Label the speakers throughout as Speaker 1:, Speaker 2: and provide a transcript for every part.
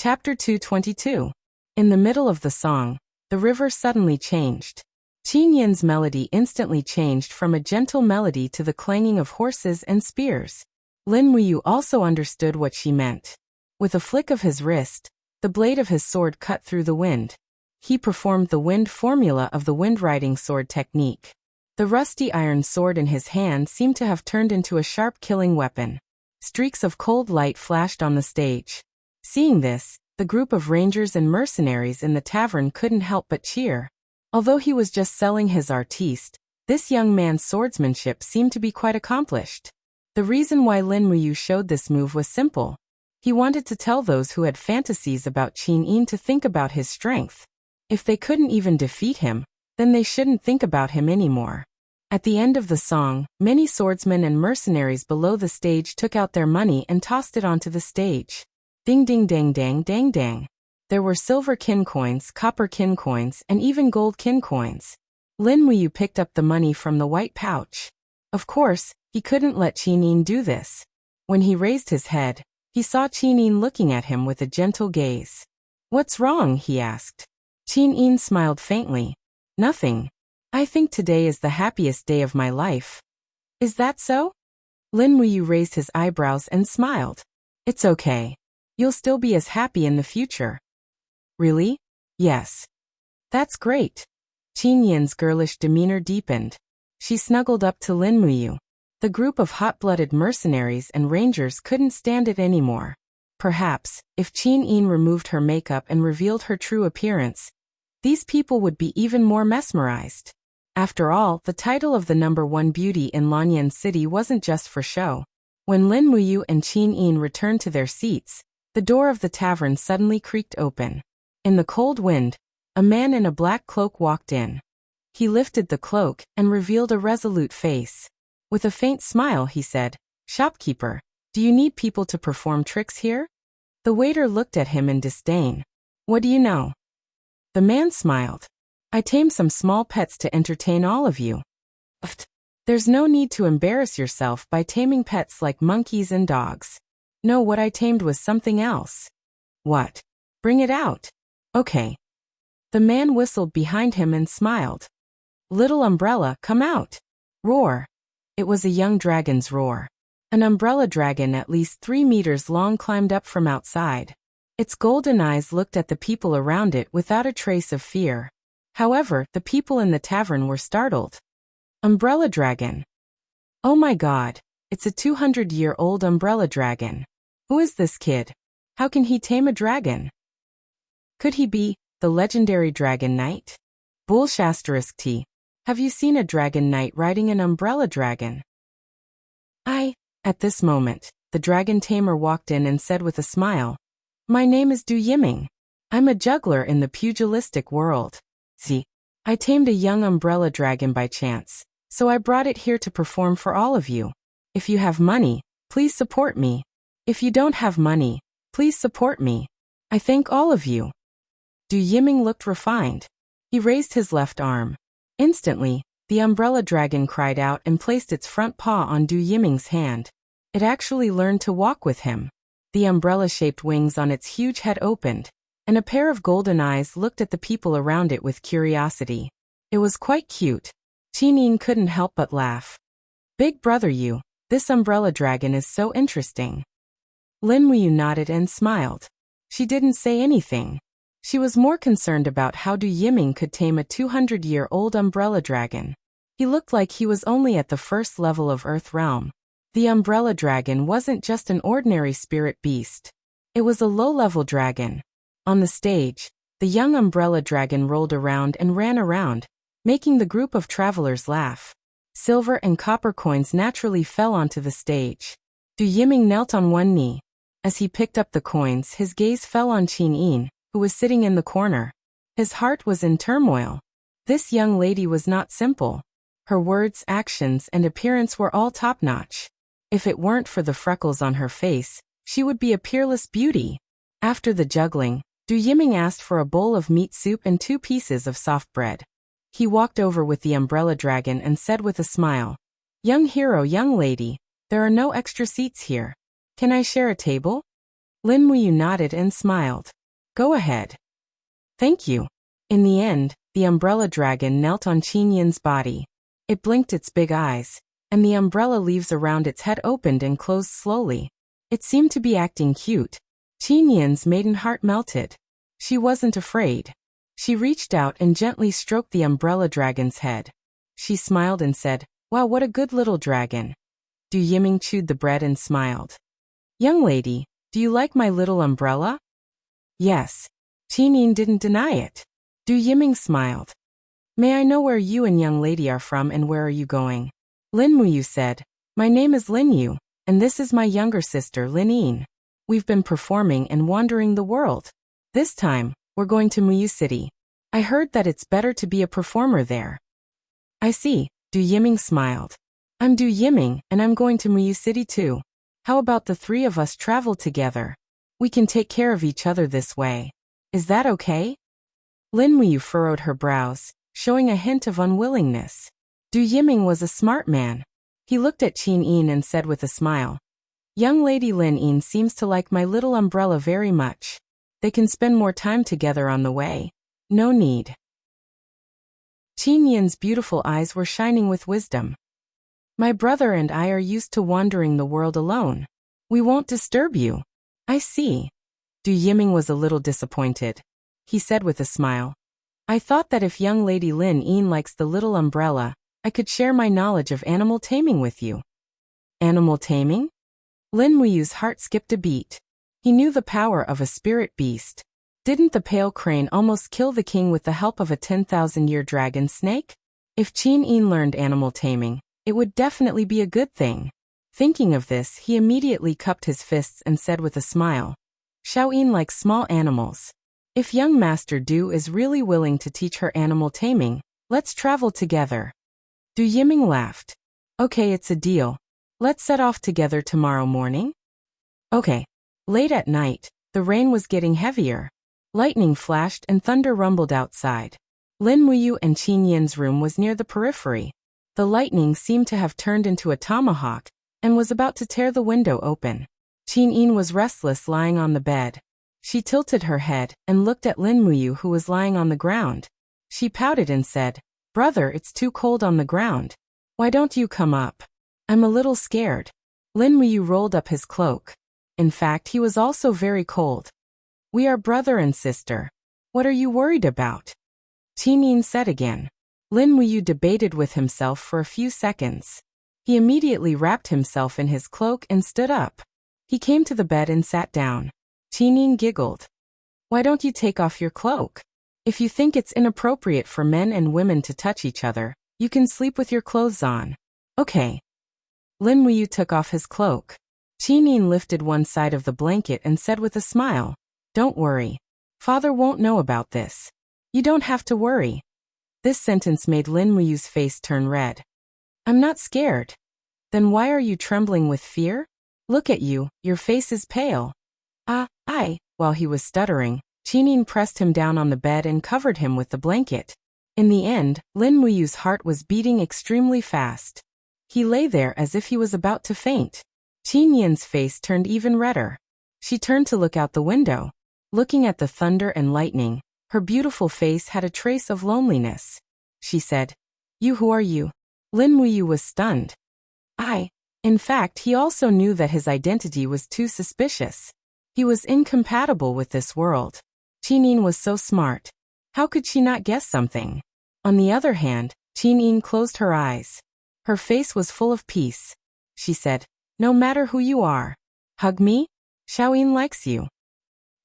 Speaker 1: Chapter 222. In the middle of the song, the river suddenly changed. Qin Yin's melody instantly changed from a gentle melody to the clanging of horses and spears. Lin Muyu also understood what she meant. With a flick of his wrist, the blade of his sword cut through the wind. He performed the wind formula of the wind-riding sword technique. The rusty iron sword in his hand seemed to have turned into a sharp killing weapon. Streaks of cold light flashed on the stage. Seeing this, the group of rangers and mercenaries in the tavern couldn't help but cheer. Although he was just selling his artiste, this young man's swordsmanship seemed to be quite accomplished. The reason why Lin Muyu showed this move was simple. He wanted to tell those who had fantasies about Qin Yin to think about his strength. If they couldn't even defeat him, then they shouldn't think about him anymore. At the end of the song, many swordsmen and mercenaries below the stage took out their money and tossed it onto the stage. Ding ding dang dang dang dang. There were silver kin coins, copper kin coins, and even gold kin coins. Lin Muyu picked up the money from the white pouch. Of course, he couldn't let Qin Yin do this. When he raised his head, he saw Qin Yin looking at him with a gentle gaze. "What's wrong?" he asked. Qin Yin smiled faintly. "Nothing. I think today is the happiest day of my life." "Is that so?" Lin Muyu raised his eyebrows and smiled. "It's okay. You'll still be as happy in the future." "Really?" "Yes." "That's great." Qin Yin's girlish demeanor deepened. She snuggled up to Lin Muyu. The group of hot-blooded mercenaries and rangers couldn't stand it anymore. Perhaps, if Qin Yin removed her makeup and revealed her true appearance, these people would be even more mesmerized. After all, the title of the #1 beauty in Lanyan City wasn't just for show. When Lin Muyu and Qin Yin returned to their seats, the door of the tavern suddenly creaked open. In the cold wind, a man in a black cloak walked in. He lifted the cloak and revealed a resolute face. With a faint smile, he said, "Shopkeeper, do you need people to perform tricks here?" The waiter looked at him in disdain. "What do you know?" The man smiled. "I tamed some small pets to entertain all of you." "There's no need to embarrass yourself by taming pets like monkeys and dogs. No, what I tamed was something else." "What? Bring it out." "Okay." The man whistled behind him and smiled. "Little umbrella, come out." Roar. It was a young dragon's roar. An umbrella dragon at least 3 meters long climbed up from outside. Its golden eyes looked at the people around it without a trace of fear. However, the people in the tavern were startled. Umbrella dragon. "Oh my god, it's a 200-year-old umbrella dragon. Who is this kid? How can he tame a dragon? Could he be the legendary Dragon Knight? Bullshasterisk. Have you seen a dragon knight riding an umbrella dragon?" At this moment, the dragon tamer walked in and said with a smile, "My name is Du Yiming. I'm a juggler in the pugilistic world. See, I tamed a young umbrella dragon by chance, so I brought it here to perform for all of you. If you have money, please support me. If you don't have money, please support me. I thank all of you." Du Yiming looked refined. He raised his left arm. Instantly, the umbrella dragon cried out and placed its front paw on Du Yiming's hand. It actually learned to walk with him. The umbrella-shaped wings on its huge head opened, and a pair of golden eyes looked at the people around it with curiosity. It was quite cute. Qin Yin couldn't help but laugh. "Big brother you, this umbrella dragon is so interesting." Lin Muyu nodded and smiled. She didn't say anything. She was more concerned about how Du Yiming could tame a 200-year-old umbrella dragon. He looked like he was only at the first level of Earth Realm. The umbrella dragon wasn't just an ordinary spirit beast. It was a low-level dragon. On the stage, the young umbrella dragon rolled around and ran around, making the group of travelers laugh. Silver and copper coins naturally fell onto the stage. Du Yiming knelt on one knee. As he picked up the coins, his gaze fell on Qin Yin, who was sitting in the corner. His heart was in turmoil. This young lady was not simple. Her words, actions, and appearance were all top-notch. If it weren't for the freckles on her face, she would be a peerless beauty. After the juggling, Du Yiming asked for a bowl of meat soup and 2 pieces of soft bread. He walked over with the umbrella dragon and said with a smile, "Young hero, young lady, there are no extra seats here. Can I share a table?" Lin Muyu nodded and smiled. Go ahead. Thank you. In the end, the umbrella dragon knelt on Qin Yin's body. It blinked its big eyes, and the umbrella leaves around its head opened and closed slowly. It seemed to be acting cute. Qin Yin's maiden heart melted. She wasn't afraid. She reached out and gently stroked the umbrella dragon's head. She smiled and said, "Wow, what a good little dragon." Du Yiming chewed the bread and smiled. "Young lady, do you like my little umbrella?" "Yes." Qin Yin didn't deny it. Du Yiming smiled. "May I know where you and young lady are from and where are you going?" Lin Muyu said, "My name is Lin Yu, and this is my younger sister Lin Yin. We've been performing and wandering the world. This time, we're going to Muyu City. I heard that it's better to be a performer there." "I see," Du Yiming smiled. "I'm Du Yiming, and I'm going to Muyu City too. How about the three of us travel together? We can take care of each other this way. Is that okay?" Lin Muyu furrowed her brows, showing a hint of unwillingness. Du Yiming was a smart man. He looked at Qin Yin and said with a smile, "Young lady Lin Yin seems to like my little umbrella very much. They can spend more time together on the way. No need." Qin Yin's beautiful eyes were shining with wisdom. "My brother and I are used to wandering the world alone. We won't disturb you." "I see." Du Yiming was a little disappointed. He said with a smile, "I thought that if young lady Lin Yin likes the little umbrella, I could share my knowledge of animal taming with you." "Animal taming?" Lin Muyu's heart skipped a beat. He knew the power of a spirit beast. Didn't the pale crane almost kill the king with the help of a 10,000-year dragon snake? If Qin Yin learned animal taming, it would definitely be a good thing. Thinking of this, he immediately cupped his fists and said with a smile, "Xiao Yin likes small animals. If young Master Du is really willing to teach her animal taming, let's travel together." Du Yiming laughed. "Okay, it's a deal. Let's set off together tomorrow morning?" "Okay." Late at night, the rain was getting heavier. Lightning flashed and thunder rumbled outside. Lin Muyu and Qin Yin's room was near the periphery. The lightning seemed to have turned into a tomahawk and was about to tear the window open. Qin Yin was restless lying on the bed. She tilted her head and looked at Lin Muyu who was lying on the ground. She pouted and said, "Brother, it's too cold on the ground. Why don't you come up? I'm a little scared." Lin Muyu rolled up his cloak. In fact, he was also very cold. "We are brother and sister. What are you worried about?" Qin Yin said again. Lin Muyu debated with himself for a few seconds. He immediately wrapped himself in his cloak and stood up. He came to the bed and sat down. Qin Yin giggled. "Why don't you take off your cloak? If you think it's inappropriate for men and women to touch each other, you can sleep with your clothes on." "Okay." Lin Muyu took off his cloak. Qin Yin lifted one side of the blanket and said with a smile, "Don't worry. Father won't know about this. You don't have to worry." This sentence made Lin Muyu's face turn red. "I'm not scared." "Then why are you trembling with fear? Look at you, your face is pale." While he was stuttering, Qin Yin pressed him down on the bed and covered him with the blanket. In the end, Lin Muyu's heart was beating extremely fast. He lay there as if he was about to faint. Qin Yin's face turned even redder. She turned to look out the window. Looking at the thunder and lightning, her beautiful face had a trace of loneliness. She said, "You, who are you?" Lin Muyu was stunned. In fact, he also knew that his identity was too suspicious. He was incompatible with this world. Qin Yin was so smart. How could she not guess something? On the other hand, Qin Yin closed her eyes. Her face was full of peace. She said, "No matter who you are, hug me. Xiao Yin likes you."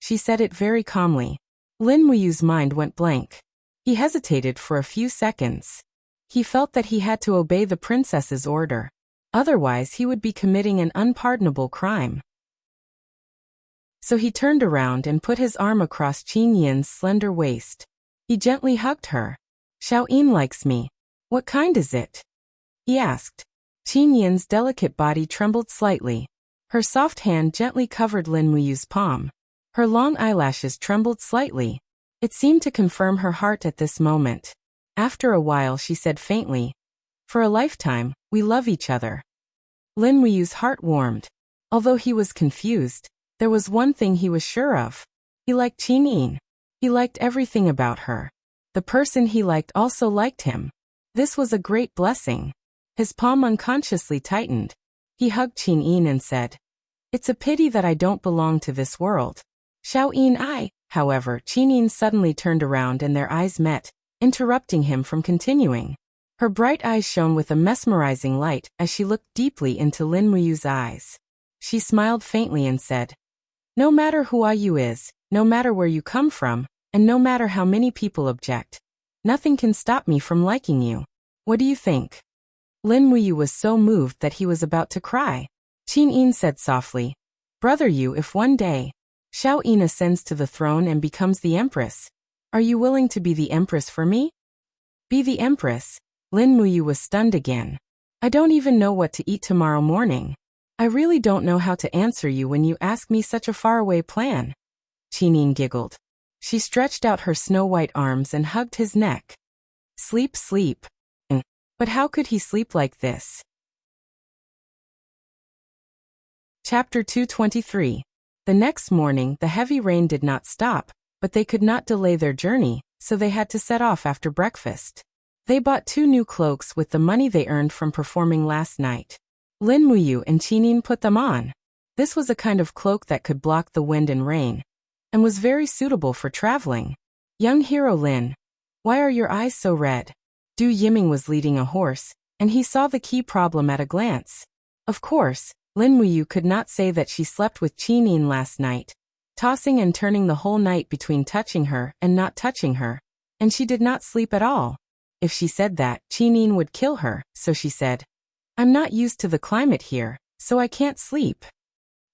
Speaker 1: She said it very calmly. Lin Muyu's mind went blank. He hesitated for a few seconds. He felt that he had to obey the princess's order. Otherwise, he would be committing an unpardonable crime. So he turned around and put his arm across Qin Yin's slender waist. He gently hugged her. "Xiao Yin likes me. What kind is it?" he asked. Qin Yin's delicate body trembled slightly. Her soft hand gently covered Lin Muyu's palm. Her long eyelashes trembled slightly. It seemed to confirm her heart at this moment. After a while she said faintly, "For a lifetime, we love each other." Lin Muyu's heart warmed. Although he was confused, There was one thing he was sure of. He liked Qin Yin. He liked everything about her. The person he liked also liked him. This was a great blessing. His palm unconsciously tightened. He hugged Qin Yin and said, "It's a pity that I don't belong to this world." Xiao Yin. However, Qin Yin suddenly turned around and their eyes met, interrupting him from continuing. Her bright eyes shone with a mesmerizing light as she looked deeply into Lin Muyu's eyes. She smiled faintly and said, "No matter who you is, no matter where you come from, and no matter how many people object, nothing can stop me from liking you. What do you think?" Lin Muyu was so moved that he was about to cry. Qin Yin said softly, "Brother Yu, if one day Xiao Yin ascends to the throne and becomes the empress, are you willing to be the empress for me?" Be the empress? Lin Muyu was stunned again. "I don't even know what to eat tomorrow morning. I really don't know how to answer you when you ask me such a faraway plan." Qin Yin giggled. She stretched out her snow-white arms and hugged his neck. "Sleep, sleep." But how could he sleep like this? Chapter 223. The next morning, the heavy rain did not stop, but they could not delay their journey, so they had to set off after breakfast. They bought 2 new cloaks with the money they earned from performing last night. Lin Muyu and Qin Yin put them on. This was a kind of cloak that could block the wind and rain, and was very suitable for traveling. "Young hero Lin, why are your eyes so red?" Du Yiming was leading a horse, and he saw the key problem at a glance. Of course, Lin Muyu could not say that she slept with Qin Yin last night, tossing and turning the whole night between touching her and not touching her, and she did not sleep at all. If she said that, Qin Yin would kill her, so she said, "I'm not used to the climate here, so I can't sleep."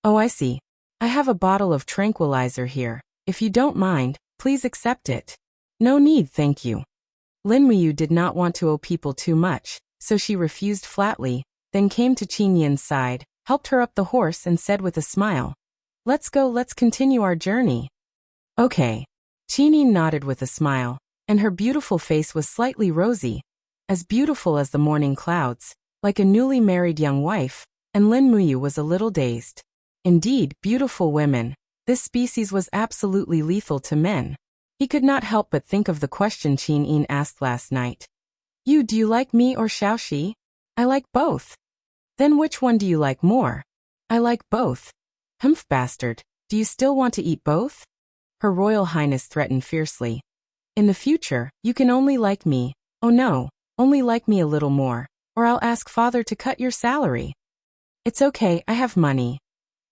Speaker 1: "Oh, I see. I have a bottle of tranquilizer here. If you don't mind, please accept it." "No need, thank you." Lin Muyu did not want to owe people too much, so she refused flatly, then came to Qin Yin's side, helped her up the horse and said with a smile, "Let's go, let's continue our journey." "Okay." Qin Yin nodded with a smile, and her beautiful face was slightly rosy, as beautiful as the morning clouds, like a newly married young wife, and Lin Muyu was a little dazed. Indeed, beautiful women, this species was absolutely lethal to men. He could not help but think of the question Qin Yin asked last night. Do you like me or Xiaoxi?" "I like both." "Then which one do you like more?" "I like both." "Humph, bastard, do you still want to eat both?" Her Royal Highness threatened fiercely. "In the future, you can only like me. Oh no, only like me a little more, or I'll ask father to cut your salary." "It's okay, I have money."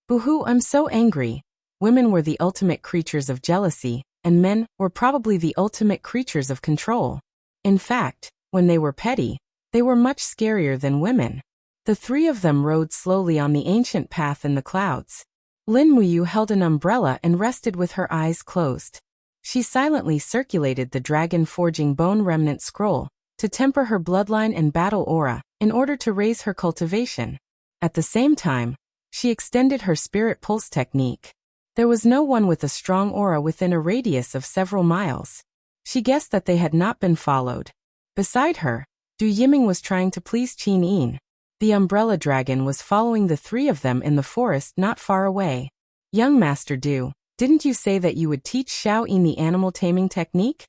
Speaker 1: "Boo-hoo, I'm so angry." Women were the ultimate creatures of jealousy, and men were probably the ultimate creatures of control. In fact, when they were petty, they were much scarier than women. The 3 of them rode slowly on the ancient path in the clouds. Lin Muyu held an umbrella and rested with her eyes closed. She silently circulated the dragon-forging bone remnant scroll to temper her bloodline and battle aura in order to raise her cultivation. At the same time, she extended her spirit pulse technique. There was no one with a strong aura within a radius of several miles. She guessed that they had not been followed. Beside her, Du Yiming was trying to please Qin Yin. The umbrella dragon was following the 3 of them in the forest not far away. "Young Master Du, didn't you say that you would teach Xiao Yin the animal taming technique?"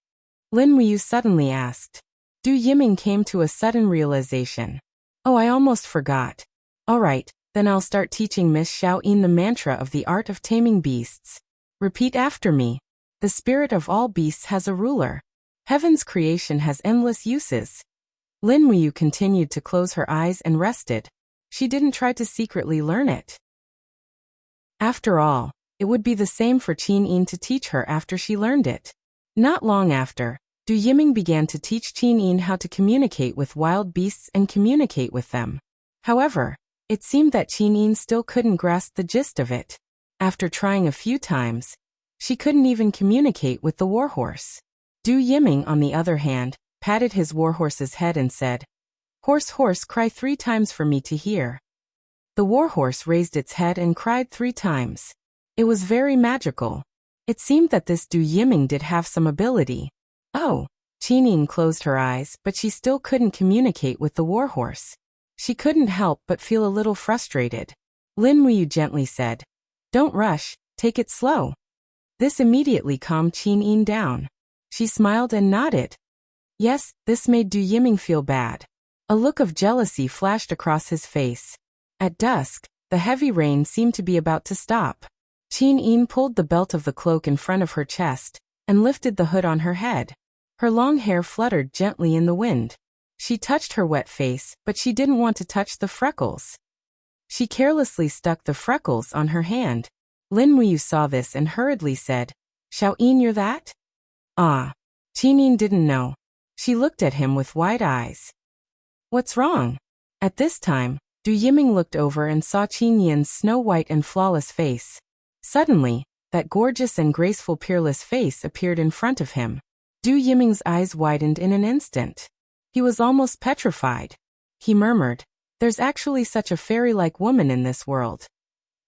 Speaker 1: Lin Muyu suddenly asked. Du Yiming came to a sudden realization. "Oh, I almost forgot. All right. Then I'll start teaching Miss Xiao Yin the mantra of the art of taming beasts. Repeat after me. The spirit of all beasts has a ruler. Heaven's creation has endless uses." Lin Muyu continued to close her eyes and rested. She didn't try to secretly learn it. After all, it would be the same for Qin Yin to teach her after she learned it. Not long after, Du Yiming began to teach Qin Yin how to communicate with wild beasts and communicate with them. However, it seemed that Qin Yin still couldn't grasp the gist of it. After trying a few times, she couldn't even communicate with the warhorse. Du Yiming, on the other hand, patted his warhorse's head and said, "Horse, horse, cry 3 times for me to hear." The warhorse raised its head and cried 3 times. It was very magical. It seemed that this Du Yiming did have some ability. Oh, Qin Yin closed her eyes, but she still couldn't communicate with the warhorse. She couldn't help but feel a little frustrated. Lin Muyu gently said, Don't rush, take it slow. This immediately calmed Qin Yin down. She smiled and nodded. Yes, this made Du Yiming feel bad. A look of jealousy flashed across his face. At dusk, the heavy rain seemed to be about to stop. Qin Yin pulled the belt of the cloak in front of her chest and lifted the hood on her head. Her long hair fluttered gently in the wind. She touched her wet face, but she didn't want to touch the freckles. She carelessly stuck the freckles on her hand. Lin Muyu saw this and hurriedly said, Xiao Yin, you're that? Ah. Qin Yin didn't know. She looked at him with wide eyes. What's wrong? At this time, Du Yiming looked over and saw Qin Yin's snow-white and flawless face. Suddenly, that gorgeous and graceful peerless face appeared in front of him. Du Yiming's eyes widened in an instant. He was almost petrified. He murmured, There's actually such a fairy-like woman in this world.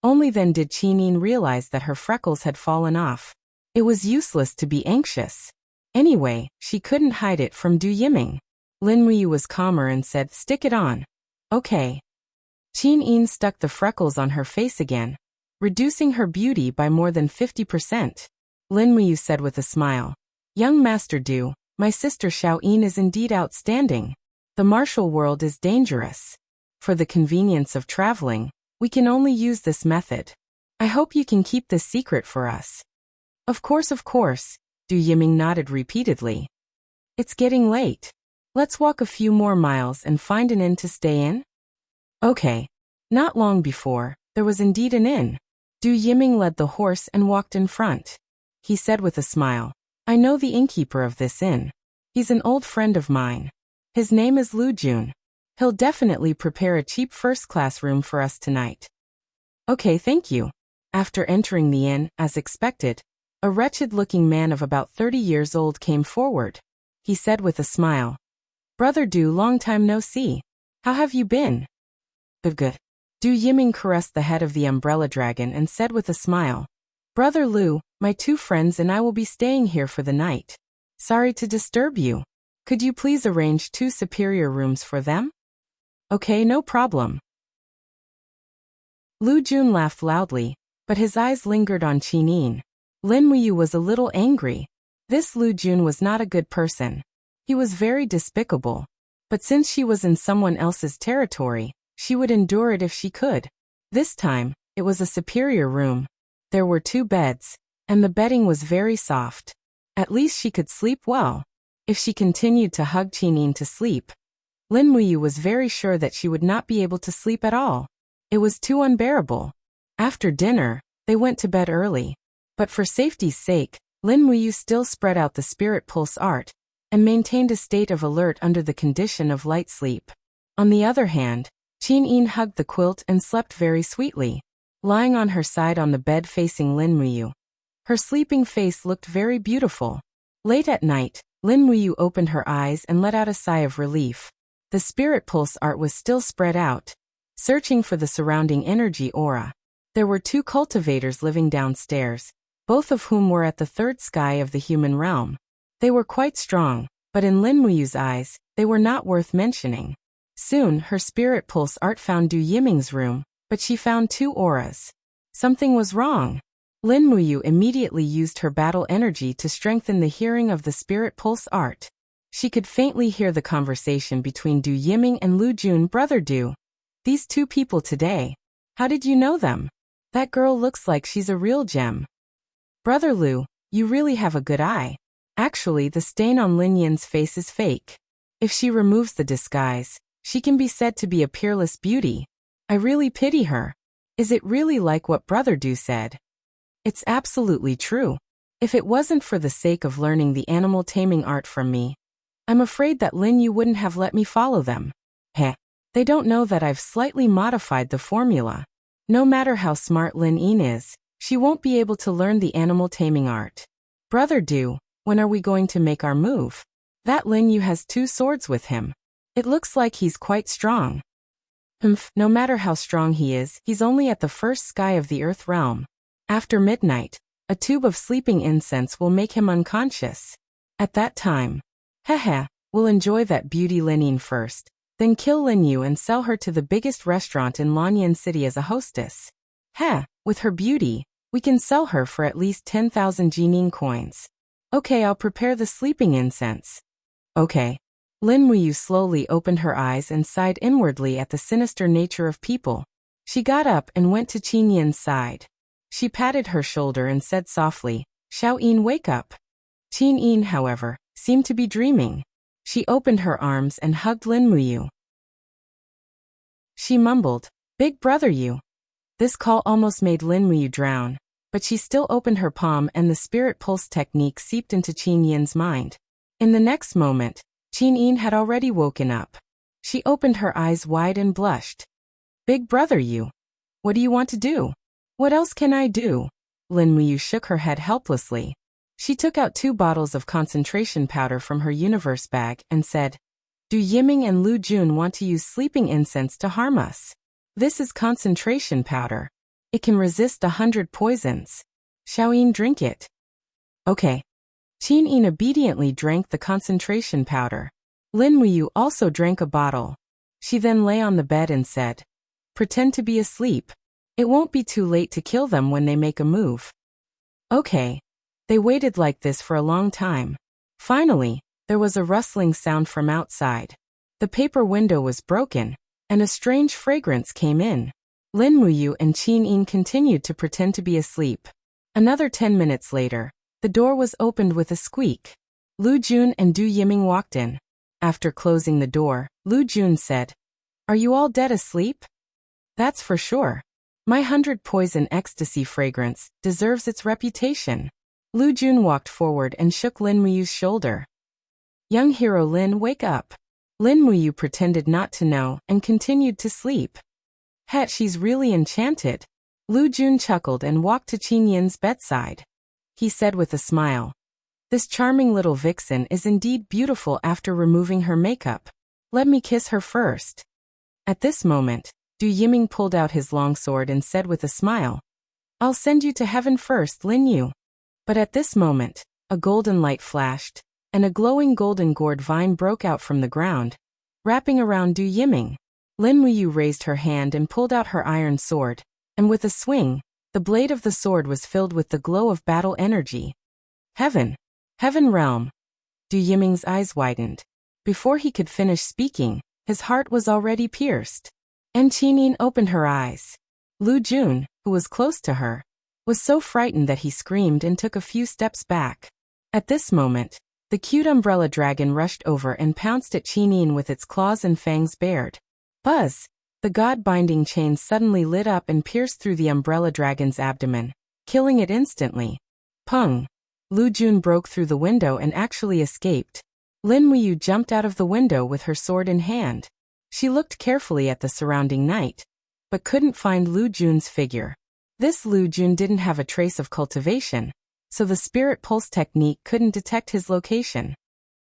Speaker 1: Only then did Qin Yin realize that her freckles had fallen off. It was useless to be anxious. Anyway, she couldn't hide it from Du Yiming. Lin Muyu was calmer and said, Stick it on. Okay. Qin Yin stuck the freckles on her face again, reducing her beauty by more than 50%. Lin Muyu said with a smile, Young Master Du, my sister Xiao Yin is indeed outstanding. The martial world is dangerous. For the convenience of traveling, we can only use this method. I hope you can keep this secret for us. Of course, Du Yiming nodded repeatedly. It's getting late. Let's walk a few more miles and find an inn to stay in? Okay. Not long before, there was indeed an inn. Du Yiming led the horse and walked in front. He said with a smile, I know the innkeeper of this inn. He's an old friend of mine. His name is Lu Jun. He'll definitely prepare a cheap first-class room for us tonight. Okay, thank you. After entering the inn, as expected, a wretched-looking man of about 30 years old came forward. He said with a smile, Brother Du, long time no see. How have you been? Good. Du Yiming caressed the head of the umbrella dragon and said with a smile, Brother Lu, my two friends and I will be staying here for the night. Sorry to disturb you. Could you please arrange 2 superior rooms for them? Okay, no problem. Lu Jun laughed loudly, but his eyes lingered on Qin Yin. Lin Muyu was a little angry. This Lu Jun was not a good person. He was very despicable. But since she was in someone else's territory, she would endure it if she could. This time, it was a superior room. There were 2 beds, and the bedding was very soft. At least she could sleep well. If she continued to hug Qin Yin to sleep, Lin Muyu was very sure that she would not be able to sleep at all. It was too unbearable. After dinner, they went to bed early. But for safety's sake, Lin Muyu still spread out the spirit pulse art and maintained a state of alert under the condition of light sleep. On the other hand, Qin Yin hugged the quilt and slept very sweetly, lying on her side on the bed facing Lin Muyu. Her sleeping face looked very beautiful. Late at night, Lin Muyu opened her eyes and let out a sigh of relief. The spirit pulse art was still spread out, searching for the surrounding energy aura. There were 2 cultivators living downstairs, both of whom were at the 3rd sky of the human realm. They were quite strong, but in Lin Muyu's eyes, they were not worth mentioning. Soon, her spirit pulse art found Du Yiming's room, but she found 2 auras. Something was wrong. Lin Muyu immediately used her battle energy to strengthen the hearing of the spirit pulse art. She could faintly hear the conversation between Du Yiming and Lu Jun. Brother Du, these 2 people today. How did you know them? That girl looks like she's a real gem. Brother Lu, you really have a good eye. Actually, the stain on Lin Yin's face is fake. If she removes the disguise, she can be said to be a peerless beauty. I really pity her. Is it really like what Brother Du said? It's absolutely true. If it wasn't for the sake of learning the animal taming art from me, I'm afraid that Lin Yu wouldn't have let me follow them. Heh. They don't know that I've slightly modified the formula. No matter how smart Lin Yin is, she won't be able to learn the animal taming art. Brother Du, when are we going to make our move? That Lin Yu has 2 swords with him. It looks like he's quite strong. No matter how strong he is, he's only at the 1st sky of the Earth realm. After midnight, a tube of sleeping incense will make him unconscious. At that time, we'll enjoy that beauty Lin Yin first, then kill Lin Yu and sell her to the biggest restaurant in Lanyan City as a hostess. With her beauty, we can sell her for at least 10,000 Jinyin coins. Okay, I'll prepare the sleeping incense. Okay. Lin Muyu slowly opened her eyes and sighed inwardly at the sinister nature of people. She got up and went to Qin Yin's side. She patted her shoulder and said softly, "Xiao Yin, wake up." Qin Yin, however, seemed to be dreaming. She opened her arms and hugged Lin Muyu. She mumbled, "Big brother you." This call almost made Lin Muyu drown, but she still opened her palm and the spirit pulse technique seeped into Qin Yin's mind. In the next moment, Qin Yin had already woken up. She opened her eyes wide and blushed. "Big brother you. What do you want to do?" "What else can I do?" Lin Muyu shook her head helplessly. She took out 2 bottles of concentration powder from her universe bag and said, "Do Yiming and Lu Jun want to use sleeping incense to harm us? This is concentration powder. It can resist 100 poisons. Xiao Yin, drink it." Okay. Qin Yin obediently drank the concentration powder. Lin Muyu also drank a bottle. She then lay on the bed and said, "Pretend to be asleep. It won't be too late to kill them when they make a move." Okay. They waited like this for a long time. Finally, there was a rustling sound from outside. The paper window was broken, and a strange fragrance came in. Lin Muyu and Qin Yin continued to pretend to be asleep. Another 10 minutes later, the door was opened with a squeak. Lu Jun and Du Yiming walked in. After closing the door, Lu Jun said, "Are you all dead asleep?" "That's for sure. My 100 poison ecstasy fragrance deserves its reputation." Lu Jun walked forward and shook Lin Muyu's shoulder. "Young hero Lin, wake up." Lin Muyu pretended not to know and continued to sleep. She's really enchanted." Lu Jun chuckled and walked to Qin Yin's bedside. He said with a smile, "This charming little vixen is indeed beautiful after removing her makeup. Let me kiss her first." At this moment, Du Yiming pulled out his long sword and said with a smile, "I'll send you to heaven first, Lin Yu." But at this moment, a golden light flashed, and a glowing golden gourd vine broke out from the ground, wrapping around Du Yiming. Lin Muyu raised her hand and pulled out her iron sword, and with a swing, the blade of the sword was filled with the glow of battle energy. Heaven! Heaven realm! Du Yiming's eyes widened. Before he could finish speaking, his heart was already pierced. And Qin Yin opened her eyes. Lu Jun, who was close to her, was so frightened that he screamed and took a few steps back. At this moment, the cute umbrella dragon rushed over and pounced at Qin Yin with its claws and fangs bared. Buzz! The god-binding chain suddenly lit up and pierced through the umbrella dragon's abdomen, killing it instantly. Pung! Lu Jun broke through the window and actually escaped. Lin Muyu jumped out of the window with her sword in hand. She looked carefully at the surrounding night, but couldn't find Lu Jun's figure. This Lu Jun didn't have a trace of cultivation, so the spirit pulse technique couldn't detect his location.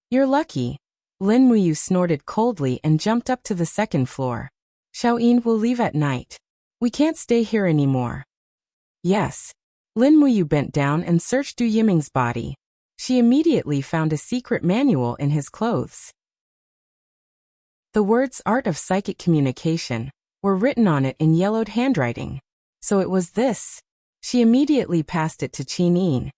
Speaker 1: "You're lucky." Lin Muyu snorted coldly and jumped up to the 2nd floor. "Xiao Yin will leave at night. We can't stay here anymore." "Yes." Lin Muyu bent down and searched Du Yiming's body. She immediately found a secret manual in his clothes. The words "Art of Psychic Communication" were written on it in yellowed handwriting. So it was this. She immediately passed it to Qin Yin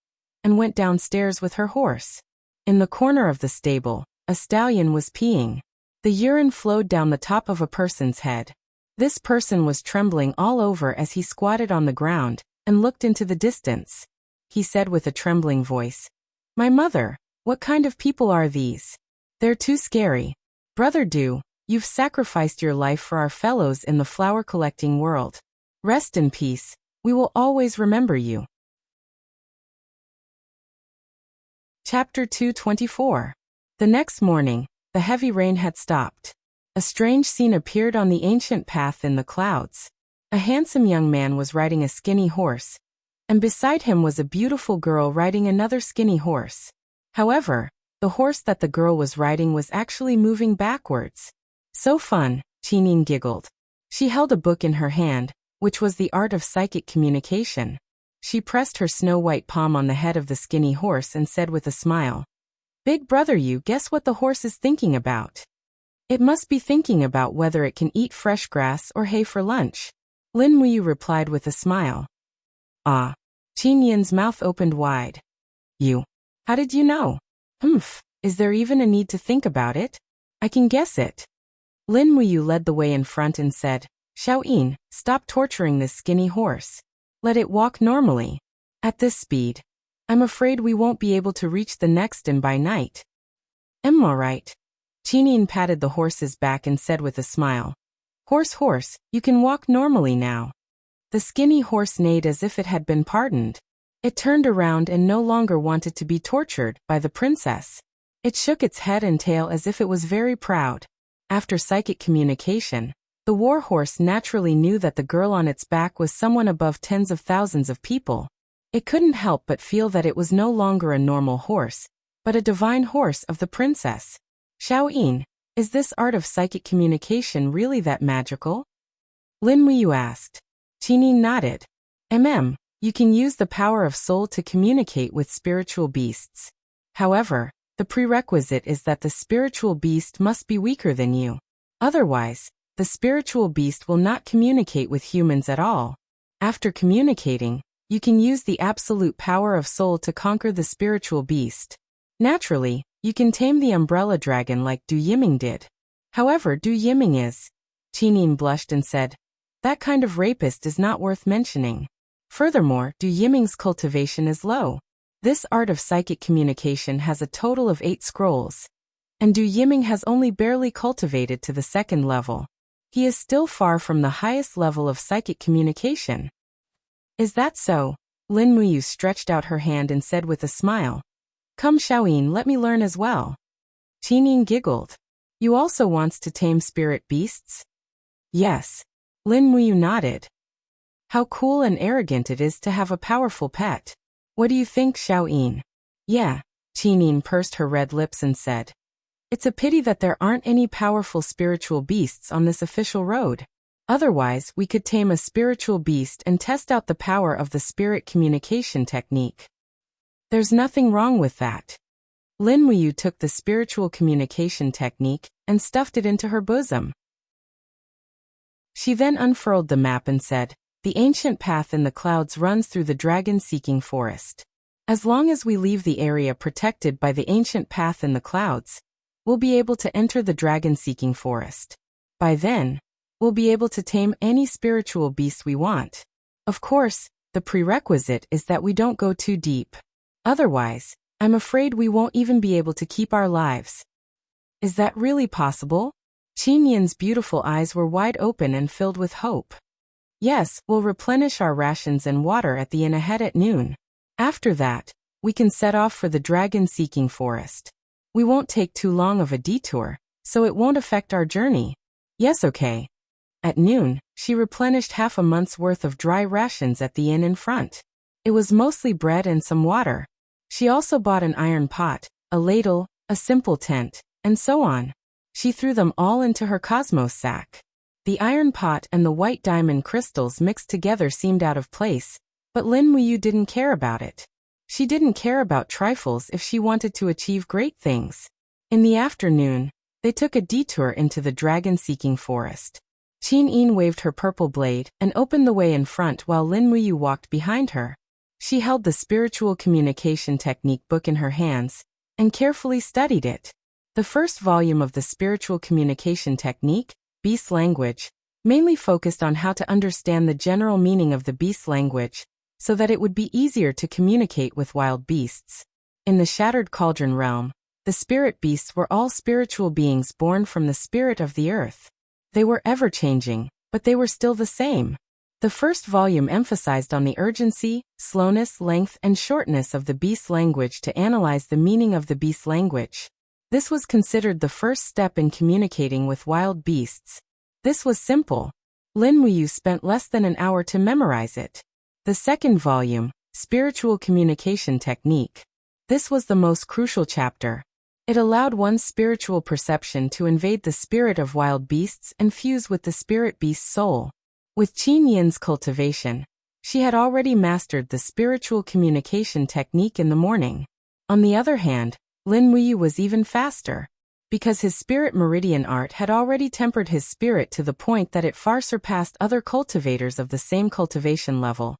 Speaker 1: and went downstairs with her horse. In the corner of the stable, a stallion was peeing. The urine flowed down the top of a person's head. This person was trembling all over as he squatted on the ground and looked into the distance. He said with a trembling voice, "My mother, what kind of people are these? They're too scary. Brother Du, you've sacrificed your life for our fellows in the flower-collecting world. Rest in peace, we will always remember you." Chapter 224. The next morning, the heavy rain had stopped. A strange scene appeared on the ancient path in the clouds. A handsome young man was riding a skinny horse, and beside him was a beautiful girl riding another skinny horse. However, the horse that the girl was riding was actually moving backwards. "So fun," Qin Yin giggled. She held a book in her hand, which was the Art of Psychic Communication. She pressed her snow-white palm on the head of the skinny horse and said with a smile, "Big brother, you guess what the horse is thinking about? It must be thinking about whether it can eat fresh grass or hay for lunch." Lin Muyu replied with a smile. Ah. Qin Yin's mouth opened wide. You. How did you know? Humph. Is there even a need to think about it? I can guess it. Lin Muyu led the way in front and said, Xiaoyin, stop torturing this skinny horse. Let it walk normally. At this speed, I'm afraid we won't be able to reach the next inn by night. Alright. Qin Yin patted the horse's back and said with a smile. Horse, you can walk normally now. The skinny horse neighed as if it had been pardoned. It turned around and no longer wanted to be tortured by the princess. It shook its head and tail as if it was very proud. After psychic communication, the war horse naturally knew that the girl on its back was someone above tens of thousands of people. It couldn't help but feel that it was no longer a normal horse, but a divine horse of the princess. Xiaoyin, is this art of psychic communication really that magical? Lin Muyu asked. Qin Yin nodded. You can use the power of soul to communicate with spiritual beasts. However, the prerequisite is that the spiritual beast must be weaker than you. Otherwise, the spiritual beast will not communicate with humans at all. After communicating, you can use the absolute power of soul to conquer the spiritual beast. Naturally, you can tame the umbrella dragon like Du Yiming did. However, Du Yiming is. Qin Yin blushed and said, that kind of rapist is not worth mentioning. Furthermore, Du Yiming's cultivation is low. This art of psychic communication has a total of 8 scrolls. And Du Yiming has only barely cultivated to the 2nd level. He is still far from the highest level of psychic communication. Is that so? Lin Muyu stretched out her hand and said with a smile. Come Xiaoyin, let me learn as well. Qin Yin giggled. You also wants to tame spirit beasts? Yes. Lin Muyu nodded. How cool and arrogant it is to have a powerful pet. What do you think, Xiaoyin? Yeah. Qin Yin pursed her red lips and said. It's a pity that there aren't any powerful spiritual beasts on this official road. Otherwise, we could tame a spiritual beast and test out the power of the spirit communication technique. There's nothing wrong with that. Lin Muyu took the spiritual communication technique and stuffed it into her bosom. She then unfurled the map and said, the ancient path in the clouds runs through the dragon-seeking forest. As long as we leave the area protected by the ancient path in the clouds, we'll be able to enter the dragon-seeking forest. By then, we'll be able to tame any spiritual beast we want. Of course, the prerequisite is that we don't go too deep. Otherwise, I'm afraid we won't even be able to keep our lives. Is that really possible? Qin Yin's beautiful eyes were wide open and filled with hope. Yes, we'll replenish our rations and water at the inn ahead at noon. After that, we can set off for the dragon-seeking forest. We won't take too long of a detour, so it won't affect our journey. Yes, okay. At noon, she replenished half a month's worth of dry rations at the inn in front. It was mostly bread and some water. She also bought an iron pot, a ladle, a simple tent, and so on. She threw them all into her cosmos sack. The iron pot and the white diamond crystals mixed together seemed out of place, but Lin Muyu didn't care about it. She didn't care about trifles if she wanted to achieve great things. In the afternoon, they took a detour into the dragon-seeking forest. Qin Yin waved her purple blade and opened the way in front while Lin Muyu walked behind her. She held the spiritual communication technique book in her hands and carefully studied it. The first volume of the spiritual communication technique, beast language, mainly focused on how to understand the general meaning of the beast language so that it would be easier to communicate with wild beasts. In the Shattered Cauldron realm, the spirit beasts were all spiritual beings born from the spirit of the earth. They were ever-changing, but they were still the same. The first volume emphasized on the urgency, slowness, length, and shortness of the beast language to analyze the meaning of the beast language. This was considered the first step in communicating with wild beasts. This was simple. Lin Muyu spent less than an hour to memorize it. The second volume, Spiritual Communication Technique. This was the most crucial chapter. It allowed one's spiritual perception to invade the spirit of wild beasts and fuse with the spirit beast's soul. With Qin Yin's cultivation, she had already mastered the spiritual communication technique in the morning. On the other hand, Lin Muyu was even faster. because his spirit meridian art had already tempered his spirit to the point that it far surpassed other cultivators of the same cultivation level.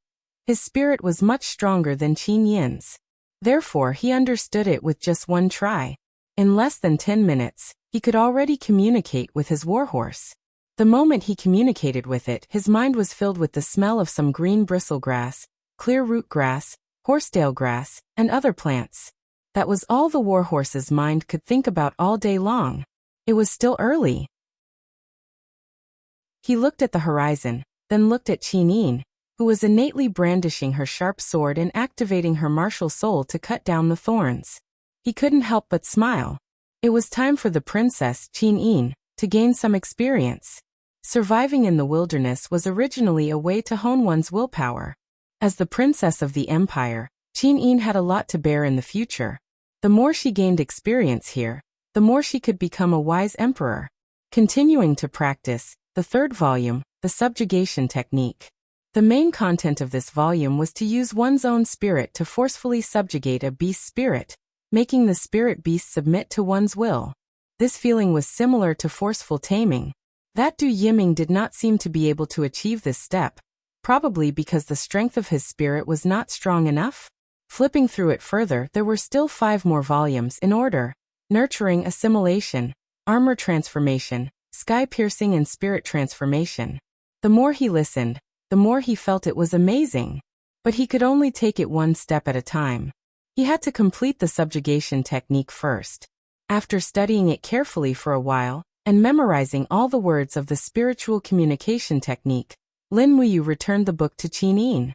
Speaker 1: His spirit was much stronger than Qin Yin's. Therefore, he understood it with just one try. In less than 10 minutes, he could already communicate with his warhorse. The moment he communicated with it, his mind was filled with the smell of some green bristlegrass, clear root grass, horsetail grass, and other plants. That was all the warhorse's mind could think about all day long. It was still early. He looked at the horizon, then looked at Qin Yin, who was innately brandishing her sharp sword and activating her martial soul to cut down the thorns. He couldn't help but smile. It was time for the princess, Qin Yin, to gain some experience. Surviving in the wilderness was originally a way to hone one's willpower. As the princess of the empire, Qin Yin had a lot to bear in the future. The more she gained experience here, the more she could become a wise emperor. Continuing to practice, the third volume, the subjugation technique. The main content of this volume was to use one's own spirit to forcefully subjugate a beast spirit, making the spirit beast submit to one's will. This feeling was similar to forceful taming. That Du Yiming did not seem to be able to achieve this step, probably because the strength of his spirit was not strong enough. Flipping through it further, there were still 5 more volumes in order: nurturing assimilation, armor transformation, sky piercing, and spirit transformation. The more he listened, the more he felt it was amazing. But he could only take it one step at a time. He had to complete the subjugation technique first. After studying it carefully for a while, and memorizing all the words of the spiritual communication technique, Lin Muyu returned the book to Qin Yin.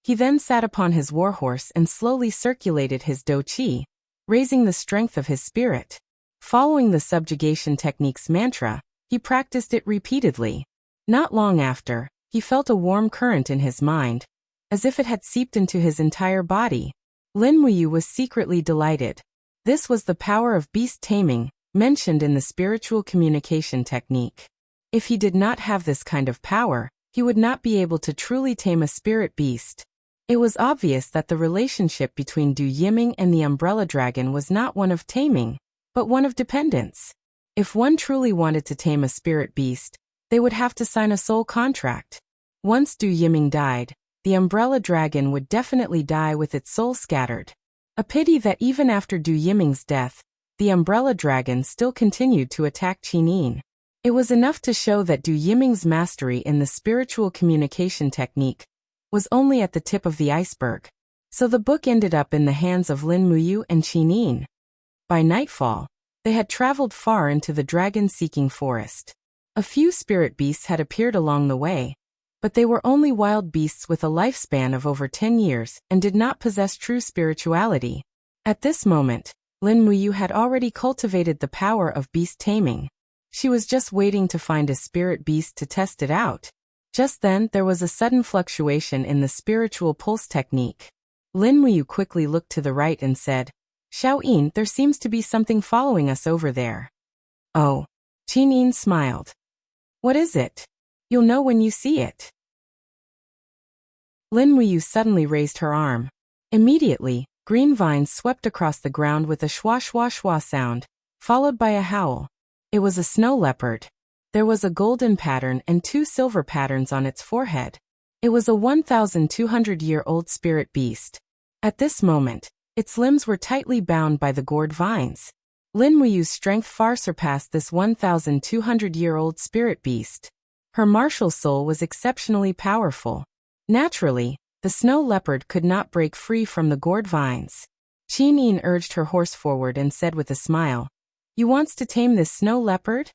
Speaker 1: He then sat upon his warhorse and slowly circulated his dou qi, raising the strength of his spirit. Following the subjugation technique's mantra, he practiced it repeatedly. Not long after, he felt a warm current in his mind, as if it had seeped into his entire body. Lin Muyu was secretly delighted. This was the power of beast taming, mentioned in the spiritual communication technique. If he did not have this kind of power, he would not be able to truly tame a spirit beast. It was obvious that the relationship between Du Yiming and the umbrella dragon was not one of taming, but one of dependence. If one truly wanted to tame a spirit beast, they would have to sign a soul contract. Once Du Yiming died, the umbrella dragon would definitely die with its soul scattered. A pity that even after Du Yiming's death, the umbrella dragon still continued to attack Qin Yin. It was enough to show that Du Yiming's mastery in the spiritual communication technique was only at the tip of the iceberg. So the book ended up in the hands of Lin Muyu and Qin Yin. By nightfall, they had traveled far into the dragon-seeking forest. A few spirit beasts had appeared along the way, but they were only wild beasts with a lifespan of over 10 years and did not possess true spirituality. At this moment, Lin Muyu had already cultivated the power of beast taming. She was just waiting to find a spirit beast to test it out. Just then, there was a sudden fluctuation in the spiritual pulse technique. Lin Muyu quickly looked to the right and said, "Xiao Yin, there seems to be something following us over there." "Oh." Qin Yin smiled. "What is it?" "You'll know when you see it." Lin Muyu suddenly raised her arm. Immediately, green vines swept across the ground with a schwa schwa schwa sound, followed by a howl. It was a snow leopard. There was a golden pattern and 2 silver patterns on its forehead. It was a 1,200-year-old spirit beast. At this moment, its limbs were tightly bound by the gourd vines. Lin Muyu's strength far surpassed this 1,200-year-old spirit beast. Her martial soul was exceptionally powerful. Naturally, the snow leopard could not break free from the gourd vines. Qin Yin urged her horse forward and said with a smile, "You wants to tame this snow leopard?"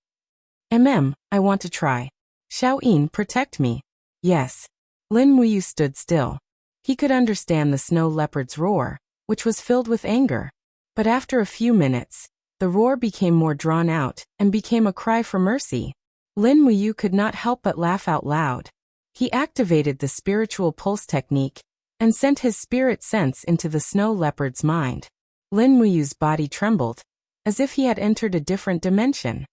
Speaker 1: I want to try." "Xiao Yin, protect me." "Yes." Lin Muyu stood still. He could understand the snow leopard's roar, which was filled with anger. But after a few minutes, the roar became more drawn out and became a cry for mercy. Lin Muyu could not help but laugh out loud. He activated the spiritual pulse technique and sent his spirit sense into the snow leopard's mind. Lin Muyu's body trembled, as if he had entered a different dimension.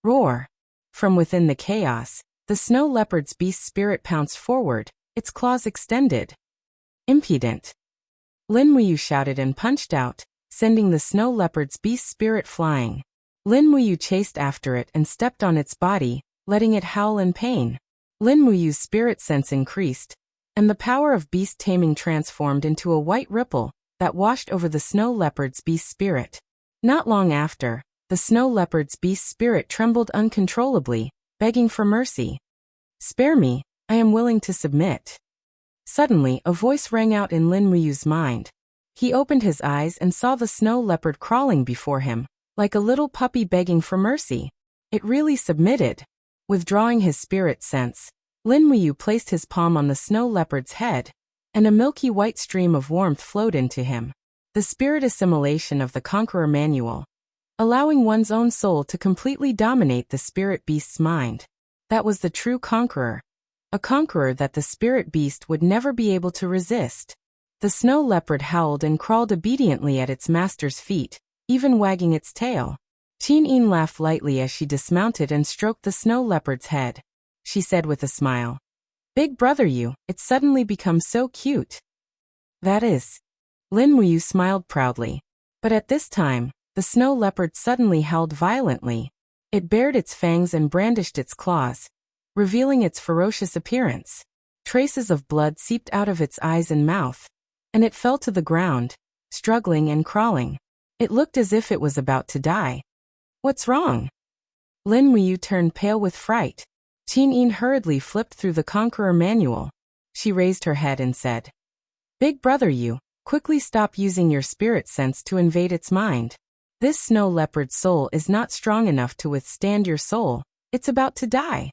Speaker 1: Roar! From within the chaos, the snow leopard's beast spirit pounced forward, its claws extended. "Impudent!" Lin Muyu shouted and punched out, sending the snow leopard's beast spirit flying. Lin Muyu chased after it and stepped on its body, letting it howl in pain. Lin Muyu's spirit sense increased, and the power of beast taming transformed into a white ripple that washed over the snow leopard's beast spirit. Not long after, the snow leopard's beast spirit trembled uncontrollably, begging for mercy. "Spare me, I am willing to submit." Suddenly, a voice rang out in Lin Muyu's mind. He opened his eyes and saw the snow leopard crawling before him, like a little puppy begging for mercy. It really submitted. Withdrawing his spirit sense, Lin Muyu placed his palm on the snow leopard's head, and a milky white stream of warmth flowed into him. The spirit assimilation of the Conqueror Manual, allowing one's own soul to completely dominate the spirit beast's mind. That was the true conqueror, a conqueror that the spirit beast would never be able to resist. The snow leopard howled and crawled obediently at its master's feet, even wagging its tail. Qin laughed lightly as she dismounted and stroked the snow leopard's head. She said with a smile, "Big brother you, it's suddenly become so cute." "That is." Lin Muyu smiled proudly. But at this time, the snow leopard suddenly howled violently. It bared its fangs and brandished its claws, revealing its ferocious appearance. Traces of blood seeped out of its eyes and mouth, and it fell to the ground, struggling and crawling. It looked as if it was about to die. "What's wrong?" Lin Muyu turned pale with fright. Qin hurriedly flipped through the Conqueror Manual. She raised her head and said, "Big brother you, quickly stop using your spirit sense to invade its mind. This snow leopard's soul is not strong enough to withstand your soul. It's about to die."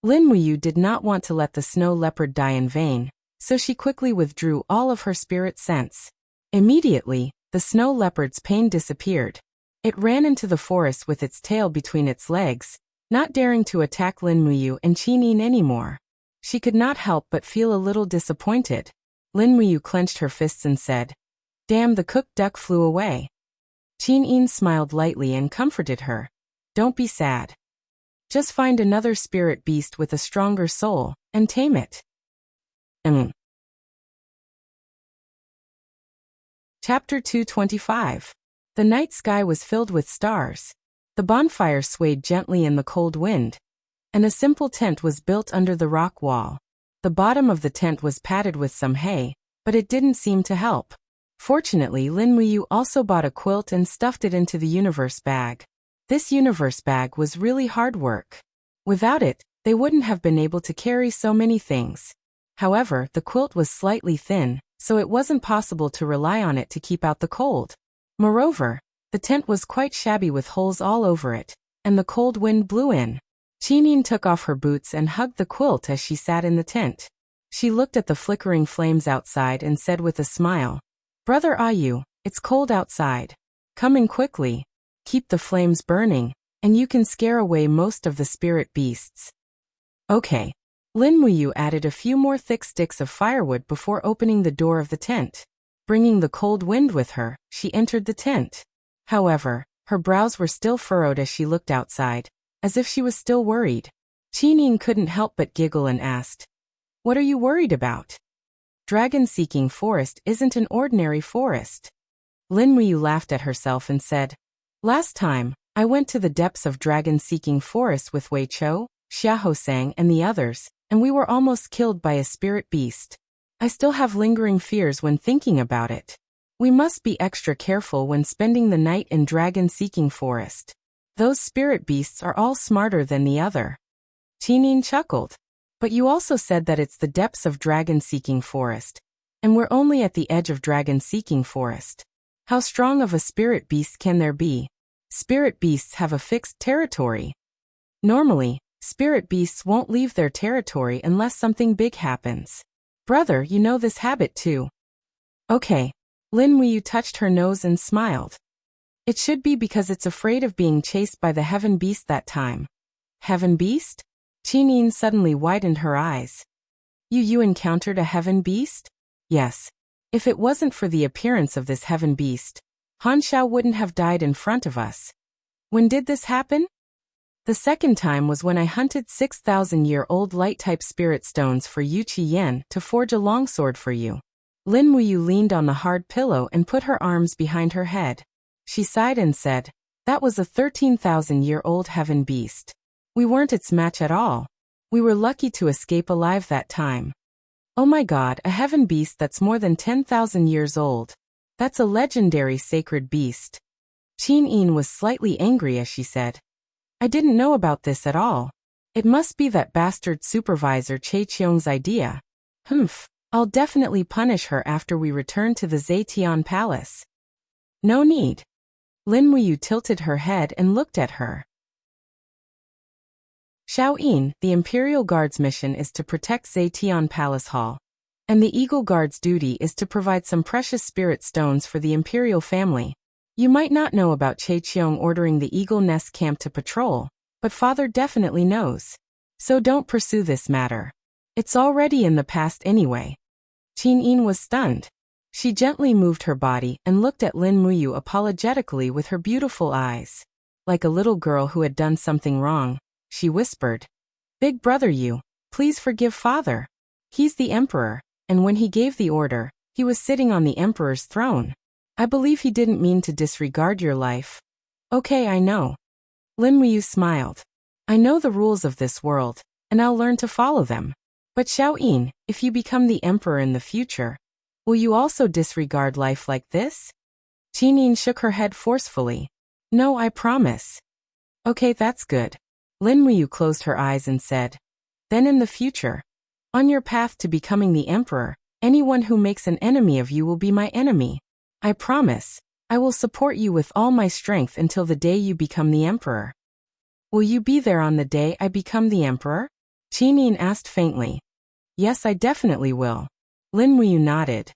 Speaker 1: Lin Muyu did not want to let the snow leopard die in vain, so she quickly withdrew all of her spirit sense. Immediately, the snow leopard's pain disappeared. It ran into the forest with its tail between its legs, not daring to attack Lin Muyu and Qin anymore. She could not help but feel a little disappointed. Lin Muyu clenched her fists and said, "Damn, the cooked duck flew away." Qin smiled lightly and comforted her. "Don't be sad. Just find another spirit beast with a stronger soul, and tame it." Chapter 225. The night sky was filled with stars. The bonfire swayed gently in the cold wind, and a simple tent was built under the rock wall. The bottom of the tent was padded with some hay, but it didn't seem to help. Fortunately, Lin Muyu also bought a quilt and stuffed it into the universe bag. This universe bag was really hard work. Without it, they wouldn't have been able to carry so many things. However, the quilt was slightly thin, so it wasn't possible to rely on it to keep out the cold. Moreover, the tent was quite shabby with holes all over it, and the cold wind blew in. Qin took off her boots and hugged the quilt as she sat in the tent. She looked at the flickering flames outside and said with a smile, "Brother Ayu, it's cold outside. Come in quickly. Keep the flames burning, and you can scare away most of the spirit beasts." "Okay." Lin Muyu added a few more thick sticks of firewood before opening the door of the tent. Bringing the cold wind with her, she entered the tent. However, her brows were still furrowed as she looked outside, as if she was still worried. Qin couldn't help but giggle and asked, "What are you worried about? Dragon-seeking forest isn't an ordinary forest." Lin Muyu laughed at herself and said, "Last time, I went to the depths of dragon-seeking forest with Wei Chou, Xia Hosang and the others, and we were almost killed by a spirit beast. I still have lingering fears when thinking about it. We must be extra careful when spending the night in dragon-seeking forest. Those spirit beasts are all smarter than the other." Qin chuckled. "But you also said that it's the depths of dragon-seeking forest, and we're only at the edge of dragon-seeking forest. How strong of a spirit beast can there be? Spirit beasts have a fixed territory. Normally, spirit beasts won't leave their territory unless something big happens. Brother, you know this habit too." "Okay." Lin Muyu touched her nose and smiled. "It should be because it's afraid of being chased by the heaven beast that time." "Heaven beast?" Qin suddenly widened her eyes. You encountered a heaven beast?" "Yes. If it wasn't for the appearance of this heaven beast, Han Shao wouldn't have died in front of us." "When did this happen?" "The second time was when I hunted 6,000-year-old light-type spirit stones for Yu Qiyan to forge a longsword for you." Lin Muyu leaned on the hard pillow and put her arms behind her head. She sighed and said, "That was a 13,000-year-old heaven beast. We weren't its match at all. We were lucky to escape alive that time." "Oh my God, a heaven beast that's more than 10,000 years old. That's a legendary sacred beast." Qin was slightly angry as she said, "I didn't know about this at all. It must be that bastard supervisor Chaiqiong's idea. Humph, I'll definitely punish her after we return to the Zetian Palace." "No need." Lin Muyu tilted her head and looked at her. "Xiao, the Imperial Guard's mission is to protect Zetian Palace Hall. And the Eagle Guard's duty is to provide some precious spirit stones for the Imperial family. You might not know about Chaiqiong ordering the Eagle Nest camp to patrol, but Father definitely knows. So don't pursue this matter. It's already in the past anyway." Qin was stunned. She gently moved her body and looked at Lin Muyu apologetically with her beautiful eyes. Like a little girl who had done something wrong, she whispered, "Big brother you, please forgive Father. He's the Emperor, and when he gave the order, he was sitting on the Emperor's throne. I believe he didn't mean to disregard your life." "Okay, I know." Lin Muyu smiled. "I know the rules of this world, and I'll learn to follow them. But Xiao, if you become the Emperor in the future, will you also disregard life like this?" Qin shook her head forcefully. "No, I promise." "Okay, that's good." Lin Muyu closed her eyes and said, "Then in the future, on your path to becoming the Emperor, anyone who makes an enemy of you will be my enemy. I promise, I will support you with all my strength until the day you become the Emperor." "Will you be there on the day I become the Emperor?" Qin asked faintly. "Yes, I definitely will." Lin Muyu nodded.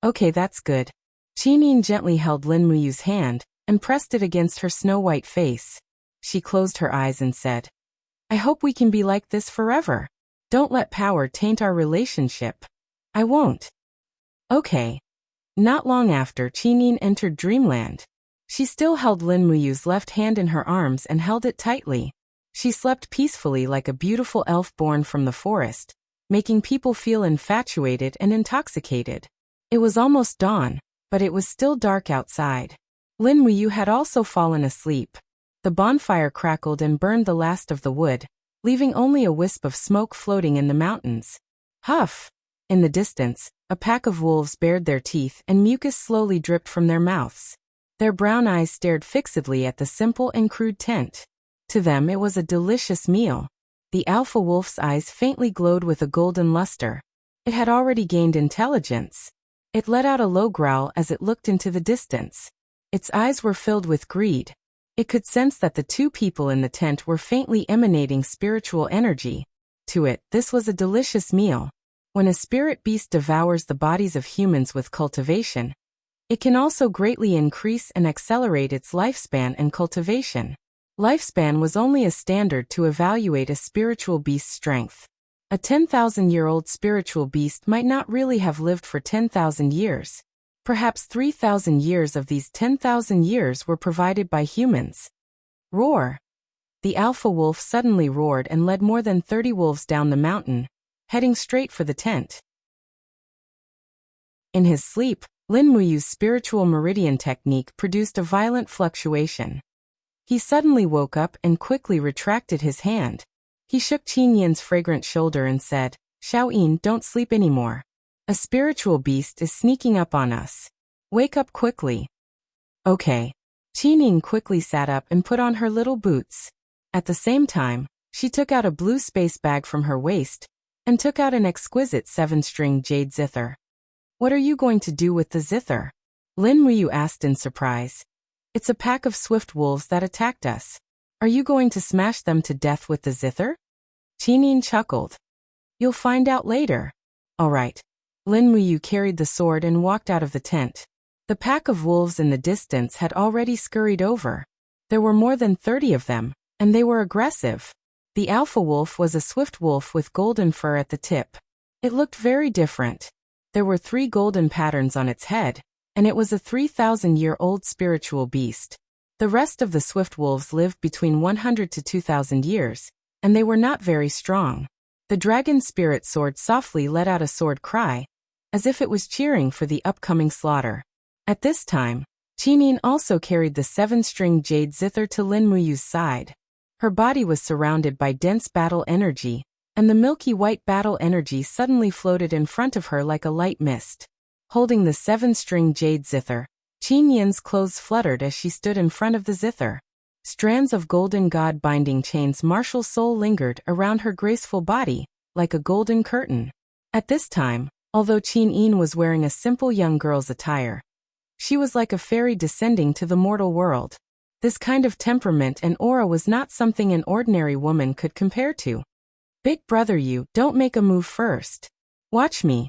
Speaker 1: "Okay, that's good." Qin gently held Lin Muyu's hand and pressed it against her snow-white face. She closed her eyes and said, "I hope we can be like this forever. Don't let power taint our relationship." "I won't." "Okay." Not long after, Qin entered Dreamland. She still held Lin Muyu's left hand in her arms and held it tightly. She slept peacefully like a beautiful elf born from the forest, making people feel infatuated and intoxicated. It was almost dawn, but it was still dark outside. Lin Muyu had also fallen asleep. The bonfire crackled and burned the last of the wood, leaving only a wisp of smoke floating in the mountains. Huff! In the distance, a pack of wolves bared their teeth and mucus slowly dripped from their mouths. Their brown eyes stared fixedly at the simple and crude tent. To them it was a delicious meal. The alpha wolf's eyes faintly glowed with a golden luster. It had already gained intelligence. It let out a low growl as it looked into the distance. Its eyes were filled with greed. It could sense that the two people in the tent were faintly emanating spiritual energy. To it, this was a delicious meal. When a spirit beast devours the bodies of humans with cultivation, it can also greatly increase and accelerate its lifespan and cultivation. Lifespan was only a standard to evaluate a spiritual beast's strength. A 10,000-year-old spiritual beast might not really have lived for 10,000 years. Perhaps 3,000 years of these 10,000 years were provided by humans. Roar! The alpha wolf suddenly roared and led more than 30 wolves down the mountain, heading straight for the tent. In his sleep, Lin Muyu's spiritual meridian technique produced a violent fluctuation. He suddenly woke up and quickly retracted his hand. He shook Qin's fragrant shoulder and said, "Xiao, don't sleep anymore. A spiritual beast is sneaking up on us. Wake up quickly." "Okay." Qin quickly sat up and put on her little boots. At the same time, she took out a blue space bag from her waist and took out an exquisite 7-string jade zither. "What are you going to do with the zither?" Lin Muyu asked in surprise. "It's a pack of swift wolves that attacked us. Are you going to smash them to death with the zither?" Qin chuckled. "You'll find out later." "All right." Lin Muyu carried the sword and walked out of the tent. The pack of wolves in the distance had already scurried over. There were more than 30 of them, and they were aggressive. The alpha wolf was a swift wolf with golden fur at the tip. It looked very different. There were 3 golden patterns on its head, and it was a 3,000-year-old spiritual beast. The rest of the swift wolves lived between 100 to 2,000 years, and they were not very strong. The dragon spirit sword softly let out a sword cry, as if it was cheering for the upcoming slaughter. At this time, Qinin also carried the 7-string jade zither to Lin Muyu's side. Her body was surrounded by dense battle energy, and the milky white battle energy suddenly floated in front of her like a light mist. Holding the 7-string jade zither, Qin Yin's clothes fluttered as she stood in front of the zither. Strands of golden god-binding chains martial soul lingered around her graceful body, like a golden curtain. At this time, although Qin Yin was wearing a simple young girl's attire, she was like a fairy descending to the mortal world. This kind of temperament and aura was not something an ordinary woman could compare to. Big brother, you don't make a move first. Watch me.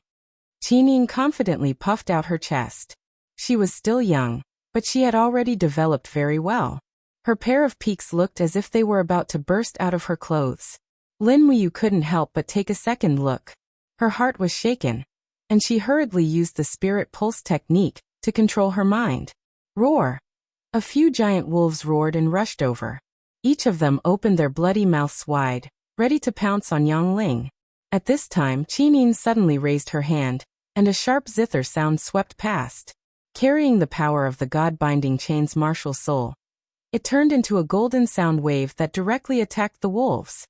Speaker 1: Qin Yin confidently puffed out her chest. She was still young, but she had already developed very well. Her pair of peaks looked as if they were about to burst out of her clothes. Lin Muyu couldn't help but take a second look. Her heart was shaken, and she hurriedly used the spirit pulse technique to control her mind. Roar! A few giant wolves roared and rushed over. Each of them opened their bloody mouths wide, ready to pounce on Yang Ling. At this time, Qin Yin suddenly raised her hand, and a sharp zither sound swept past. Carrying the power of the god-binding chain's martial soul, it turned into a golden sound wave that directly attacked the wolves.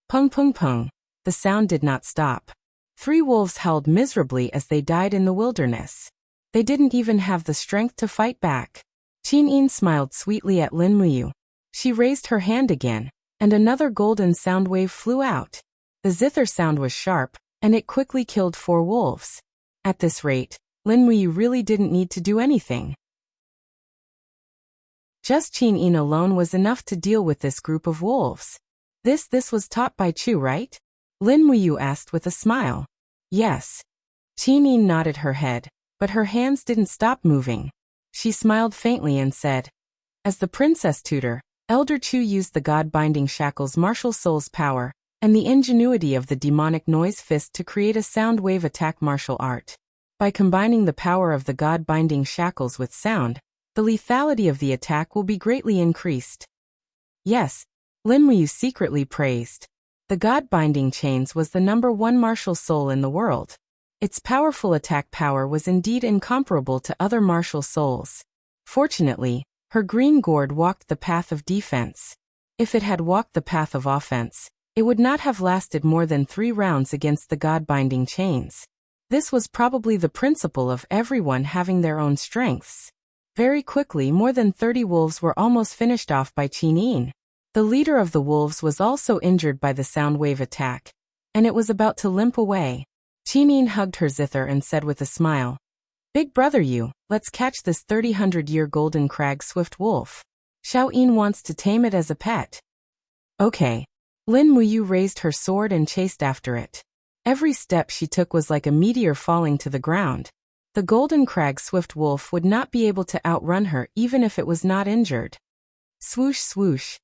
Speaker 1: Pung pung pung. The sound did not stop. 3 wolves howled miserably as they died in the wilderness. They didn't even have the strength to fight back. Qin Yin smiled sweetly at Lin Muyu. She raised her hand again, and another golden sound wave flew out. The zither sound was sharp, and it quickly killed 4 wolves. At this rate, Lin Muyu really didn't need to do anything. Just Qin Yin alone was enough to deal with this group of wolves. This was taught by Chu, right? Lin Muyu asked with a smile. Yes. Qin Yin nodded her head, but her hands didn't stop moving. She smiled faintly and said, as the princess tutor, Elder Chu used the god-binding shackle's martial soul's power, and the ingenuity of the demonic noise fist to create a sound wave attack martial art. By combining the power of the god-binding shackles with sound, the lethality of the attack will be greatly increased. Yes, Lin Muyu secretly praised. The god-binding chains was the #1 martial soul in the world. Its powerful attack power was indeed incomparable to other martial souls. Fortunately, her green gourd walked the path of defense. If it had walked the path of offense, it would not have lasted more than 3 rounds against the god-binding chains. This was probably the principle of everyone having their own strengths. Very quickly, more than 30 wolves were almost finished off by Qin Yin. The leader of the wolves was also injured by the sound wave attack, and it was about to limp away. Qin Yin hugged her zither and said with a smile, Big brother, you, let's catch this 30-100-year golden crag swift wolf. Xiao Yin wants to tame it as a pet. Okay. Lin Muyu raised her sword and chased after it. Every step she took was like a meteor falling to the ground. The golden crag swift wolf would not be able to outrun her even if it was not injured. Swoosh swoosh.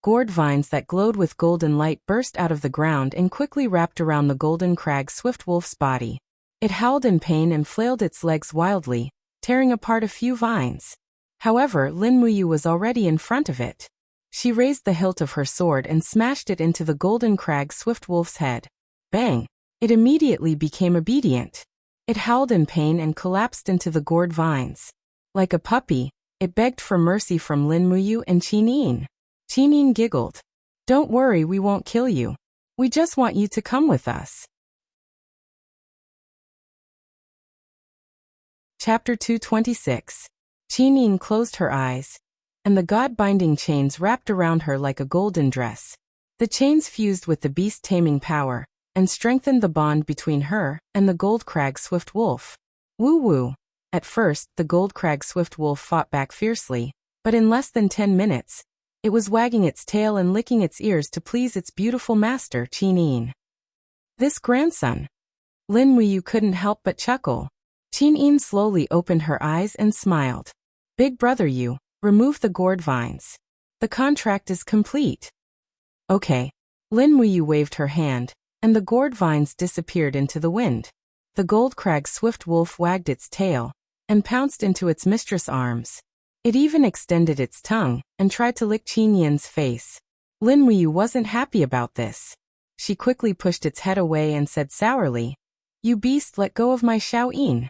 Speaker 1: Gourd vines that glowed with golden light burst out of the ground and quickly wrapped around the golden crag swift wolf's body. It howled in pain and flailed its legs wildly, tearing apart a few vines. However, Lin Muyu was already in front of it. She raised the hilt of her sword and smashed it into the golden crag swift wolf's head. Bang! It immediately became obedient. It howled in pain and collapsed into the gourd vines. Like a puppy, it begged for mercy from Lin Muyu and Qin Yin. Qin Yin giggled. Don't worry, we won't kill you. We just want you to come with us. Chapter 226. Qin Yin closed her eyes, and the god-binding chains wrapped around her like a golden dress. The chains fused with the beast-taming power, and strengthened the bond between her and the gold crag swift wolf. Woo-woo. At first, the gold crag swift wolf fought back fiercely, but in less than 10 minutes, it was wagging its tail and licking its ears to please its beautiful master, Qin Yin. This grandson. Lin Muyu couldn't help but chuckle. Qin Yin slowly opened her eyes and smiled. Big brother, you, remove the gourd vines. The contract is complete. Okay. Lin Muyu waved her hand, and the gourd vines disappeared into the wind. The gold crag swift wolf wagged its tail, and pounced into its mistress' arms. It even extended its tongue, and tried to lick Qin Yin's face. Lin Muyu wasn't happy about this. She quickly pushed its head away and said sourly, You beast, let go of my Xiao Yin.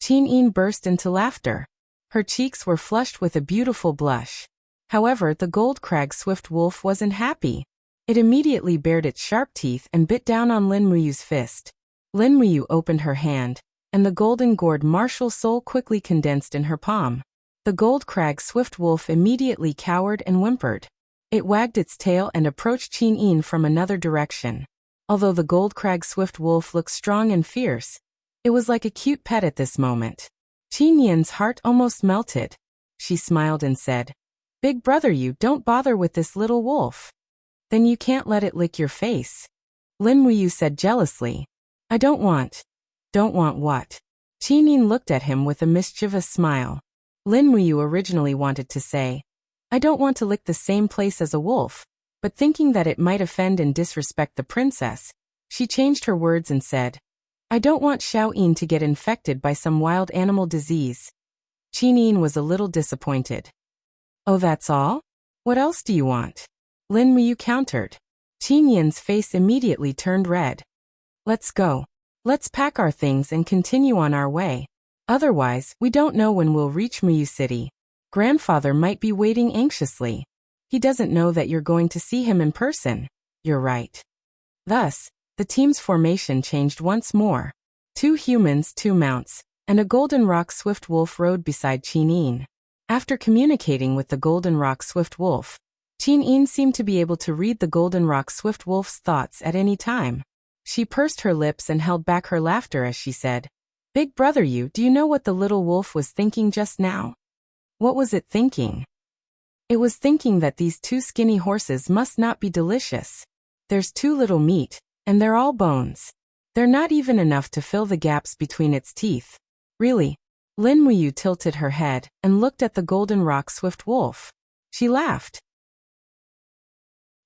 Speaker 1: Qin Yin burst into laughter. Her cheeks were flushed with a beautiful blush. However, the gold crag swift wolf wasn't happy. It immediately bared its sharp teeth and bit down on Lin Muyu's fist. Lin Muyu opened her hand, and the golden gourd martial soul quickly condensed in her palm. The gold crag swift wolf immediately cowered and whimpered. It wagged its tail and approached Qin Yin from another direction. Although the gold crag swift wolf looked strong and fierce, it was like a cute pet at this moment. Qin Yin's heart almost melted. She smiled and said, "Big brother, you don't bother with this little wolf. Then you can't let it lick your face." Lin Muyu said jealously, "I don't want." "Don't want what?" Qin Yin looked at him with a mischievous smile. Lin Muyu originally wanted to say, "I don't want to lick the same place as a wolf," but thinking that it might offend and disrespect the princess, she changed her words and said, "I don't want Xiao Yin to get infected by some wild animal disease." Qin Yin was a little disappointed. "Oh, that's all? What else do you want?" Lin Muyu countered. Qin Yin's face immediately turned red. "Let's go. Let's pack our things and continue on our way. Otherwise, we don't know when we'll reach Muyu City. Grandfather might be waiting anxiously. He doesn't know that you're going to see him in person." "You're right." Thus, the team's formation changed once more. 2 humans, 2 mounts, and a golden rock swift wolf rode beside Qin Yin. After communicating with the golden rock swift wolf, Qin Yin seemed to be able to read the golden rock swift wolf's thoughts at any time. She pursed her lips and held back her laughter as she said, "Big brother, do you know what the little wolf was thinking just now?" "What was it thinking?" "It was thinking that these 2 skinny horses must not be delicious. There's too little meat, and they're all bones. They're not even enough to fill the gaps between its teeth." "Really?" Lin Muyu tilted her head and looked at the golden rock swift wolf. She laughed.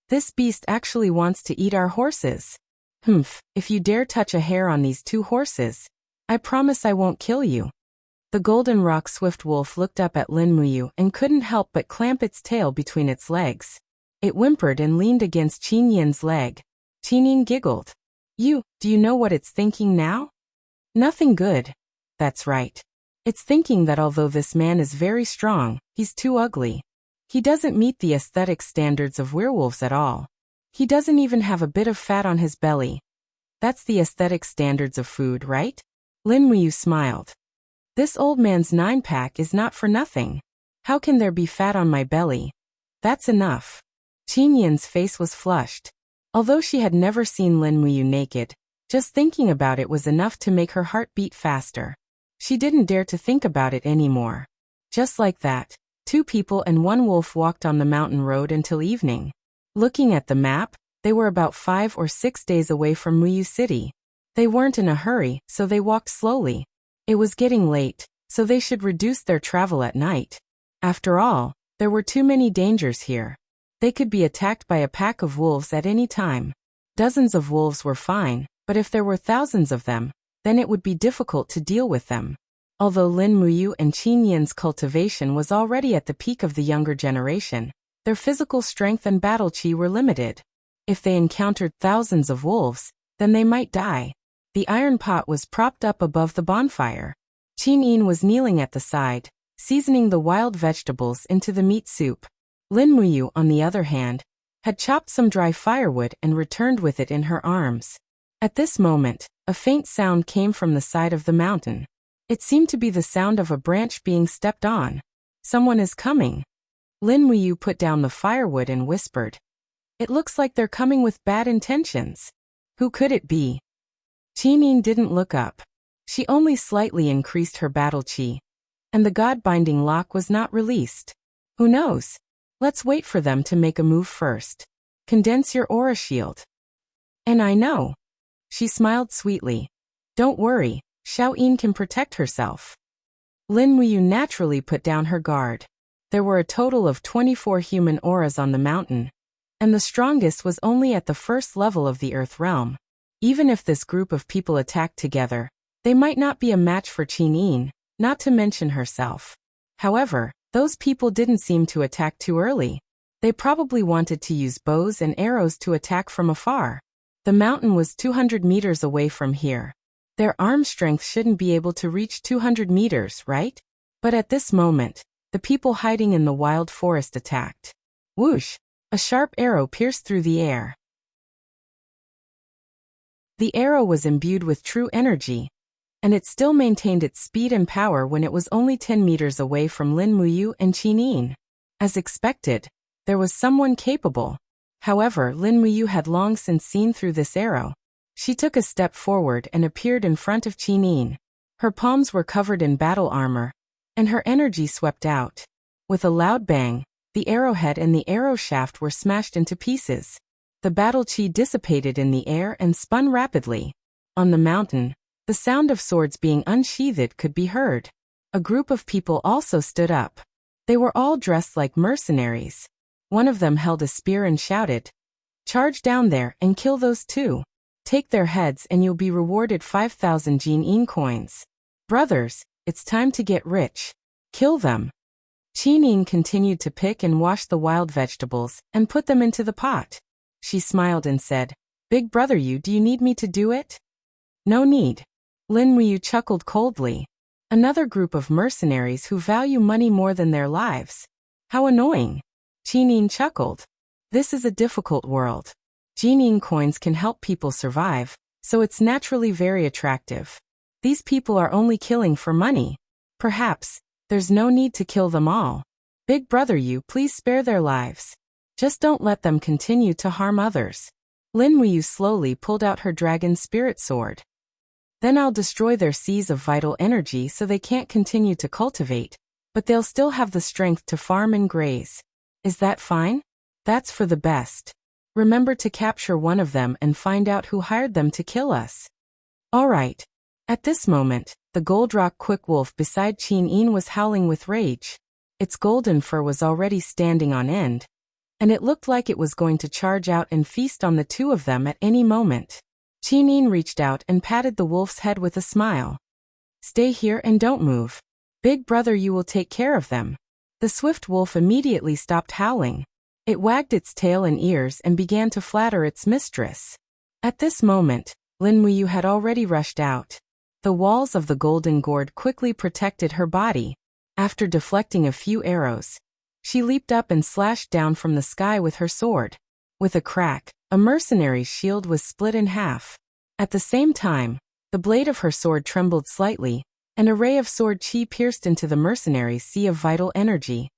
Speaker 1: "This beast actually wants to eat our horses. Humph, if you dare touch a hair on these 2 horses, I promise I won't kill you." The golden rock swift wolf looked up at Lin Muyu and couldn't help but clamp its tail between its legs. It whimpered and leaned against Qin Yin's leg. Qin Yin giggled. Do you know what it's thinking now?" "Nothing good." "That's right. It's thinking that although this man is very strong, he's too ugly. He doesn't meet the aesthetic standards of werewolves at all. He doesn't even have a bit of fat on his belly. That's the aesthetic standards of food, right?" Lin Muyu smiled. "This old man's 9-pack is not for nothing. How can there be fat on my belly? That's enough." Qin Yin's face was flushed. Although she had never seen Lin Muyu naked, just thinking about it was enough to make her heart beat faster. She didn't dare to think about it anymore. Just like that, 2 people and 1 wolf walked on the mountain road until evening. Looking at the map, they were about 5 or 6 days away from Muyu City. They weren't in a hurry, so they walked slowly. It was getting late, so they should reduce their travel at night. After all, there were too many dangers here. They could be attacked by a pack of wolves at any time. Dozens of wolves were fine, but if there were thousands of them, then it would be difficult to deal with them. Although Lin Muyu and Qin Yin's cultivation was already at the peak of the younger generation, their physical strength and battle chi were limited. If they encountered thousands of wolves, then they might die. The iron pot was propped up above the bonfire. Qin Yin was kneeling at the side, seasoning the wild vegetables into the meat soup. Lin Muyu, on the other hand, had chopped some dry firewood and returned with it in her arms. At this moment, a faint sound came from the side of the mountain. It seemed to be the sound of a branch being stepped on. "Someone is coming." Lin Muyu put down the firewood and whispered, "It looks like they're coming with bad intentions. Who could it be?" Qin Yin didn't look up. She only slightly increased her battle chi, and the god-binding lock was not released. "Who knows? Let's wait for them to make a move first. Condense your aura shield." "And I know." She smiled sweetly. "Don't worry, Xiao Yin can protect herself." Lin Muyu naturally put down her guard. There were a total of 24 human auras on the mountain, and the strongest was only at the first level of the Earth realm. Even if this group of people attacked together, they might not be a match for Qin Yin, not to mention herself. However, those people didn't seem to attack too early. They probably wanted to use bows and arrows to attack from afar. The mountain was 200 meters away from here. Their arm strength shouldn't be able to reach 200 meters, right? But at this moment, the people hiding in the wild forest attacked. Whoosh! A sharp arrow pierced through the air. The arrow was imbued with true energy, and it still maintained its speed and power when it was only 10 meters away from Lin Muyu and Qin Yin. As expected, there was someone capable. However, Lin Muyu had long since seen through this arrow. She took a step forward and appeared in front of Qin Yin. Her palms were covered in battle armor, and her energy swept out. With a loud bang, the arrowhead and the arrow shaft were smashed into pieces. The battle chi dissipated in the air and spun rapidly. On the mountain, the sound of swords being unsheathed could be heard. A group of people also stood up. They were all dressed like mercenaries. One of them held a spear and shouted, "Charge down there and kill those two. Take their heads and you'll be rewarded 5,000 Jin coins. Brothers, it's time to get rich. Kill them." Qin Yin continued to pick and wash the wild vegetables and put them into the pot. She smiled and said, "Big brother, do you need me to do it?" "No need." Lin Muyu chuckled coldly. Another group of mercenaries who value money more than their lives. How annoying. Qin Yin chuckled. This is a difficult world. Jin coins can help people survive, so it's naturally very attractive. These people are only killing for money. Perhaps, there's no need to kill them all. Big brother, please spare their lives. Just don't let them continue to harm others. Lin Muyu slowly pulled out her dragon spirit sword. Then I'll destroy their seas of vital energy so they can't continue to cultivate, but they'll still have the strength to farm and graze. Is that fine? That's for the best. Remember to capture one of them and find out who hired them to kill us. All right. At this moment, the gold rock quick wolf beside Qin Yin was howling with rage. Its golden fur was already standing on end, and it looked like it was going to charge out and feast on the two of them at any moment. Qin Yin reached out and patted the wolf's head with a smile. "Stay here and don't move. Big brother, you will take care of them." The swift wolf immediately stopped howling. It wagged its tail and ears and began to flatter its mistress. At this moment, Lin Muyu had already rushed out. The walls of the golden gourd quickly protected her body. After deflecting a few arrows, she leaped up and slashed down from the sky with her sword. With a crack, a mercenary's shield was split in half. At the same time, the blade of her sword trembled slightly, and a ray of sword chi pierced into the mercenary's sea of vital energy.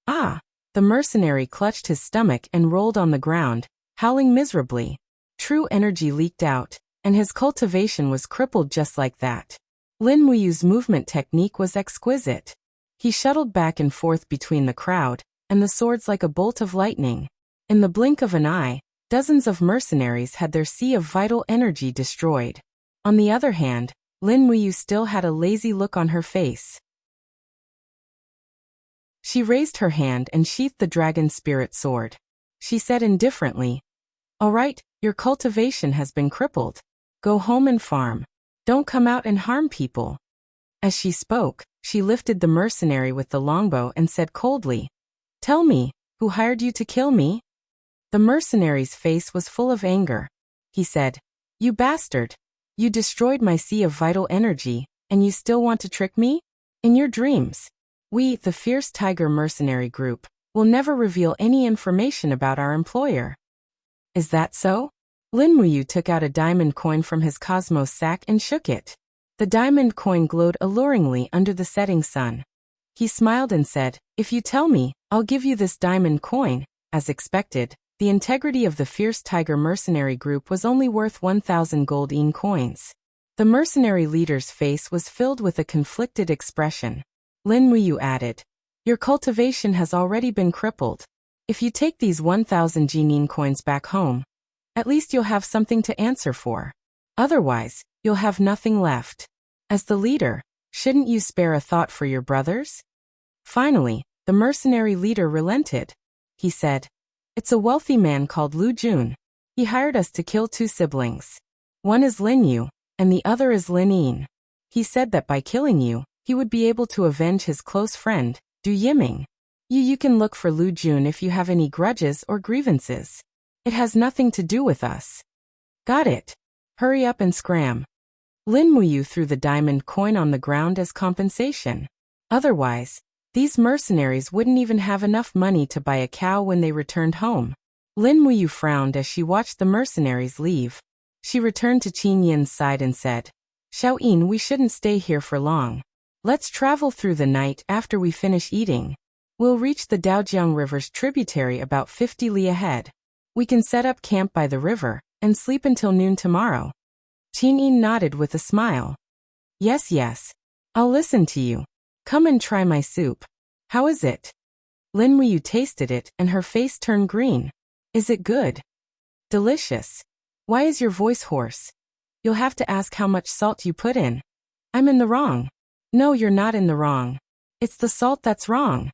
Speaker 1: Ah! The mercenary clutched his stomach and rolled on the ground, howling miserably. True energy leaked out, and his cultivation was crippled just like that. Lin Muyu's movement technique was exquisite. He shuttled back and forth between the crowd, and the swords like a bolt of lightning. In the blink of an eye, dozens of mercenaries had their sea of vital energy destroyed. On the other hand, Lin Muyu still had a lazy look on her face. She raised her hand and sheathed the dragon spirit sword. She said indifferently, "All right, your cultivation has been crippled. Go home and farm. Don't come out and harm people." As she spoke, she lifted the mercenary with the longbow and said coldly, "Tell me, who hired you to kill me?" The mercenary's face was full of anger. He said, "You bastard! You destroyed my sea of vital energy, and you still want to trick me? In your dreams. We, the Fierce Tiger Mercenary Group, will never reveal any information about our employer." "Is that so?" Lin Muyu took out a diamond coin from his cosmos sack and shook it. The diamond coin glowed alluringly under the setting sun. He smiled and said, "If you tell me, I'll give you this diamond coin." As expected, the integrity of the Fierce Tiger Mercenary Group was only worth 1,000 gold coins. The mercenary leader's face was filled with a conflicted expression. Lin Muyu added, "Your cultivation has already been crippled. If you take these 1,000 Jinin coins back home, at least you'll have something to answer for. Otherwise, you'll have nothing left. As the leader, shouldn't you spare a thought for your brothers?" Finally, the mercenary leader relented. He said, "It's a wealthy man called Lu Jun. He hired us to kill two siblings. One is Lin Yu, and the other is Lin Yin. He said that by killing you, he would be able to avenge his close friend, Du Yiming. You can look for Lu Jun if you have any grudges or grievances. It has nothing to do with us." "Got it. Hurry up and scram." Lin Muyu threw the diamond coin on the ground as compensation. Otherwise, these mercenaries wouldn't even have enough money to buy a cow when they returned home. Lin Muyu frowned as she watched the mercenaries leave. She returned to Qin Yin's side and said, "Xiaoyin, we shouldn't stay here for long. Let's travel through the night after we finish eating. We'll reach the Daojiang River's tributary about 50 li ahead. We can set up camp by the river and sleep until noon tomorrow." Qin Yin nodded with a smile. Yes, I'll listen to you. Come and try my soup. How is it?" Lin Muyu tasted it and her face turned green. "Is it good?" "Delicious. Why is your voice hoarse? You'll have to ask how much salt you put in." "I'm in the wrong." "No, you're not in the wrong. It's the salt that's wrong."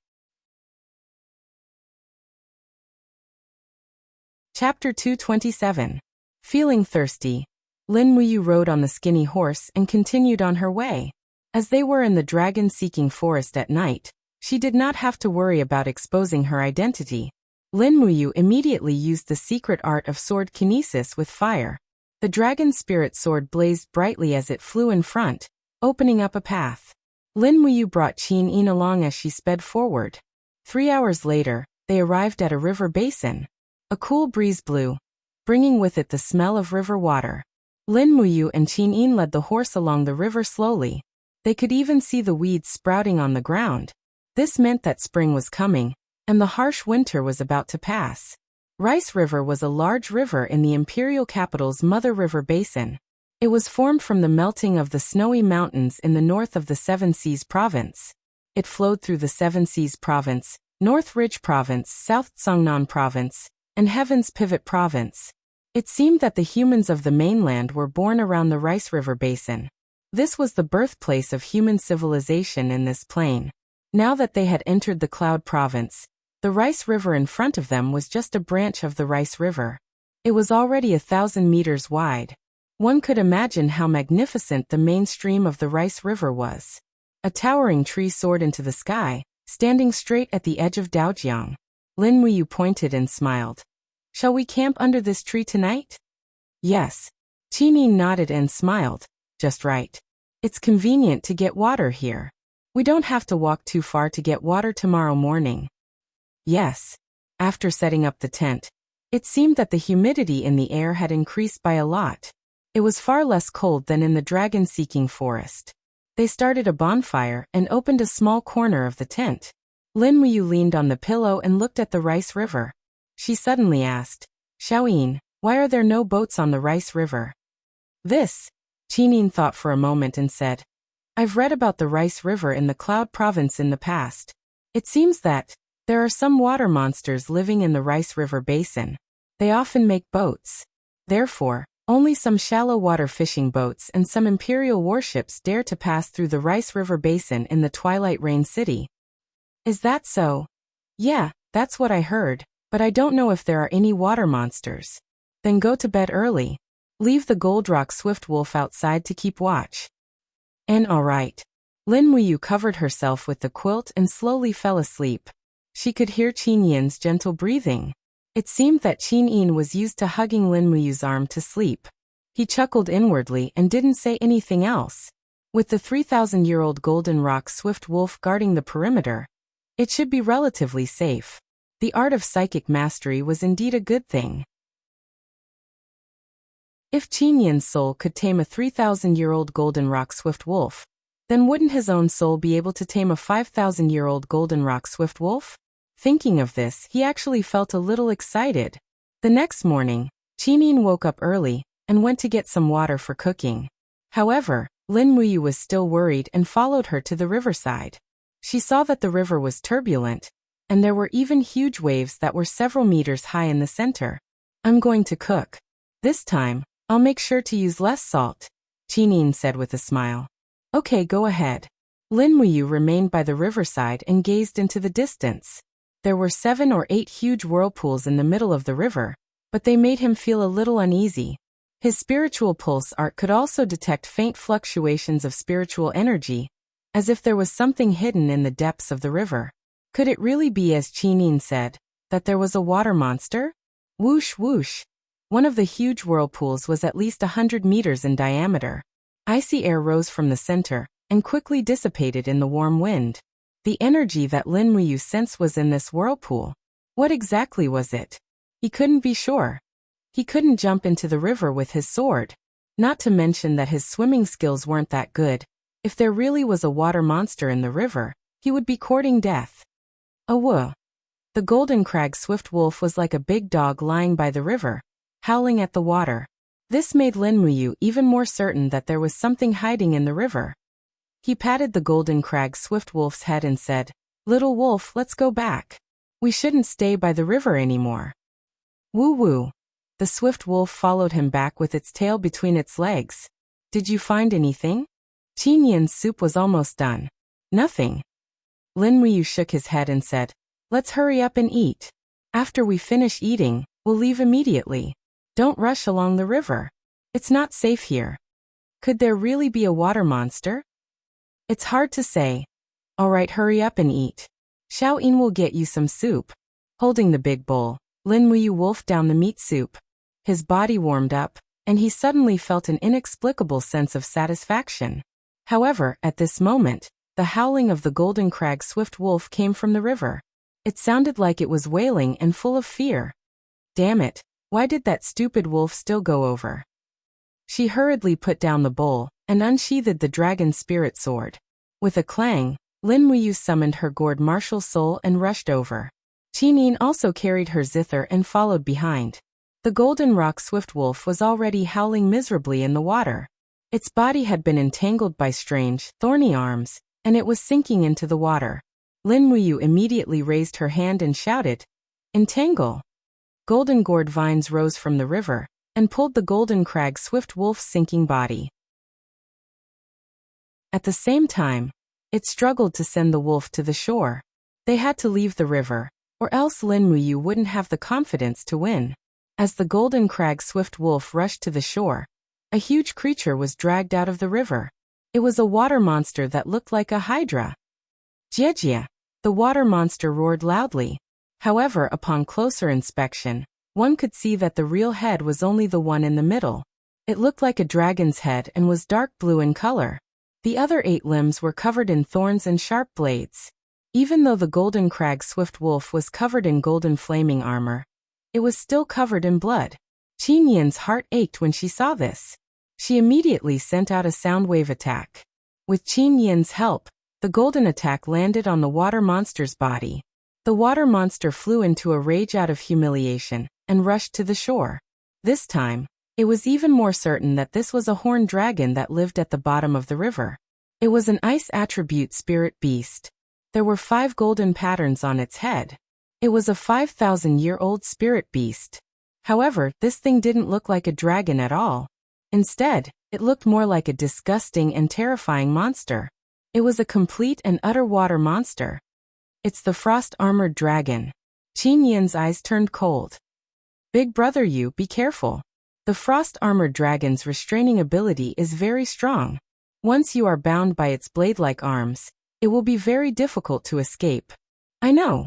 Speaker 1: Chapter 227. Feeling thirsty. Lin Muyu rode on the skinny horse and continued on her way. As they were in the dragon-seeking forest at night, she did not have to worry about exposing her identity. Lin Muyu immediately used the secret art of sword kinesis with fire. The dragon spirit sword blazed brightly as it flew in front, opening up a path. Lin Muyu brought Qin Yin along as she sped forward. 3 hours later, they arrived at a river basin. A cool breeze blew, bringing with it the smell of river water. Lin Muyu and Qin Yin led the horse along the river slowly. They could even see the weeds sprouting on the ground. This meant that spring was coming, and the harsh winter was about to pass. Rice River was a large river in the imperial capital's Mother River Basin. It was formed from the melting of the snowy mountains in the north of the Seven Seas Province. It flowed through the Seven Seas Province, North Ridge Province, South Zhongnan Province, and Heaven's Pivot Province. It seemed that the humans of the mainland were born around the Rice River Basin. This was the birthplace of human civilization in this plain. Now that they had entered the Cloud Province, the Rice River in front of them was just a branch of the Rice River. It was already 1,000 meters wide. One could imagine how magnificent the main stream of the Rice River was. A towering tree soared into the sky, standing straight at the edge of Daojiang. Lin Muyu pointed and smiled. "Shall we camp under this tree tonight?" "Yes." Qin Yin nodded and smiled. "Just right. It's convenient to get water here. We don't have to walk too far to get water tomorrow morning." "Yes." After setting up the tent, it seemed that the humidity in the air had increased by a lot. It was far less cold than in the dragon-seeking forest. They started a bonfire and opened a small corner of the tent. Lin Muyu leaned on the pillow and looked at the Rice River. She suddenly asked, "Xiaoyin, why are there no boats on the Rice River?" "This." Qin Yin thought for a moment and said, "I've read about the Rice River in the Cloud Province in the past. It seems that there are some water monsters living in the Rice River Basin. They often make boats. Therefore, only some shallow water fishing boats and some imperial warships dare to pass through the Rice River Basin in the Twilight Rain City." "Is that so?" "Yeah, that's what I heard, but I don't know if there are any water monsters." "Then go to bed early. Leave the Goldrock Swift Wolf outside to keep watch." "And all right." Lin Muyu covered herself with the quilt and slowly fell asleep. She could hear Qin Yin's gentle breathing. It seemed that Qin Yin was used to hugging Lin Muyu's arm to sleep. He chuckled inwardly and didn't say anything else. With the 3,000-year-old Golden Rock Swift Wolf guarding the perimeter, it should be relatively safe. The art of psychic mastery was indeed a good thing. If Qin Yin's soul could tame a 3,000-year-old Golden Rock Swift Wolf, then wouldn't his own soul be able to tame a 5,000-year-old Golden Rock Swift Wolf? Thinking of this, he actually felt a little excited. The next morning, Qin Yin woke up early and went to get some water for cooking. However, Lin Muyu was still worried and followed her to the riverside. She saw that the river was turbulent, and there were even huge waves that were several meters high in the center. "I'm going to cook. This time, I'll make sure to use less salt," Qin Yin said with a smile. "Okay, go ahead." Lin Muyu remained by the riverside and gazed into the distance. There were 7 or 8 huge whirlpools in the middle of the river, but they made him feel a little uneasy. His spiritual pulse art could also detect faint fluctuations of spiritual energy, as if there was something hidden in the depths of the river. Could it really be, as Qin Yin said, that there was a water monster? Whoosh whoosh. One of the huge whirlpools was at least 100 meters in diameter. Icy air rose from the center, and quickly dissipated in the warm wind. The energy that Lin Muyu sensed was in this whirlpool. What exactly was it? He couldn't be sure. He couldn't jump into the river with his sword. Not to mention that his swimming skills weren't that good. If there really was a water monster in the river, he would be courting death. Whoa. The golden crag swift wolf was like a big dog lying by the river, howling at the water. This made Lin Muyu even more certain that there was something hiding in the river. He patted the golden crag swift wolf's head and said, "Little wolf, let's go back. We shouldn't stay by the river anymore." Woo-woo. The swift wolf followed him back with its tail between its legs. "Did you find anything?" Qin Yin's soup was almost done. "Nothing." Lin Muyu shook his head and said, "Let's hurry up and eat. After we finish eating, we'll leave immediately. Don't rush along the river. It's not safe here." Could there really be a water monster? It's hard to say. All right, hurry up and eat. Xiao Yin will get you some soup. Holding the big bowl, Lin Muyu wolfed down the meat soup. His body warmed up, and he suddenly felt an inexplicable sense of satisfaction. However, at this moment, the howling of the golden crag swift wolf came from the river. It sounded like it was wailing and full of fear. Damn it, why did that stupid wolf still go over? She hurriedly put down the bowl and unsheathed the dragon spirit sword. With a clang, Lin Muyu summoned her gourd martial soul and rushed over. Qin Yin also carried her zither and followed behind. The golden rock swift wolf was already howling miserably in the water. Its body had been entangled by strange, thorny arms, and it was sinking into the water. Lin Muyu immediately raised her hand and shouted, "Entangle!" Golden gourd vines rose from the river and pulled the golden crag swift wolf's sinking body. At the same time, it struggled to send the wolf to the shore. They had to leave the river, or else Lin Muyu wouldn't have the confidence to win. As the golden crag swift wolf rushed to the shore, a huge creature was dragged out of the river. It was a water monster that looked like a hydra. Jie! The water monster roared loudly. However, upon closer inspection, one could see that the real head was only the one in the middle. It looked like a dragon's head and was dark blue in color. The other 8 limbs were covered in thorns and sharp blades. Even though the golden crag swift wolf was covered in golden flaming armor, it was still covered in blood. Qin Yin's heart ached when she saw this. She immediately sent out a sound wave attack. With Qin Yin's help, the golden attack landed on the water monster's body. The water monster flew into a rage out of humiliation and rushed to the shore. This time, it was even more certain that this was a horned dragon that lived at the bottom of the river. It was an ice attribute spirit beast. There were 5 golden patterns on its head. It was a 5,000-year-old spirit beast. However, this thing didn't look like a dragon at all. Instead, it looked more like a disgusting and terrifying monster. It was a complete and utter water monster. It's the frost-armored dragon. Qin Yin's eyes turned cold. Big brother, you be careful. The frost-armored dragon's restraining ability is very strong. Once you are bound by its blade-like arms, it will be very difficult to escape. I know.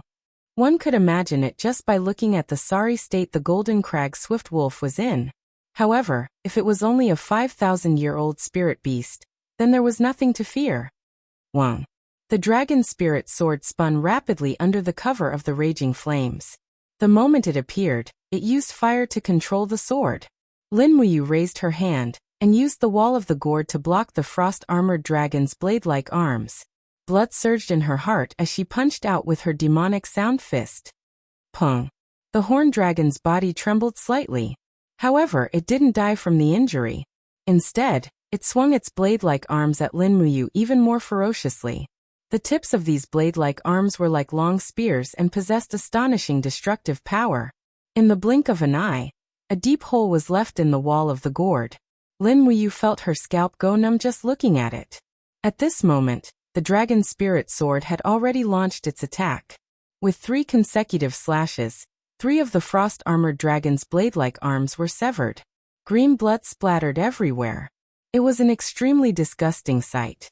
Speaker 1: One could imagine it just by looking at the sorry state the golden crag swift wolf was in. However, if it was only a 5,000-year-old spirit beast, then there was nothing to fear. 1. The dragon spirit sword spun rapidly under the cover of the raging flames. The moment it appeared, it used fire to control the sword. Lin Muyu raised her hand and used the wall of the gourd to block the frost-armored dragon's blade-like arms. Blood surged in her heart as she punched out with her demonic sound fist. Pung! The horned dragon's body trembled slightly. However, it didn't die from the injury. Instead, it swung its blade-like arms at Lin Muyu even more ferociously. The tips of these blade-like arms were like long spears and possessed astonishing destructive power. In the blink of an eye, a deep hole was left in the wall of the gourd. Lin Muyu felt her scalp go numb just looking at it. At this moment, the dragon spirit sword had already launched its attack. With 3 consecutive slashes, 3 of the frost-armored dragon's blade-like arms were severed. Green blood splattered everywhere. It was an extremely disgusting sight.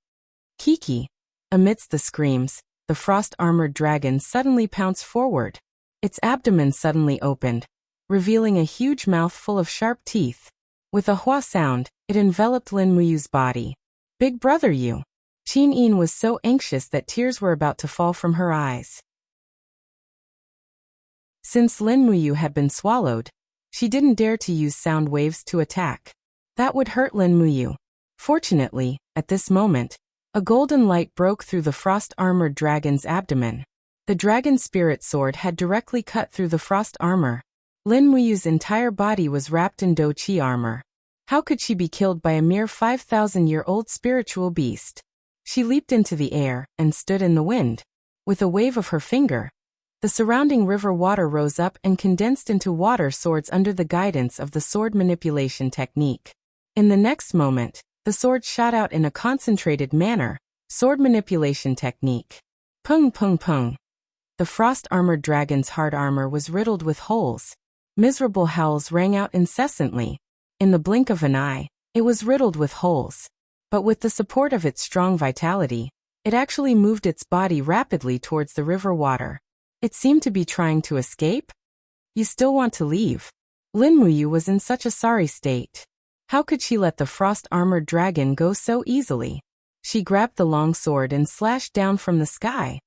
Speaker 1: Kiki! Amidst the screams, the frost-armored dragon suddenly pounced forward. Its abdomen suddenly opened, revealing a huge mouth full of sharp teeth. With a hua sound, it enveloped Lin Muyu's body. Big brother, you! Qin Yin was so anxious that tears were about to fall from her eyes. Since Lin Muyu had been swallowed, she didn't dare to use sound waves to attack. That would hurt Lin Muyu. Fortunately, at this moment, a golden light broke through the frost-armored dragon's abdomen. The dragon spirit sword had directly cut through the frost armor. Lin Muyu's entire body was wrapped in Do Qi armor. How could she be killed by a mere 5,000-year-old spiritual beast? She leaped into the air and stood in the wind. With a wave of her finger, the surrounding river water rose up and condensed into water swords under the guidance of the sword manipulation technique. In the next moment, the sword shot out in a concentrated manner. Sword manipulation technique. Pung pung pung. The frost-armored dragon's hard armor was riddled with holes. Miserable howls rang out incessantly. In the blink of an eye, it was riddled with holes. But with the support of its strong vitality, it actually moved its body rapidly towards the river water. It seemed to be trying to escape. You still want to leave? Lin Muyu was in such a sorry state. How could she let the frost-armored dragon go so easily? She grabbed the long sword and slashed down from the sky.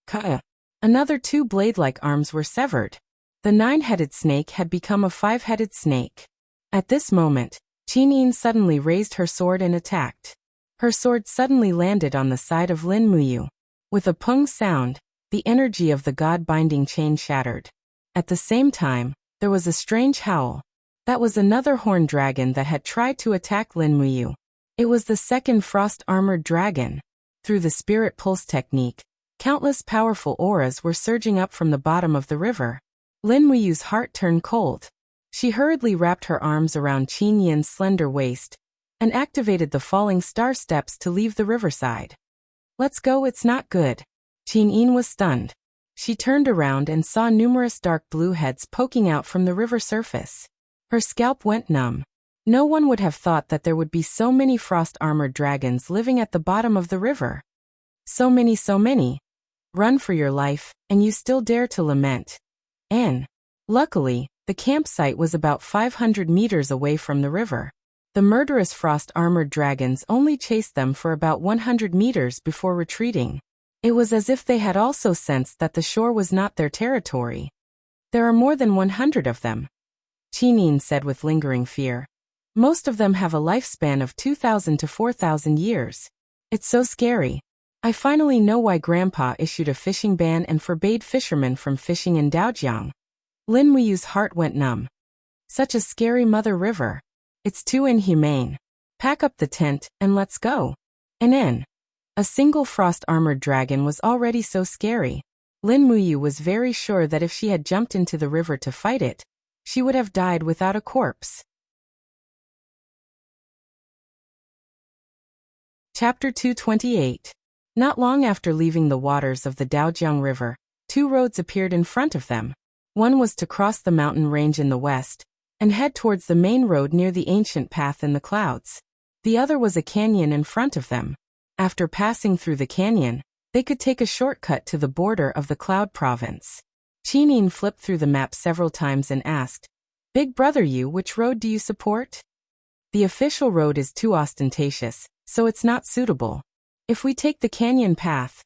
Speaker 1: Ka! Another 2 blade-like arms were severed. The 9-headed snake had become a 5-headed snake. At this moment, Qin Yin suddenly raised her sword and attacked. Her sword suddenly landed on the side of Lin Muyu. With a pung sound, the energy of the god-binding chain shattered. At the same time, there was a strange howl. That was another horned dragon that had tried to attack Lin Muyu. It was the second frost-armored dragon. Through the spirit pulse technique, countless powerful auras were surging up from the bottom of the river. Lin Muyu's heart turned cold. She hurriedly wrapped her arms around Qin Yin's slender waist and activated the falling star steps to leave the riverside. Let's go, it's not good. Qin Yin was stunned. She turned around and saw numerous dark blue heads poking out from the river surface. Her scalp went numb. No one would have thought that there would be so many frost-armored dragons living at the bottom of the river. So many. Run for your life, and you still dare to lament. Luckily, the campsite was about 500 meters away from the river. The murderous frost-armored dragons only chased them for about 100 meters before retreating. It was as if they had also sensed that the shore was not their territory. There are more than 100 of them, Qin Yin said with lingering fear. Most of them have a lifespan of 2,000 to 4,000 years. It's so scary. I finally know why Grandpa issued a fishing ban and forbade fishermen from fishing in Daojiang. Lin Muyu's heart went numb. Such a scary mother river. It's too inhumane. Pack up the tent and let's go. A single frost-armored dragon was already so scary. Lin Muyu was very sure that if she had jumped into the river to fight it, she would have died without a corpse. Chapter 228. Not long after leaving the waters of the Daojiang River, 2 roads appeared in front of them. One was to cross the mountain range in the west and head towards the main road near the ancient path in the clouds. The other was a canyon in front of them. After passing through the canyon, they could take a shortcut to the border of the Cloud Province. Qin Yin flipped through the map several times and asked, "Big brother, which road do you support?" "The official road is too ostentatious, so it's not suitable. If we take the canyon path..."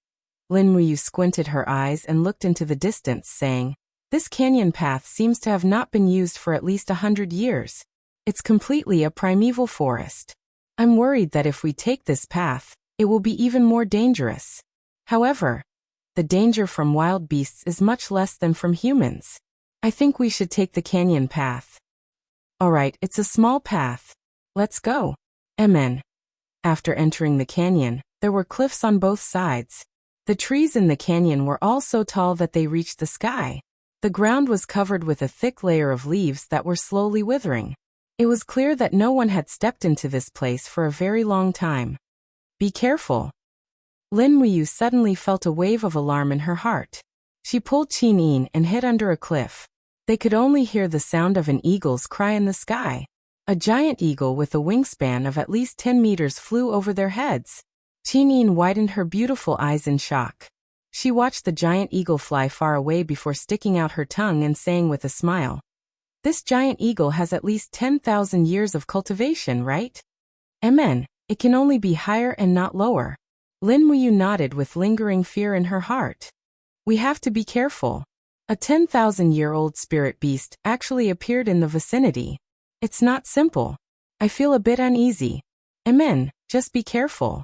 Speaker 1: Lin Muyu squinted her eyes and looked into the distance, saying, "This canyon path seems to have not been used for at least 100 years. It's completely a primeval forest. I'm worried that if we take this path, it will be even more dangerous. However, the danger from wild beasts is much less than from humans. I think we should take the canyon path." "Alright, it's a small path. Let's go." Amen. After entering the canyon, there were cliffs on both sides. The trees in the canyon were all so tall that they reached the sky. The ground was covered with a thick layer of leaves that were slowly withering. It was clear that no one had stepped into this place for a very long time. "Be careful." Lin Muyu suddenly felt a wave of alarm in her heart. She pulled Qin Yin and hid under a cliff. They could only hear the sound of an eagle's cry in the sky. A giant eagle with a wingspan of at least 10 meters flew over their heads. Qin Yin widened her beautiful eyes in shock. She watched the giant eagle fly far away before sticking out her tongue and saying with a smile, "This giant eagle has at least 10,000 years of cultivation, right?" Amen. It can only be higher and not lower. Lin Muyu nodded with lingering fear in her heart. We have to be careful. A 10,000-year-old spirit beast actually appeared in the vicinity. It's not simple. I feel a bit uneasy. Amen, just be careful.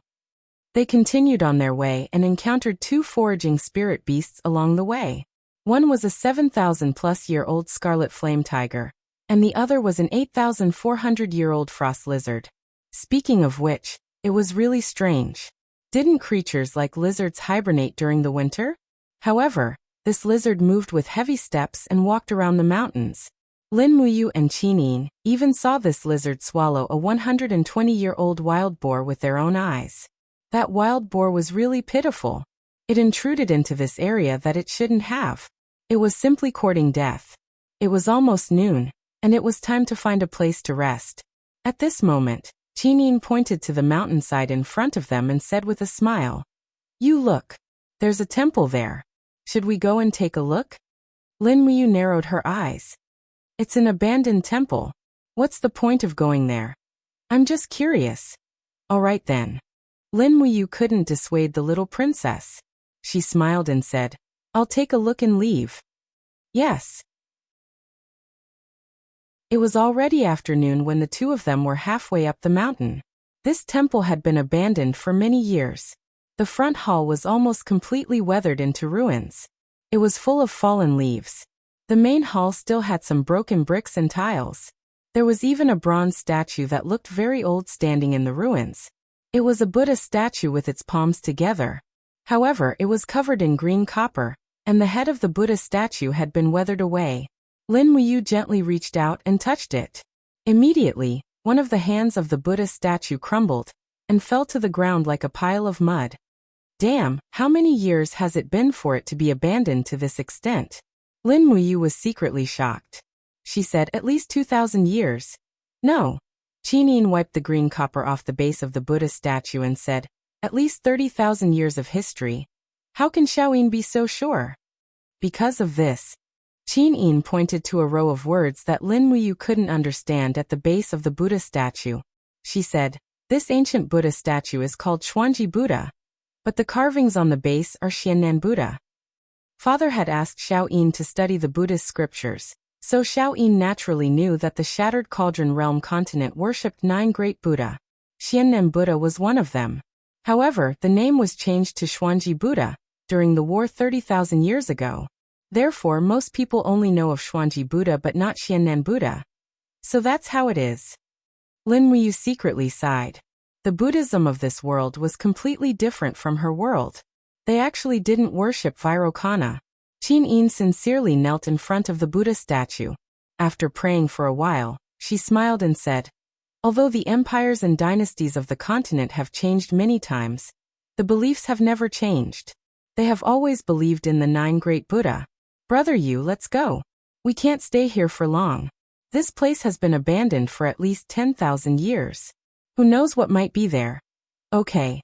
Speaker 1: They continued on their way and encountered two foraging spirit beasts along the way. One was a 7,000-plus-year-old scarlet flame tiger, and the other was an 8,400-year-old frost lizard. Speaking of which, it was really strange. Didn't creatures like lizards hibernate during the winter? However, this lizard moved with heavy steps and walked around the mountains. Lin Muyu and Qinin even saw this lizard swallow a 120-year-old wild boar with their own eyes. That wild boar was really pitiful. It intruded into this area that it shouldn't have. It was simply courting death. It was almost noon, and it was time to find a place to rest. At this moment, Qinin pointed to the mountainside in front of them and said with a smile, "You look. There's a temple there. Should we go and take a look?" Lin Muyu narrowed her eyes. It's an abandoned temple. What's the point of going there? I'm just curious. All right then. Lin Muyu couldn't dissuade the little princess. She smiled and said, I'll take a look and leave. Yes. It was already afternoon when the two of them were halfway up the mountain. This temple had been abandoned for many years. The front hall was almost completely weathered into ruins. It was full of fallen leaves. The main hall still had some broken bricks and tiles. There was even a bronze statue that looked very old standing in the ruins. It was a Buddha statue with its palms together. However, it was covered in green copper, and the head of the Buddha statue had been weathered away. Lin Muyu gently reached out and touched it. Immediately, one of the hands of the Buddha statue crumbled and fell to the ground like a pile of mud. Damn, how many years has it been for it to be abandoned to this extent? Lin Muyu was secretly shocked. She said, at least 2,000 years. No. Qinin wiped the green copper off the base of the Buddha statue and said, at least 30,000 years of history. How can Xiaoyin be so sure? Because of this. Qinin pointed to a row of words that Lin Muyu couldn't understand at the base of the Buddha statue. She said, this ancient Buddha statue is called Xuanji Buddha, but the carvings on the base are Xiannan Buddha. Father had asked Xiaoyin to study the Buddhist scriptures, so Xiaoyin naturally knew that the Shattered Cauldron Realm continent worshipped 9 great Buddha. Xiannan Buddha was one of them. However, the name was changed to Xuanji Buddha during the war 30,000 years ago. Therefore, most people only know of Xuanji Buddha but not Xiannan Buddha. So that's how it is. Lin Muyu secretly sighed. The Buddhism of this world was completely different from her world. They actually didn't worship Vairocana. Qinin sincerely knelt in front of the Buddha statue. After praying for a while, she smiled and said, although the empires and dynasties of the continent have changed many times, the beliefs have never changed. They have always believed in the 9 great Buddha. Brother Yu, let's go. We can't stay here for long. This place has been abandoned for at least 10,000 years. Who knows what might be there? Okay.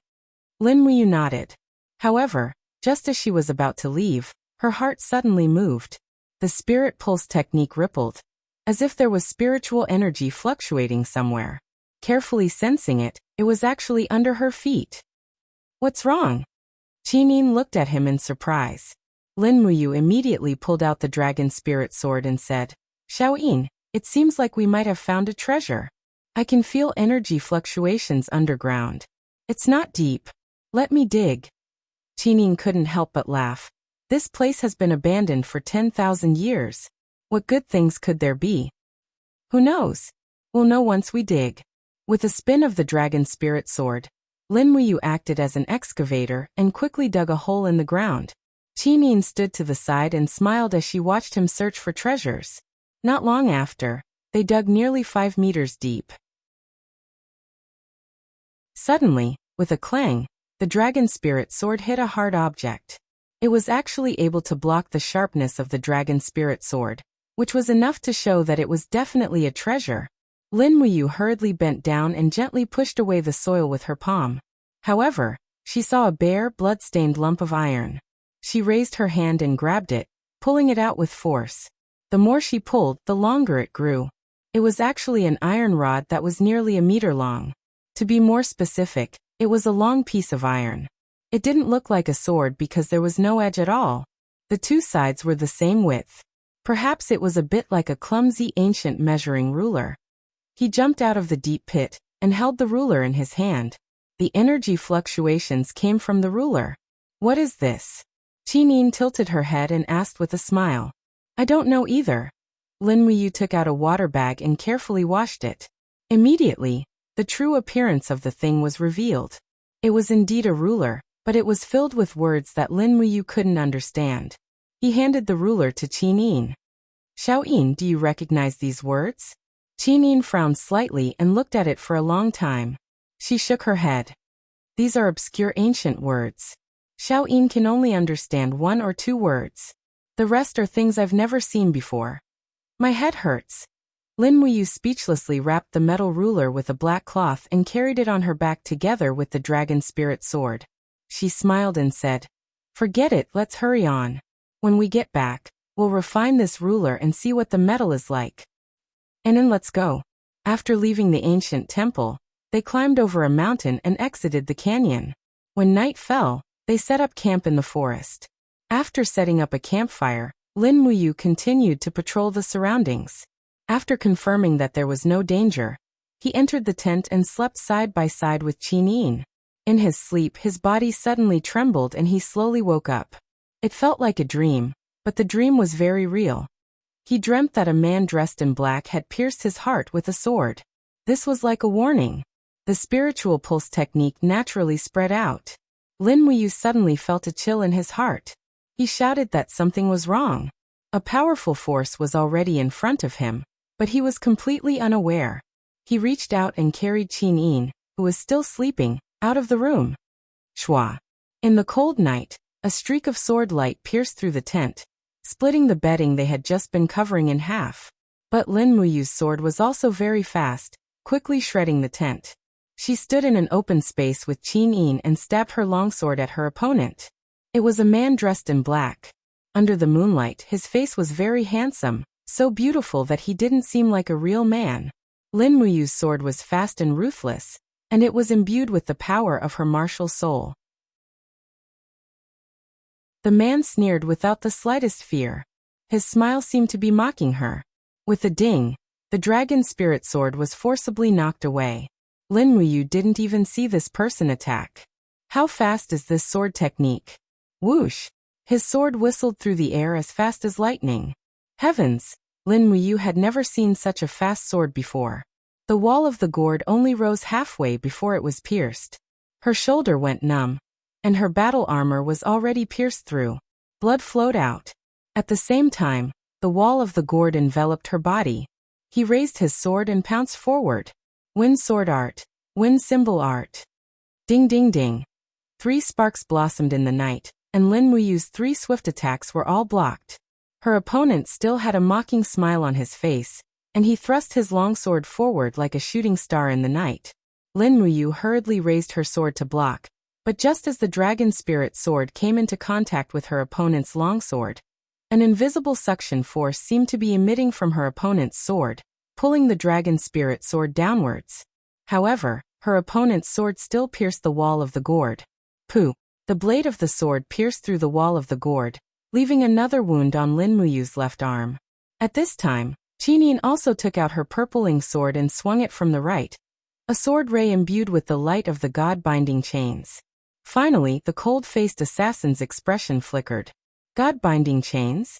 Speaker 1: Lin Muyu nodded. However, just as she was about to leave, her heart suddenly moved. The spirit pulse technique rippled, as if there was spiritual energy fluctuating somewhere. Carefully sensing it, it was actually under her feet. What's wrong? Qinin looked at him in surprise. Lin Muyu immediately pulled out the dragon spirit sword and said, Xiaoyin, it seems like we might have found a treasure. I can feel energy fluctuations underground. It's not deep. Let me dig. Qinin couldn't help but laugh. This place has been abandoned for 10,000 years. What good things could there be? Who knows? We'll know once we dig. With a spin of the dragon spirit sword, Lin Muyu acted as an excavator and quickly dug a hole in the ground. Qinin stood to the side and smiled as she watched him search for treasures. Not long after, they dug nearly 5 meters deep. Suddenly, with a clang, the dragon spirit sword hit a hard object. It was actually able to block the sharpness of the dragon spirit sword, which was enough to show that it was definitely a treasure. Lin Muyu hurriedly bent down and gently pushed away the soil with her palm. However, she saw a bare, blood-stained lump of iron. She raised her hand and grabbed it, pulling it out with force. The more she pulled, the longer it grew. It was actually an iron rod that was nearly a meter long. To be more specific, it was a long piece of iron. It didn't look like a sword because there was no edge at all. The two sides were the same width. Perhaps it was a bit like a clumsy ancient measuring ruler. He jumped out of the deep pit and held the ruler in his hand. The energy fluctuations came from the ruler. What is this? Qinyin tilted her head and asked with a smile. I don't know either. Lin Muyu took out a water bag and carefully washed it. Immediately, the true appearance of the thing was revealed. It was indeed a ruler, but it was filled with words that Lin Muyu couldn't understand. He handed the ruler to Qinyin. Xiaoyin, do you recognize these words? Qinyin frowned slightly and looked at it for a long time. She shook her head. These are obscure ancient words. Xiaoyin can only understand one or two words. The rest are things I've never seen before. My head hurts. Lin Muyu speechlessly wrapped the metal ruler with a black cloth and carried it on her back together with the dragon spirit sword. She smiled and said, Forget it, let's hurry on. When we get back, we'll refine this ruler and see what the metal is like. And then let's go. After leaving the ancient temple, they climbed over a mountain and exited the canyon. When night fell, they set up camp in the forest. After setting up a campfire, Lin Muyu continued to patrol the surroundings. After confirming that there was no danger, he entered the tent and slept side by side with Qinyin. In his sleep, his body suddenly trembled and he slowly woke up. It felt like a dream, but the dream was very real. He dreamt that a man dressed in black had pierced his heart with a sword. This was like a warning. The spiritual pulse technique naturally spread out. Lin Muyu suddenly felt a chill in his heart. He shouted that something was wrong. A powerful force was already in front of him, but he was completely unaware. He reached out and carried Qinyin, who was still sleeping, out of the room. Shwa. In the cold night, a streak of sword light pierced through the tent, splitting the bedding they had just been covering in half. But Lin Muyu's sword was also very fast, quickly shredding the tent. She stood in an open space with Qinyin and stabbed her longsword at her opponent. It was a man dressed in black. Under the moonlight, his face was very handsome, so beautiful that he didn't seem like a real man. Lin Muyu's sword was fast and ruthless, and it was imbued with the power of her martial soul. The man sneered without the slightest fear. His smile seemed to be mocking her. With a ding, the dragon spirit sword was forcibly knocked away. Lin Muyu didn't even see this person attack. How fast is this sword technique? Whoosh! His sword whistled through the air as fast as lightning. Heavens! Lin Muyu had never seen such a fast sword before. The wall of the gourd only rose halfway before it was pierced. Her shoulder went numb, and her battle armor was already pierced through. Blood flowed out. At the same time, the wall of the gourd enveloped her body. He raised his sword and pounced forward. Wind sword art. Wind symbol art. Ding ding ding. 3 sparks blossomed in the night, and Lin Muyu's 3 swift attacks were all blocked. Her opponent still had a mocking smile on his face, and he thrust his longsword forward like a shooting star in the night. Lin Muyu hurriedly raised her sword to block, but just as the dragon spirit sword came into contact with her opponent's longsword, an invisible suction force seemed to be emitting from her opponent's sword, pulling the dragon spirit sword downwards. However, her opponent's sword still pierced the wall of the gourd. Pooh! The blade of the sword pierced through the wall of the gourd, leaving another wound on Lin Muyu's left arm. At this time, Qinyin also took out her purpling sword and swung it from the right, a sword ray imbued with the light of the god-binding chains. Finally, the cold-faced assassin's expression flickered. God-binding chains?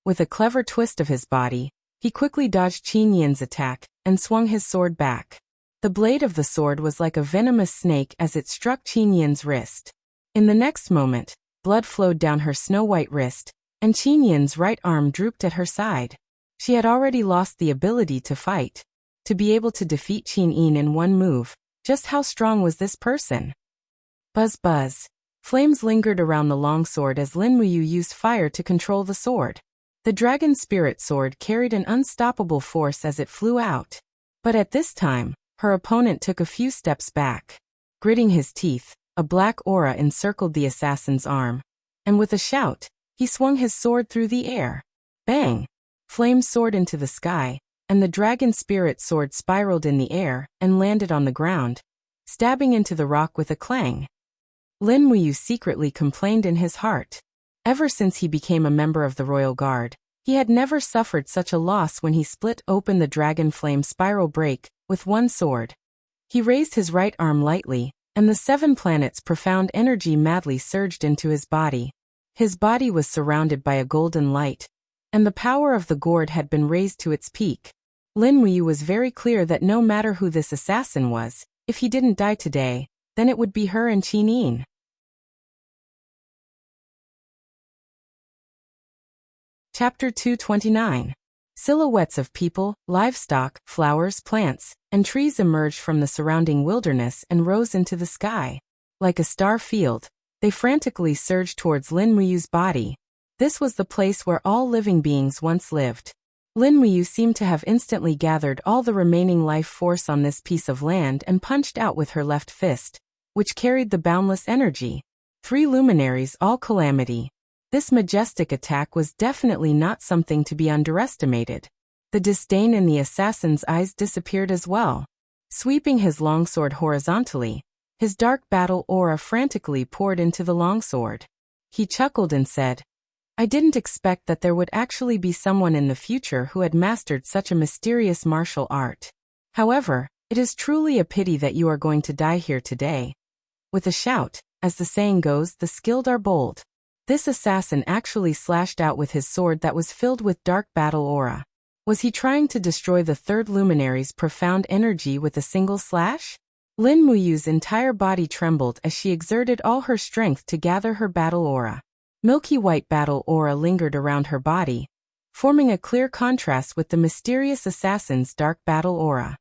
Speaker 1: With a clever twist of his body, he quickly dodged Qinyin's attack and swung his sword back. The blade of the sword was like a venomous snake as it struck Qinyin's wrist. In the next moment, blood flowed down her snow-white wrist, and Qinyin's right arm drooped at her side. She had already lost the ability to fight. To be able to defeat Qinyin in one move, just how strong was this person? Buzz buzz. Flames lingered around the longsword as Lin Muyu used fire to control the sword. The dragon spirit sword carried an unstoppable force as it flew out. But at this time, her opponent took a few steps back. Gritting his teeth, a black aura encircled the assassin's arm, and with a shout, he swung his sword through the air. Bang! Flames soared into the sky, and the dragon spirit sword spiraled in the air and landed on the ground, stabbing into the rock with a clang. Lin Muyu secretly complained in his heart. Ever since he became a member of the royal guard, he had never suffered such a loss when he split open the dragon flame spiral break with one sword. He raised his right arm lightly, and the 7 planets' profound energy madly surged into his body. His body was surrounded by a golden light, and the power of the gourd had been raised to its peak. Lin Muyu was very clear that no matter who this assassin was, if he didn't die today, then it would be her and Qin. Chapter 229. Silhouettes of people, livestock, flowers, plants, and trees emerged from the surrounding wilderness and rose into the sky. Like a star field, they frantically surged towards Lin Muyu's body. This was the place where all living beings once lived. Lin Muyu seemed to have instantly gathered all the remaining life force on this piece of land and punched out with her left fist, which carried the boundless energy. 3 luminaries, all calamity. This majestic attack was definitely not something to be underestimated. The disdain in the assassin's eyes disappeared as well. Sweeping his longsword horizontally, his dark battle aura frantically poured into the longsword. He chuckled and said, "I didn't expect that there would actually be someone in the future who had mastered such a mysterious martial art. However, it is truly a pity that you are going to die here today." With a shout, as the saying goes, the skilled are bold. This assassin actually slashed out with his sword that was filled with dark battle aura. Was he trying to destroy the 3rd luminary's profound energy with a single slash? Lin Muyu's entire body trembled as she exerted all her strength to gather her battle aura. Milky white battle aura lingered around her body, forming a clear contrast with the mysterious assassin's dark battle aura.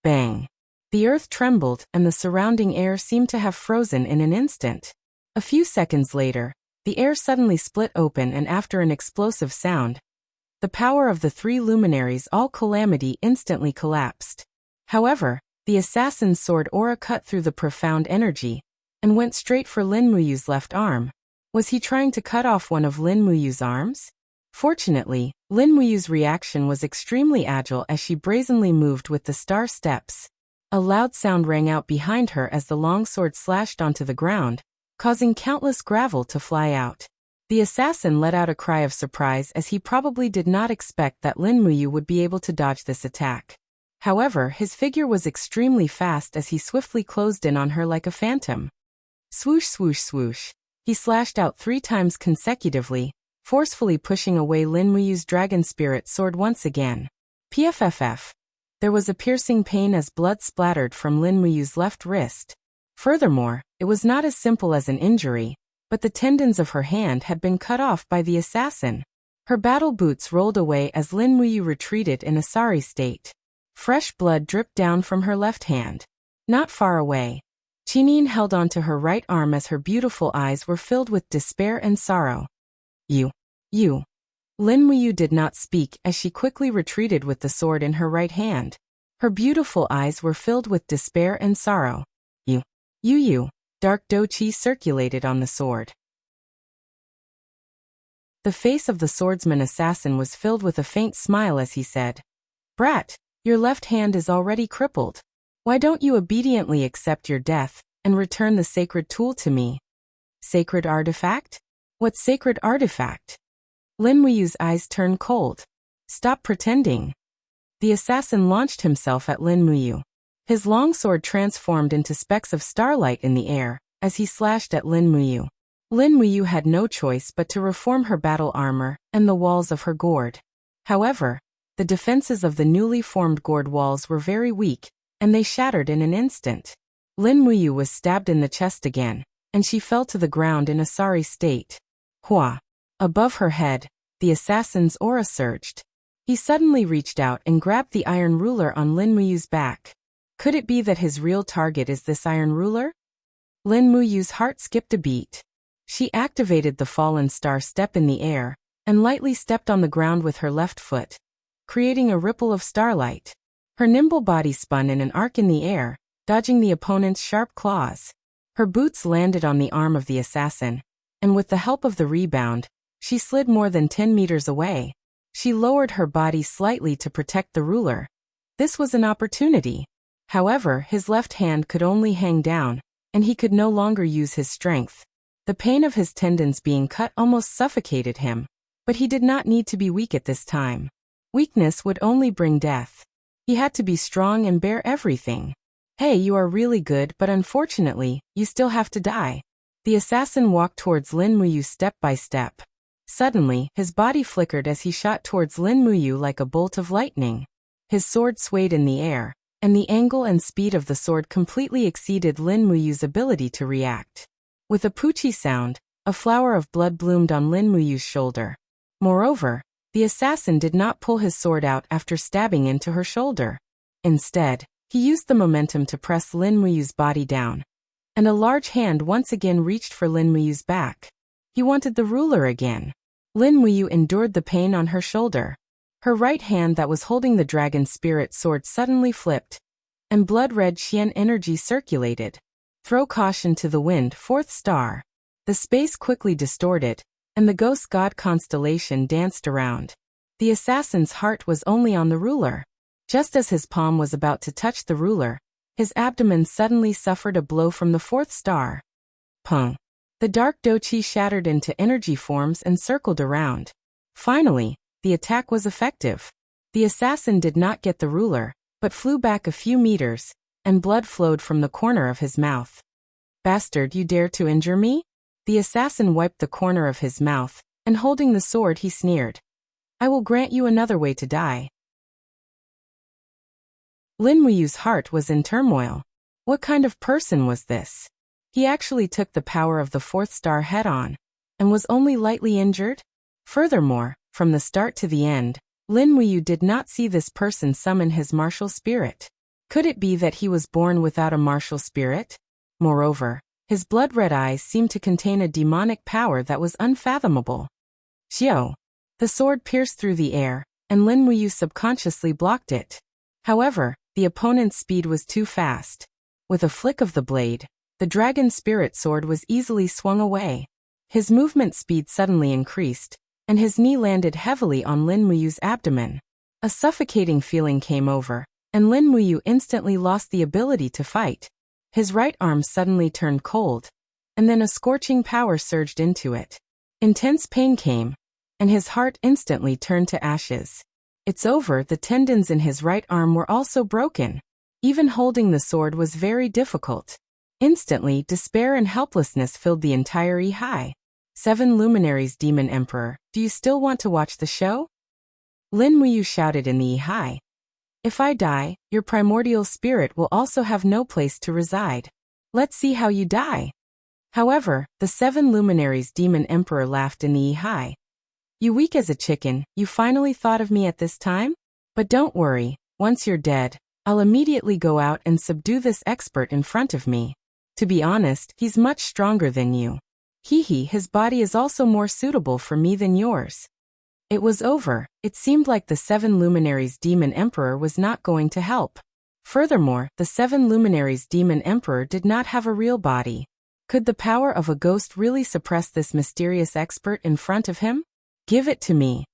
Speaker 1: Bang! The earth trembled and the surrounding air seemed to have frozen in an instant. A few seconds later, the air suddenly split open and after an explosive sound, the power of the 3 luminaries all calamity instantly collapsed. However, the assassin's sword aura cut through the profound energy and went straight for Lin Muyu's left arm. Was he trying to cut off one of Lin Muyu's arms? Fortunately, Lin Muyu's reaction was extremely agile as she brazenly moved with the star steps. A loud sound rang out behind her as the longsword slashed onto the ground, causing countless gravel to fly out. The assassin let out a cry of surprise as he probably did not expect that Lin Muyu would be able to dodge this attack. However, his figure was extremely fast as he swiftly closed in on her like a phantom. Swoosh swoosh swoosh. He slashed out 3 times consecutively, forcefully pushing away Lin Muyu's dragon spirit sword once again. Pfff. There was a piercing pain as blood splattered from Lin Muyu's left wrist. Furthermore, it was not as simple as an injury, but the tendons of her hand had been cut off by the assassin. Her battle boots rolled away as Lin Muyu retreated in a sorry state. Fresh blood dripped down from her left hand. Not far away, Qin held onto her right arm as her beautiful eyes were filled with despair and sorrow. You. Lin Muyu did not speak as she quickly retreated with the sword in her right hand. Her beautiful eyes were filled with despair and sorrow. You. Dark doqi circulated on the sword. The face of the swordsman assassin was filled with a faint smile as he said, "Brat, your left hand is already crippled. Why don't you obediently accept your death and return the sacred tool to me?" Sacred artifact? What sacred artifact? Lin Muyu's eyes turned cold. Stop pretending. The assassin launched himself at Lin Muyu. His long sword transformed into specks of starlight in the air as he slashed at Lin Muyu. Lin Muyu had no choice but to reform her battle armor and the walls of her gourd. However, the defenses of the newly formed gourd walls were very weak, and they shattered in an instant. Lin Muyu was stabbed in the chest again, and she fell to the ground in a sorry state. Hua! Above her head, the assassin's aura surged. He suddenly reached out and grabbed the iron ruler on Lin Muyu's back. Could it be that his real target is this iron ruler? Lin Muyu's heart skipped a beat. She activated the fallen star step in the air, and lightly stepped on the ground with her left foot, creating a ripple of starlight. Her nimble body spun in an arc in the air, dodging the opponent's sharp claws. Her boots landed on the arm of the assassin, and with the help of the rebound, she slid more than 10 meters away. She lowered her body slightly to protect the ruler. This was an opportunity. However, his left hand could only hang down, and he could no longer use his strength. The pain of his tendons being cut almost suffocated him, but he did not need to be weak at this time. Weakness would only bring death. He had to be strong and bear everything. Hey, you are really good, but unfortunately, you still have to die. The assassin walked towards Lin Muyu step by step. Suddenly, his body flickered as he shot towards Lin Muyu like a bolt of lightning. His sword swayed in the air, and the angle and speed of the sword completely exceeded Lin Muyu's ability to react. With a poochie sound, a flower of blood bloomed on Lin Muyu's shoulder. Moreover, the assassin did not pull his sword out after stabbing into her shoulder. Instead, he used the momentum to press Lin Muyu's body down, and a large hand once again reached for Lin Muyu's back. He wanted the ruler again. Lin Muyu endured the pain on her shoulder. Her right hand that was holding the dragon spirit sword suddenly flipped, and blood-red Xian energy circulated. Throw caution to the wind, fourth star. The space quickly distorted, and the ghost god constellation danced around. The assassin's heart was only on the ruler. Just as his palm was about to touch the ruler, his abdomen suddenly suffered a blow from the fourth star. Pung. The dark doqi shattered into energy forms and circled around. Finally, the attack was effective. The assassin did not get the ruler, but flew back a few meters, and blood flowed from the corner of his mouth. Bastard, you dare to injure me? The assassin wiped the corner of his mouth, and holding the sword he sneered. I will grant you another way to die. Lin Muyu's heart was in turmoil. What kind of person was this? He actually took the power of the fourth star head-on, and was only lightly injured? Furthermore, from the start to the end, Lin Muyu did not see this person summon his martial spirit. Could it be that he was born without a martial spirit? Moreover, his blood-red eyes seemed to contain a demonic power that was unfathomable. Xiao. The sword pierced through the air, and Lin Muyu subconsciously blocked it. However, the opponent's speed was too fast. With a flick of the blade, the dragon spirit sword was easily swung away. His movement speed suddenly increased, and his knee landed heavily on Lin Muyu's abdomen. A suffocating feeling came over, and Lin Muyu instantly lost the ability to fight. His right arm suddenly turned cold, and then a scorching power surged into it. Intense pain came, and his heart instantly turned to ashes. It's over. The tendons in his right arm were also broken. Even holding the sword was very difficult. Instantly, despair and helplessness filled the entire Yi. 7 Luminaries Demon Emperor, do you still want to watch the show? Lin Muyu shouted in the Yi. If I die, your primordial spirit will also have no place to reside. Let's see how you die. However, the 7 Luminaries Demon Emperor laughed in the Yi. You weak as a chicken, you finally thought of me at this time? But don't worry, once you're dead, I'll immediately go out and subdue this expert in front of me. To be honest, he's much stronger than you. His body is also more suitable for me than yours. It was over. It seemed like the 7 Luminaries Demon Emperor was not going to help. Furthermore, the 7 Luminaries Demon Emperor did not have a real body. Could the power of a ghost really suppress this mysterious expert in front of him? Give it to me.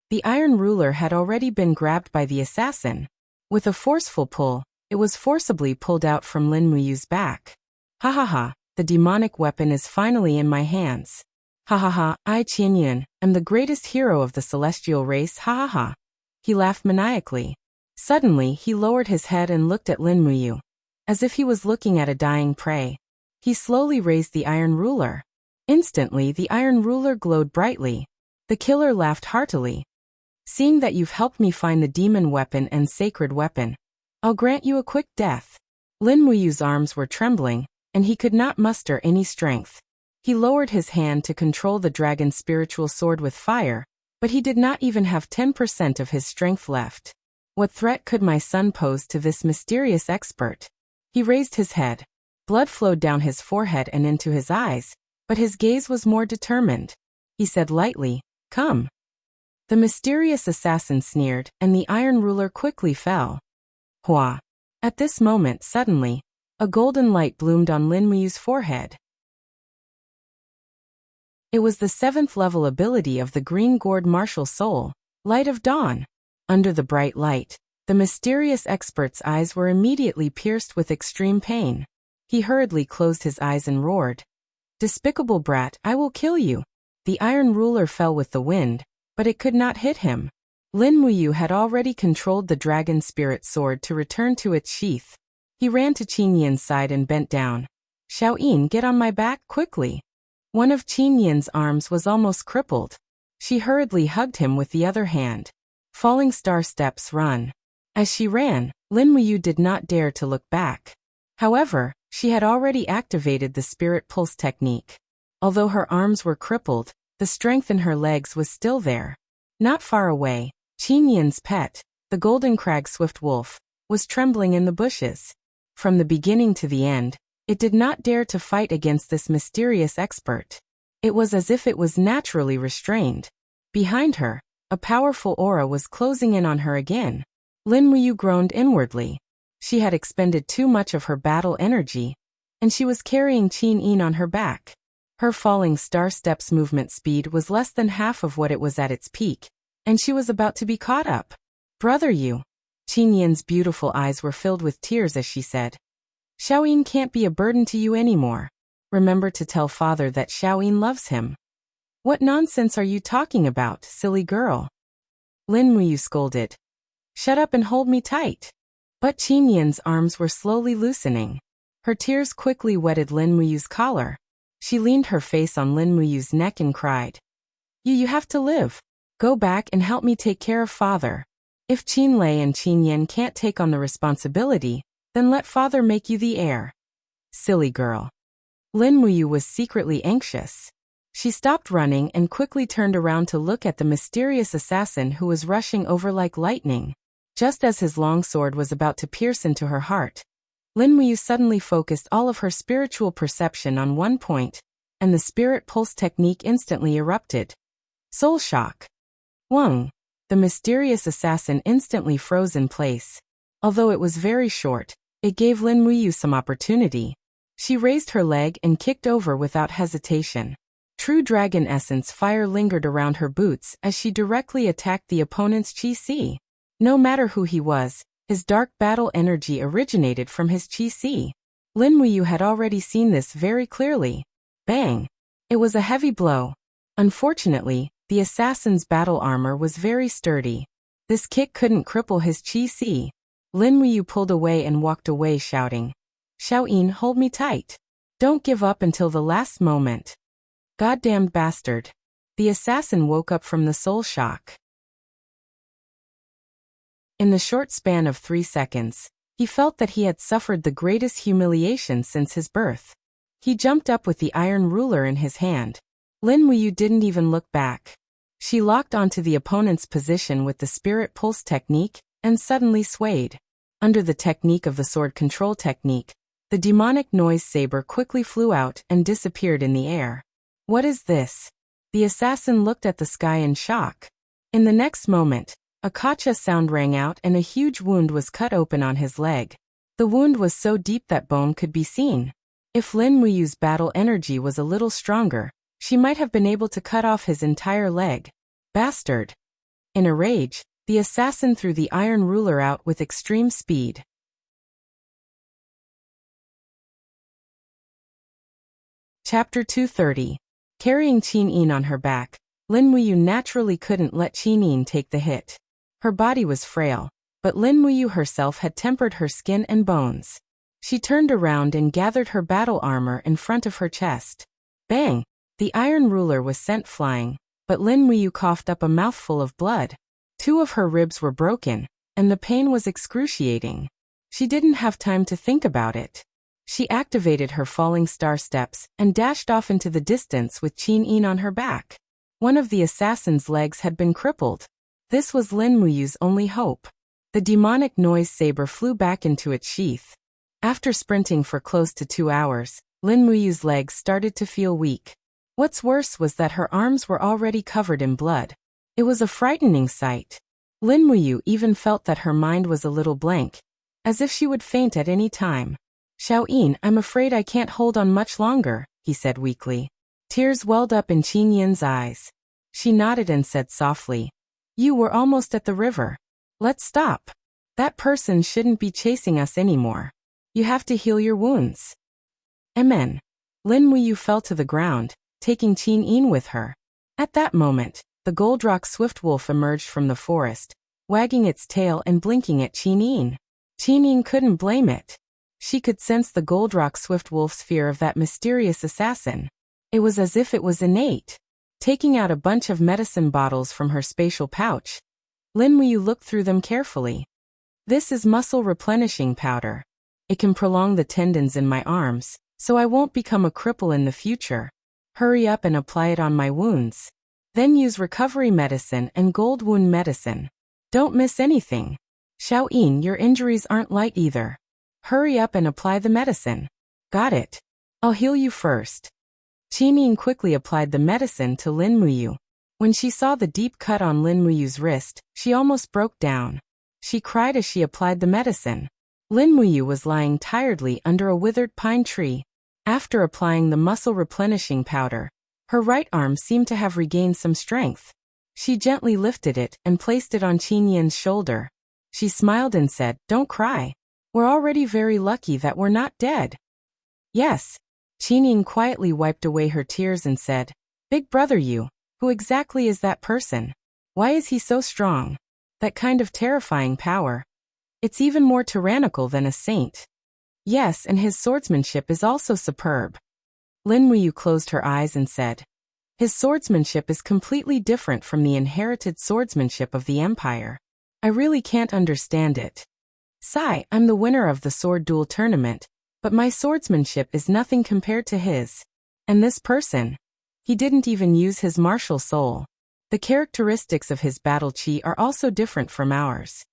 Speaker 1: The iron ruler had already been grabbed by the assassin. With a forceful pull, it was forcibly pulled out from Lin Muyu's back. Ha ha ha, the demonic weapon is finally in my hands. Ha ha ha, I Qianyun am the greatest hero of the celestial race, ha ha ha. He laughed maniacally. Suddenly, he lowered his head and looked at Lin Muyu, as if he was looking at a dying prey. He slowly raised the iron ruler. Instantly, the iron ruler glowed brightly. The killer laughed heartily. Seeing that you've helped me find the demon weapon and sacred weapon, I'll grant you a quick death. Lin Muyu's arms were trembling, and he could not muster any strength. He lowered his hand to control the dragon's spiritual sword with fire, but he did not even have 10% of his strength left. What threat could my son pose to this mysterious expert? He raised his head. Blood flowed down his forehead and into his eyes, but his gaze was more determined. He said lightly, "Come." The mysterious assassin sneered, and the iron ruler quickly fell. Hua. At this moment, suddenly, a golden light bloomed on Lin Muyu's forehead. It was the 7th level ability of the Green Gourd Martial Soul, Light of Dawn. Under the bright light, the mysterious expert's eyes were immediately pierced with extreme pain. He hurriedly closed his eyes and roared, "Despicable brat, I will kill you." The iron ruler fell with the wind, but it could not hit him. Lin Muyu had already controlled the dragon spirit sword to return to its sheath. He ran to Qin Yin's side and bent down. "Xiaoyin, get on my back, quickly." One of Qin Yin's arms was almost crippled. She hurriedly hugged him with the other hand. Falling star steps, run. As she ran, Lin Muyu did not dare to look back. However, she had already activated the spirit pulse technique. Although her arms were crippled, the strength in her legs was still there. Not far away, Qin Yin's pet, the golden crag swift wolf, was trembling in the bushes. From the beginning to the end, it did not dare to fight against this mysterious expert. It was as if it was naturally restrained. Behind her, a powerful aura was closing in on her again. Lin Muyu groaned inwardly. She had expended too much of her battle energy, and she was carrying Qin Yin on her back. Her falling star steps movement speed was less than half of what it was at its peak, and she was about to be caught up. "Brother, you." Qin Yin's beautiful eyes were filled with tears as she said, "Xiaoyin can't be a burden to you anymore. Remember to tell father that Xiaoyin loves him." "What nonsense are you talking about, silly girl?" Lin Muyu scolded. "Shut up and hold me tight." But Qin Yin's arms were slowly loosening. Her tears quickly wetted Lin Muyu's collar. She leaned her face on Lin Muyu's neck and cried, You have to live. Go back and help me take care of father. If Qin Lei and Qin Yin can't take on the responsibility, then let father make you the heir." Silly girl. Lin Muyu was secretly anxious. She stopped running and quickly turned around to look at the mysterious assassin who was rushing over like lightning. Just as his long sword was about to pierce into her heart, Lin Muyu suddenly focused all of her spiritual perception on one point, and the spirit pulse technique instantly erupted. Soul shock. Wang. The mysterious assassin instantly froze in place. Although it was very short, it gave Lin Muyu some opportunity. She raised her leg and kicked over without hesitation. True dragon essence fire lingered around her boots as she directly attacked the opponent's Qi. No matter who he was, his dark battle energy originated from his Qi. Lin Muyu had already seen this very clearly. Bang! It was a heavy blow. Unfortunately, the assassin's battle armor was very sturdy. This kick couldn't cripple his Qi. Lin Muyu pulled away and walked away shouting, "Xiaoyin, hold me tight. Don't give up until the last moment." Goddamned bastard. The assassin woke up from the soul shock. In the short span of 3 seconds, he felt that he had suffered the greatest humiliation since his birth. He jumped up with the iron ruler in his hand. Lin Muyu didn't even look back. She locked onto the opponent's position with the spirit pulse technique, and suddenly swayed. Under the technique of the sword control technique, the demonic noise saber quickly flew out and disappeared in the air. What is this? The assassin looked at the sky in shock. In the next moment, a kacha sound rang out and a huge wound was cut open on his leg. The wound was so deep that bone could be seen. If Lin Muyu's battle energy was a little stronger, she might have been able to cut off his entire leg. Bastard! In a rage, the assassin threw the iron ruler out with extreme speed. Chapter 230. Carrying Qin Yin on her back, Lin Muyu naturally couldn't let Qin Yin take the hit. Her body was frail, but Lin Muyu herself had tempered her skin and bones. She turned around and gathered her battle armor in front of her chest. Bang! The iron ruler was sent flying, but Lin Muyu coughed up a mouthful of blood. 2 of her ribs were broken, and the pain was excruciating. She didn't have time to think about it. She activated her falling star steps and dashed off into the distance with Qin Yin on her back. One of the assassin's legs had been crippled. This was Lin Muyu's only hope. The demonic noise saber flew back into its sheath. After sprinting for close to 2 hours, Lin Muyu's legs started to feel weak. What's worse was that her arms were already covered in blood. It was a frightening sight. Lin Muyu even felt that her mind was a little blank, as if she would faint at any time. "Xiaoyin, I'm afraid I can't hold on much longer," he said weakly. Tears welled up in Qin Yin's eyes. She nodded and said softly, "You were almost at the river. Let's stop. That person shouldn't be chasing us anymore. You have to heal your wounds." Amen. Lin Muyu fell to the ground, taking Qin Yin with her. At that moment, the Goldrock Swiftwolf emerged from the forest, wagging its tail and blinking at Qin Yin. Qin Yin couldn't blame it. She could sense the Goldrock Swiftwolf's fear of that mysterious assassin. It was as if it was innate. Taking out a bunch of medicine bottles from her spatial pouch, Lin Muyu looked through them carefully. This is muscle replenishing powder. It can prolong the tendons in my arms, so I won't become a cripple in the future. Hurry up and apply it on my wounds. Then use recovery medicine and gold wound medicine. Don't miss anything. Xiao Yin, your injuries aren't light either. Hurry up and apply the medicine. Got it. I'll heal you first. Qin Yin quickly applied the medicine to Lin Muyu. When she saw the deep cut on Lin Muyu's wrist, she almost broke down. She cried as she applied the medicine. Lin Muyu was lying tiredly under a withered pine tree. After applying the muscle replenishing powder, her right arm seemed to have regained some strength. She gently lifted it and placed it on Qin Yin's shoulder. She smiled and said, "Don't cry. We're already very lucky that we're not dead." Yes. Qin Yin quietly wiped away her tears and said, "Big brother you, who exactly is that person? Why is he so strong? That kind of terrifying power. It's even more tyrannical than a saint." Yes, and his swordsmanship is also superb. Lin Muyu closed her eyes and said, "His swordsmanship is completely different from the inherited swordsmanship of the Empire. I really can't understand it. Sai, I'm the winner of the sword duel tournament, but my swordsmanship is nothing compared to his. And this person? He didn't even use his martial soul. The characteristics of his battle chi are also different from ours.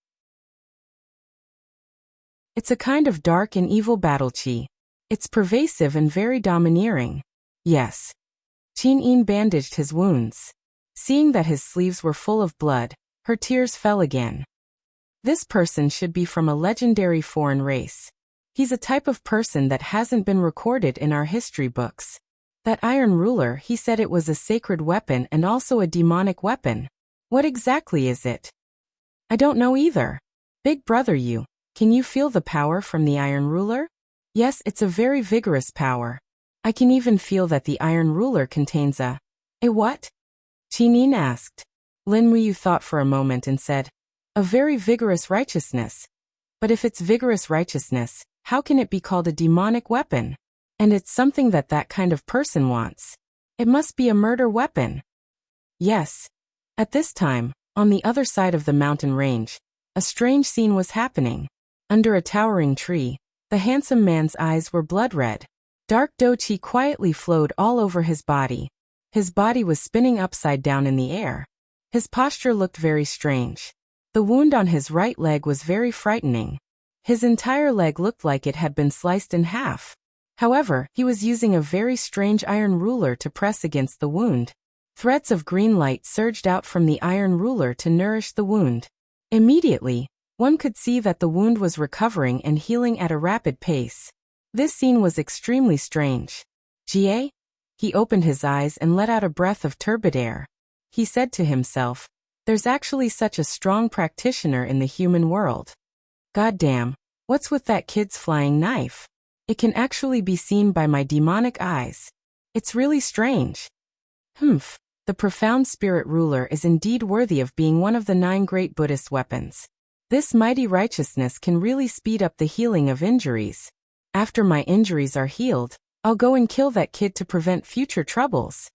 Speaker 1: It's a kind of dark and evil battle chi. It's pervasive and very domineering." Yes. Qin Yin bandaged his wounds. Seeing that his sleeves were full of blood, her tears fell again. This person should be from a legendary foreign race. He's a type of person that hasn't been recorded in our history books. That iron ruler, he said it was a sacred weapon and also a demonic weapon. What exactly is it? I don't know either. Big brother you, can you feel the power from the iron ruler? Yes, it's a very vigorous power. I can even feel that the iron ruler contains a what? Qin Yin asked. Lin Muyu thought for a moment and said, "A very vigorous righteousness. But if it's vigorous righteousness, how can it be called a demonic weapon? And it's something that kind of person wants. It must be a murder weapon." Yes. At this time, on the other side of the mountain range, a strange scene was happening. Under a towering tree, the handsome man's eyes were blood red. Dark do qi quietly flowed all over his body. His body was spinning upside down in the air. His posture looked very strange. The wound on his right leg was very frightening. His entire leg looked like it had been sliced in half. However, he was using a very strange iron ruler to press against the wound. Threads of green light surged out from the iron ruler to nourish the wound. Immediately, one could see that the wound was recovering and healing at a rapid pace. This scene was extremely strange. "Jie?" He opened his eyes and let out a breath of turbid air. He said to himself, "There's actually such a strong practitioner in the human world. Goddamn, what's with that kid's flying knife? It can actually be seen by my demonic eyes. It's really strange. Humph, the profound spirit ruler is indeed worthy of being one of the 9 great Buddhist weapons. This mighty righteousness can really speed up the healing of injuries. After my injuries are healed, I'll go and kill that kid to prevent future troubles."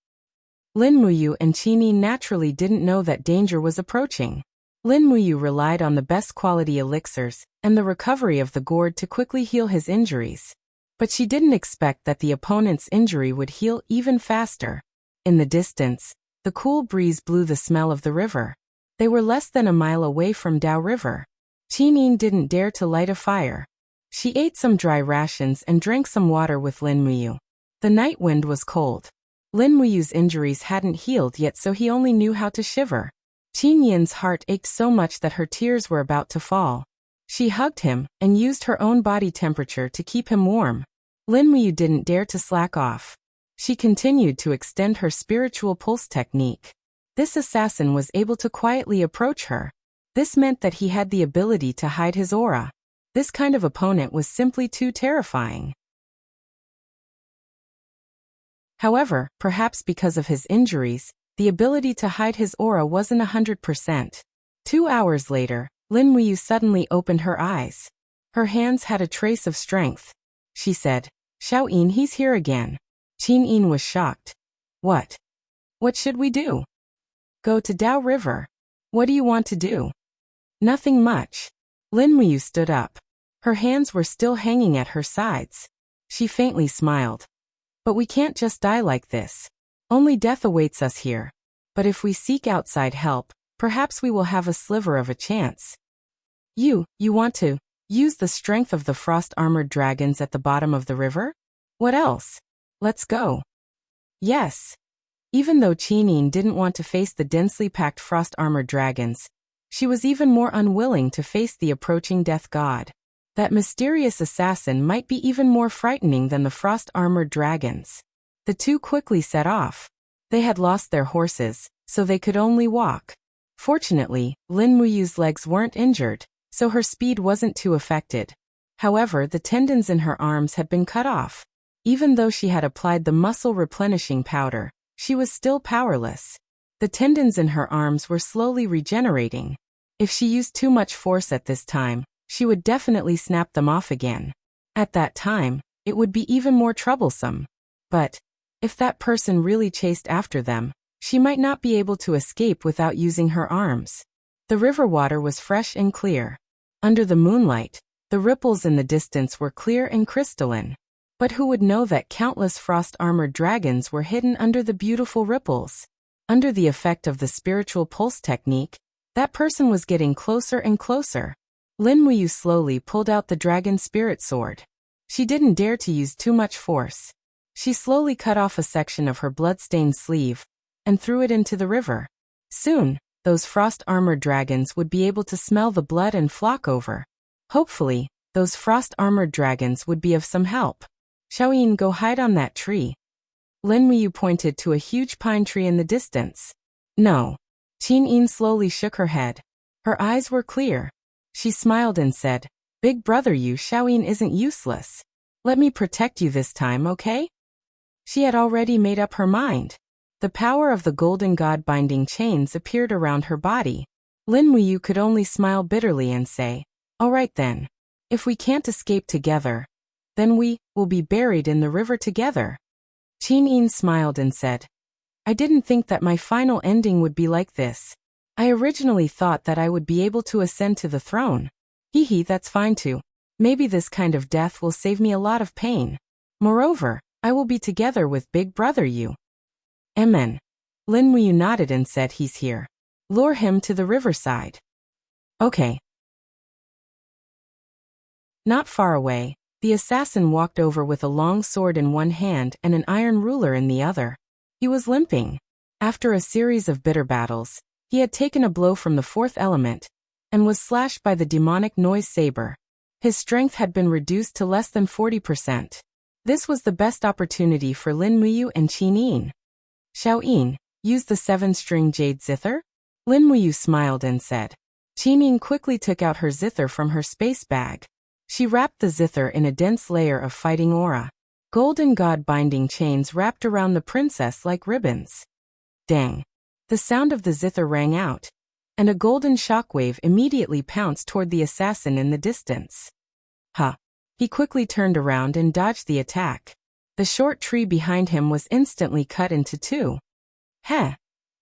Speaker 1: Lin Muyu and Qin Yin naturally didn't know that danger was approaching. Lin Muyu relied on the best quality elixirs and the recovery of the gourd to quickly heal his injuries. But she didn't expect that the opponent's injury would heal even faster. In the distance, the cool breeze blew the smell of the river. They were less than a mile away from Dao River. Qin Yin didn't dare to light a fire. She ate some dry rations and drank some water with Lin Muyu. The night wind was cold. Lin Muyu's injuries hadn't healed yet, so he only knew how to shiver. Qin Yin's heart ached so much that her tears were about to fall. She hugged him and used her own body temperature to keep him warm. Lin Muyu didn't dare to slack off. She continued to extend her spiritual pulse technique. This assassin was able to quietly approach her. This meant that he had the ability to hide his aura. This kind of opponent was simply too terrifying. However, perhaps because of his injuries, the ability to hide his aura wasn't 100%. 2 hours later, Lin Muyu suddenly opened her eyes. Her hands had a trace of strength. She said, "Xiao-yin, he's here again." Qin-yin was shocked. "What? What should we do?" "Go to Dao River." "What do you want to do?" "Nothing much." Lin Muyu stood up. Her hands were still hanging at her sides. She faintly smiled. "But we can't just die like this. Only death awaits us here. But if we seek outside help, perhaps we will have a sliver of a chance." You want to use the strength of the frost-armored dragons at the bottom of the river? What else? Let's go." Yes. Even though Qin-yin didn't want to face the densely packed frost-armored dragons, she was even more unwilling to face the approaching death god. That mysterious assassin might be even more frightening than the frost-armored dragons. The two quickly set off. They had lost their horses, so they could only walk. Fortunately, Lin Muyu's legs weren't injured, so her speed wasn't too affected. However, the tendons in her arms had been cut off. Even though she had applied the muscle-replenishing powder, she was still powerless. The tendons in her arms were slowly regenerating. If she used too much force at this time, she would definitely snap them off again. At that time, it would be even more troublesome. But if that person really chased after them, she might not be able to escape without using her arms. The river water was fresh and clear. Under the moonlight, the ripples in the distance were clear and crystalline. But who would know that countless frost-armored dragons were hidden under the beautiful ripples? Under the effect of the spiritual pulse technique, that person was getting closer and closer. Lin Muyu slowly pulled out the dragon spirit sword. She didn't dare to use too much force. She slowly cut off a section of her blood-stained sleeve and threw it into the river. Soon, those frost-armored dragons would be able to smell the blood and flock over. Hopefully, those frost-armored dragons would be of some help. "Xiao-yin, go hide on that tree." Lin Muyu pointed to a huge pine tree in the distance. "No." Qin-yin slowly shook her head. Her eyes were clear. She smiled and said, "Big brother, you Xiao-yin isn't useless. Let me protect you this time, okay?" She had already made up her mind. The power of the golden god binding chains appeared around her body. Lin Muyu could only smile bitterly and say, "All right then. If we can't escape together, then we will be buried in the river together." Qin-yin smiled and said, "I didn't think that my final ending would be like this. I originally thought that I would be able to ascend to the throne. Hee, that's fine too. Maybe this kind of death will save me a lot of pain. Moreover, I will be together with Big Brother you." Amen. Lin Muyu nodded and said, "He's here. Lure him to the riverside." Okay. Not far away, the assassin walked over with a long sword in one hand and an iron ruler in the other. He was limping. After a series of bitter battles, he had taken a blow from the fourth element and was slashed by the demonic noise saber. His strength had been reduced to less than 40%. This was the best opportunity for Lin Muyu and Qin-yin. "Xiao-yin, use the 7-string jade zither?" Lin Muyu smiled and said. Qin-yin quickly took out her zither from her space bag. She wrapped the zither in a dense layer of fighting aura. Golden god binding chains wrapped around the princess like ribbons. Dang. The sound of the zither rang out, and a golden shockwave immediately pounced toward the assassin in the distance. Ha! He quickly turned around and dodged the attack. The short tree behind him was instantly cut into two. Heh!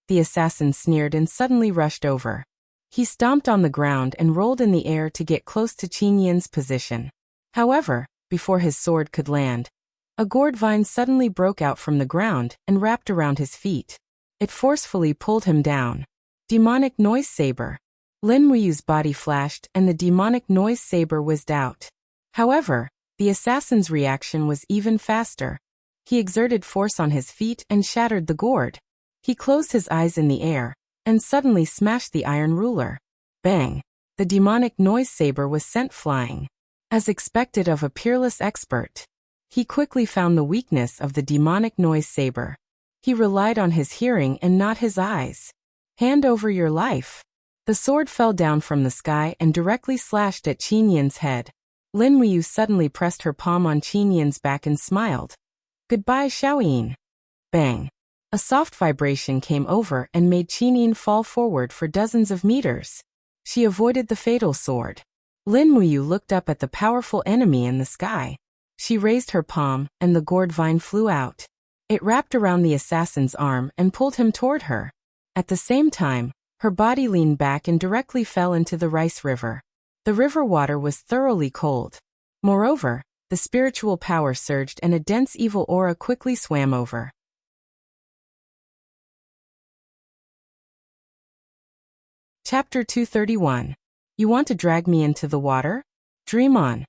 Speaker 1: The assassin sneered and suddenly rushed over. He stomped on the ground and rolled in the air to get close to Qin-yin's position. However, before his sword could land, a gourd vine suddenly broke out from the ground and wrapped around his feet. It forcefully pulled him down. Demonic noise saber. Lin Muyu's body flashed and the demonic noise saber whizzed out. However, the assassin's reaction was even faster. He exerted force on his feet and shattered the gourd. He closed his eyes in the air and suddenly smashed the iron ruler. Bang! The demonic noise saber was sent flying. As expected of a peerless expert, he quickly found the weakness of the demonic noise saber. He relied on his hearing and not his eyes. Hand over your life. The sword fell down from the sky and directly slashed at Qin-yin's head. Lin Muyu suddenly pressed her palm on Qin-yin's back and smiled. Goodbye, Xiao-yin. Bang! A soft vibration came over and made Qin fall forward for dozens of meters. She avoided the fatal sword. Lin Muyu looked up at the powerful enemy in the sky. She raised her palm, and the gourd vine flew out. It wrapped around the assassin's arm and pulled him toward her. At the same time, her body leaned back and directly fell into the rice river. The river water was thoroughly cold. Moreover, the spiritual power surged and a dense evil aura quickly swam over. Chapter 231. You want to drag me into the water? Dream on.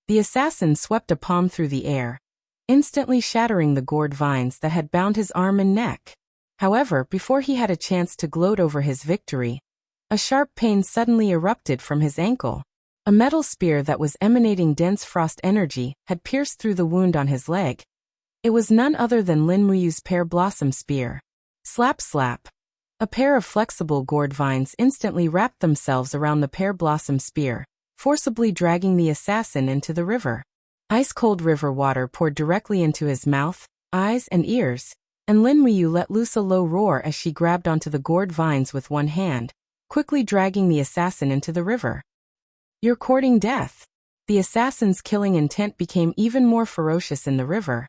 Speaker 1: The assassin swept a palm through the air, instantly shattering the gourd vines that had bound his arm and neck. However, before he had a chance to gloat over his victory, a sharp pain suddenly erupted from his ankle. A metal spear that was emanating dense frost energy had pierced through the wound on his leg. It was none other than Lin Muyu's pear blossom spear. Slap slap. A pair of flexible gourd vines instantly wrapped themselves around the pear blossom spear, forcibly dragging the assassin into the river. Ice-cold river water poured directly into his mouth, eyes, and ears, and Lin Muyu let loose a low roar as she grabbed onto the gourd vines with one hand, quickly dragging the assassin into the river. You're courting death. The assassin's killing intent became even more ferocious in the river,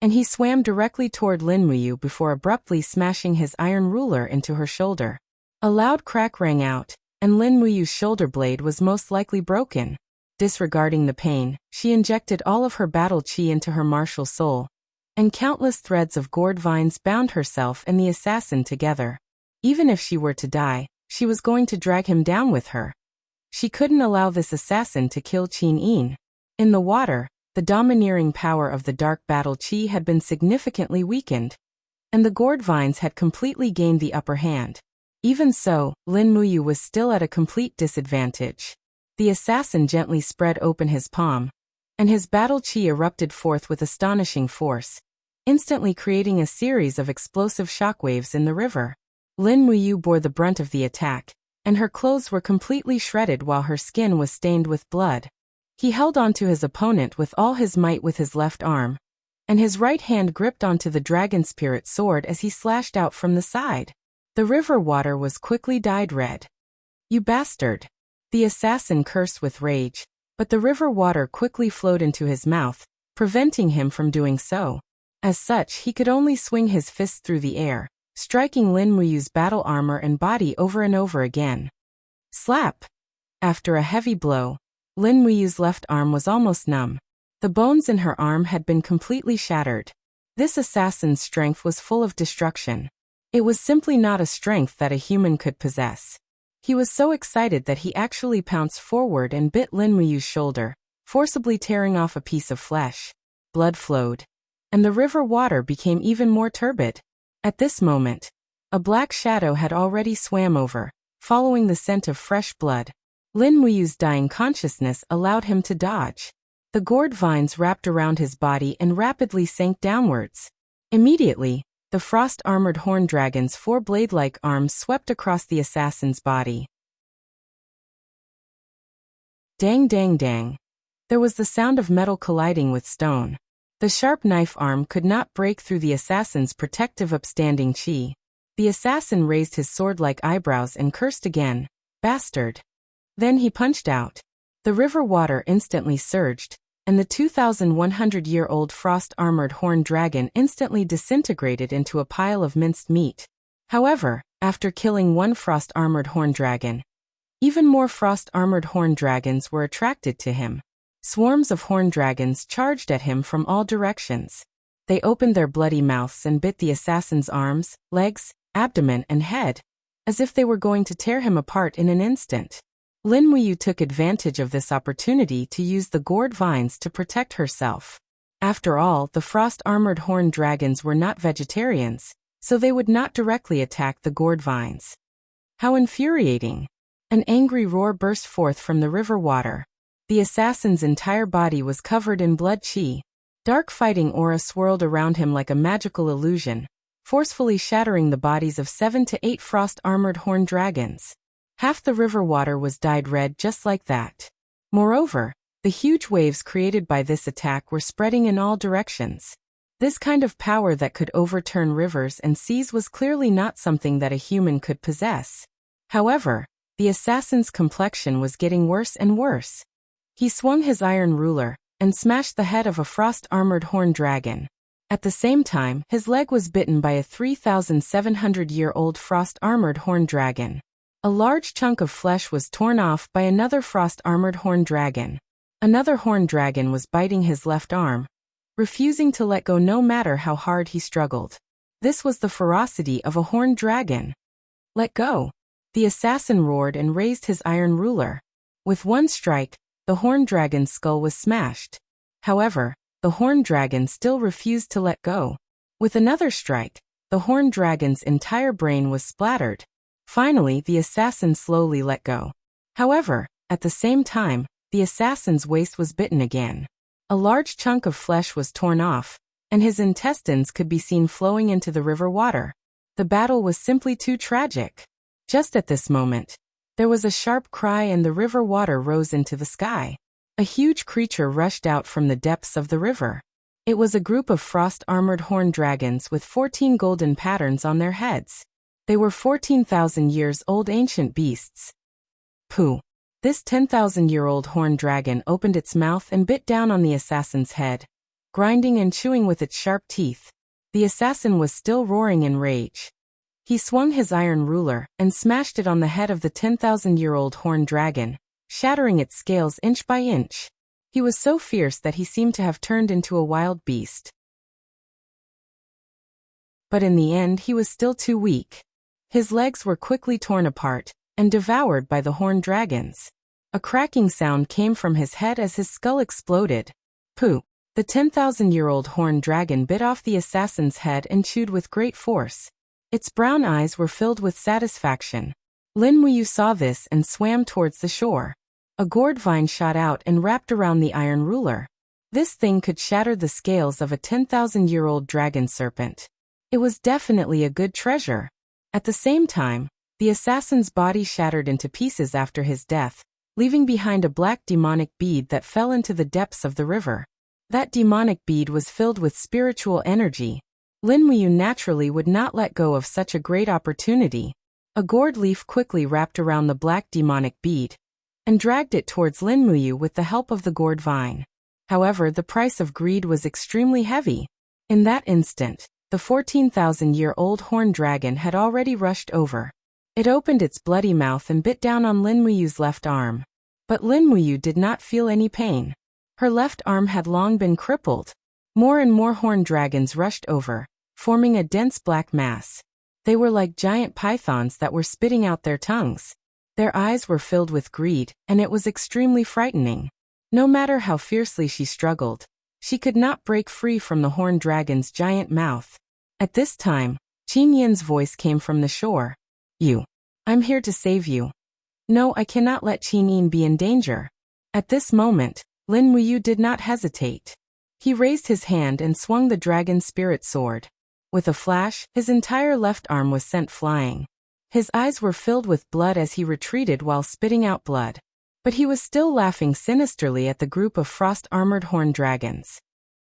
Speaker 1: and he swam directly toward Lin Muyu before abruptly smashing his iron ruler into her shoulder. A loud crack rang out, and Lin Muyu's shoulder blade was most likely broken. Disregarding the pain, she injected all of her battle qi into her martial soul, and countless threads of gourd vines bound herself and the assassin together. Even if she were to die, she was going to drag him down with her. She couldn't allow this assassin to kill Qin. In the water, the domineering power of the dark battle qi had been significantly weakened, and the gourd vines had completely gained the upper hand. Even so, Lin Muyu was still at a complete disadvantage. The assassin gently spread open his palm, and his battle qi erupted forth with astonishing force, instantly creating a series of explosive shockwaves in the river. Lin Muyu bore the brunt of the attack, and her clothes were completely shredded while her skin was stained with blood. He held onto his opponent with all his might with his left arm, and his right hand gripped onto the dragon spirit sword as he slashed out from the side. The river water was quickly dyed red. You bastard! The assassin cursed with rage, but the river water quickly flowed into his mouth, preventing him from doing so. As such, he could only swing his fists through the air, striking Lin Muyu's battle armor and body over and over again. Slap! After a heavy blow, Lin Muyu's left arm was almost numb. The bones in her arm had been completely shattered. This assassin's strength was full of destruction. It was simply not a strength that a human could possess. He was so excited that he actually pounced forward and bit Lin Muyu's shoulder, forcibly tearing off a piece of flesh. Blood flowed, and the river water became even more turbid. At this moment, a black shadow had already swam over, following the scent of fresh blood. Lin Muyu's dying consciousness allowed him to dodge. The gourd vines wrapped around his body and rapidly sank downwards. Immediately, the frost-armored horn dragon's four blade-like arms swept across the assassin's body. Dang dang dang. There was the sound of metal colliding with stone. The sharp knife arm could not break through the assassin's protective upstanding qi. The assassin raised his sword-like eyebrows and cursed again. Bastard. Then he punched out. The river water instantly surged, and the 2,100-year-old frost-armored horned dragon instantly disintegrated into a pile of minced meat. However, after killing one frost-armored horned dragon, even more frost-armored horned dragons were attracted to him. Swarms of horned dragons charged at him from all directions. They opened their bloody mouths and bit the assassin's arms, legs, abdomen, and head, as if they were going to tear him apart in an instant. Lin Muyu took advantage of this opportunity to use the gourd vines to protect herself. After all, the frost-armored horned dragons were not vegetarians, so they would not directly attack the gourd vines. How infuriating! An angry roar burst forth from the river water. The assassin's entire body was covered in blood qi. Dark fighting aura swirled around him like a magical illusion, forcefully shattering the bodies of 7 to 8 frost-armored horned dragons. Half the river water was dyed red just like that. Moreover, the huge waves created by this attack were spreading in all directions. This kind of power that could overturn rivers and seas was clearly not something that a human could possess. However, the assassin's complexion was getting worse and worse. He swung his iron ruler and smashed the head of a frost-armored horned dragon. At the same time, his leg was bitten by a 3,700-year-old frost-armored horned dragon. A large chunk of flesh was torn off by another frost-armored horned dragon. Another horned dragon was biting his left arm, refusing to let go no matter how hard he struggled. This was the ferocity of a horned dragon. "Let go!" The assassin roared and raised his iron ruler. With one strike, the horned dragon's skull was smashed. However, the horned dragon still refused to let go. With another strike, the horned dragon's entire brain was splattered. Finally, the assassin slowly let go. However, at the same time, the assassin's waist was bitten again. A large chunk of flesh was torn off, and his intestines could be seen flowing into the river water. The battle was simply too tragic. Just at this moment, there was a sharp cry and the river water rose into the sky. A huge creature rushed out from the depths of the river. It was a group of frost-armored horned dragons with 14 golden patterns on their heads. They were 14,000 years old ancient beasts. Pooh! This 10,000-year-old horned dragon opened its mouth and bit down on the assassin's head, grinding and chewing with its sharp teeth. The assassin was still roaring in rage. He swung his iron ruler and smashed it on the head of the 10,000-year-old horned dragon, shattering its scales inch by inch. He was so fierce that he seemed to have turned into a wild beast. But in the end he was still too weak. His legs were quickly torn apart and devoured by the horned dragons. A cracking sound came from his head as his skull exploded. Pooh! The 10,000-year-old horned dragon bit off the assassin's head and chewed with great force. Its brown eyes were filled with satisfaction. Lin Muyu saw this and swam towards the shore. A gourd vine shot out and wrapped around the iron ruler. This thing could shatter the scales of a 10,000-year-old dragon serpent. It was definitely a good treasure. At the same time, the assassin's body shattered into pieces after his death, leaving behind a black demonic bead that fell into the depths of the river. That demonic bead was filled with spiritual energy. Lin Muyu naturally would not let go of such a great opportunity. A gourd leaf quickly wrapped around the black demonic bead and dragged it towards Lin Muyu with the help of the gourd vine. However, the price of greed was extremely heavy. In that instant, the 14,000-year-old horned dragon had already rushed over. It opened its bloody mouth and bit down on Lin Muyu's left arm. But Lin Muyu did not feel any pain. Her left arm had long been crippled. More and more horned dragons rushed over, forming a dense black mass. They were like giant pythons that were spitting out their tongues. Their eyes were filled with greed, and it was extremely frightening. No matter how fiercely she struggled, she could not break free from the horned dragon's giant mouth. At this time, Qin Yin's voice came from the shore. I'm here to save you. No, I cannot let Qin Yin be in danger. At this moment, Lin Muyu did not hesitate. He raised his hand and swung the dragon spirit sword. With a flash, his entire left arm was sent flying. His eyes were filled with blood as he retreated while spitting out blood. But he was still laughing sinisterly at the group of frost-armored horned dragons.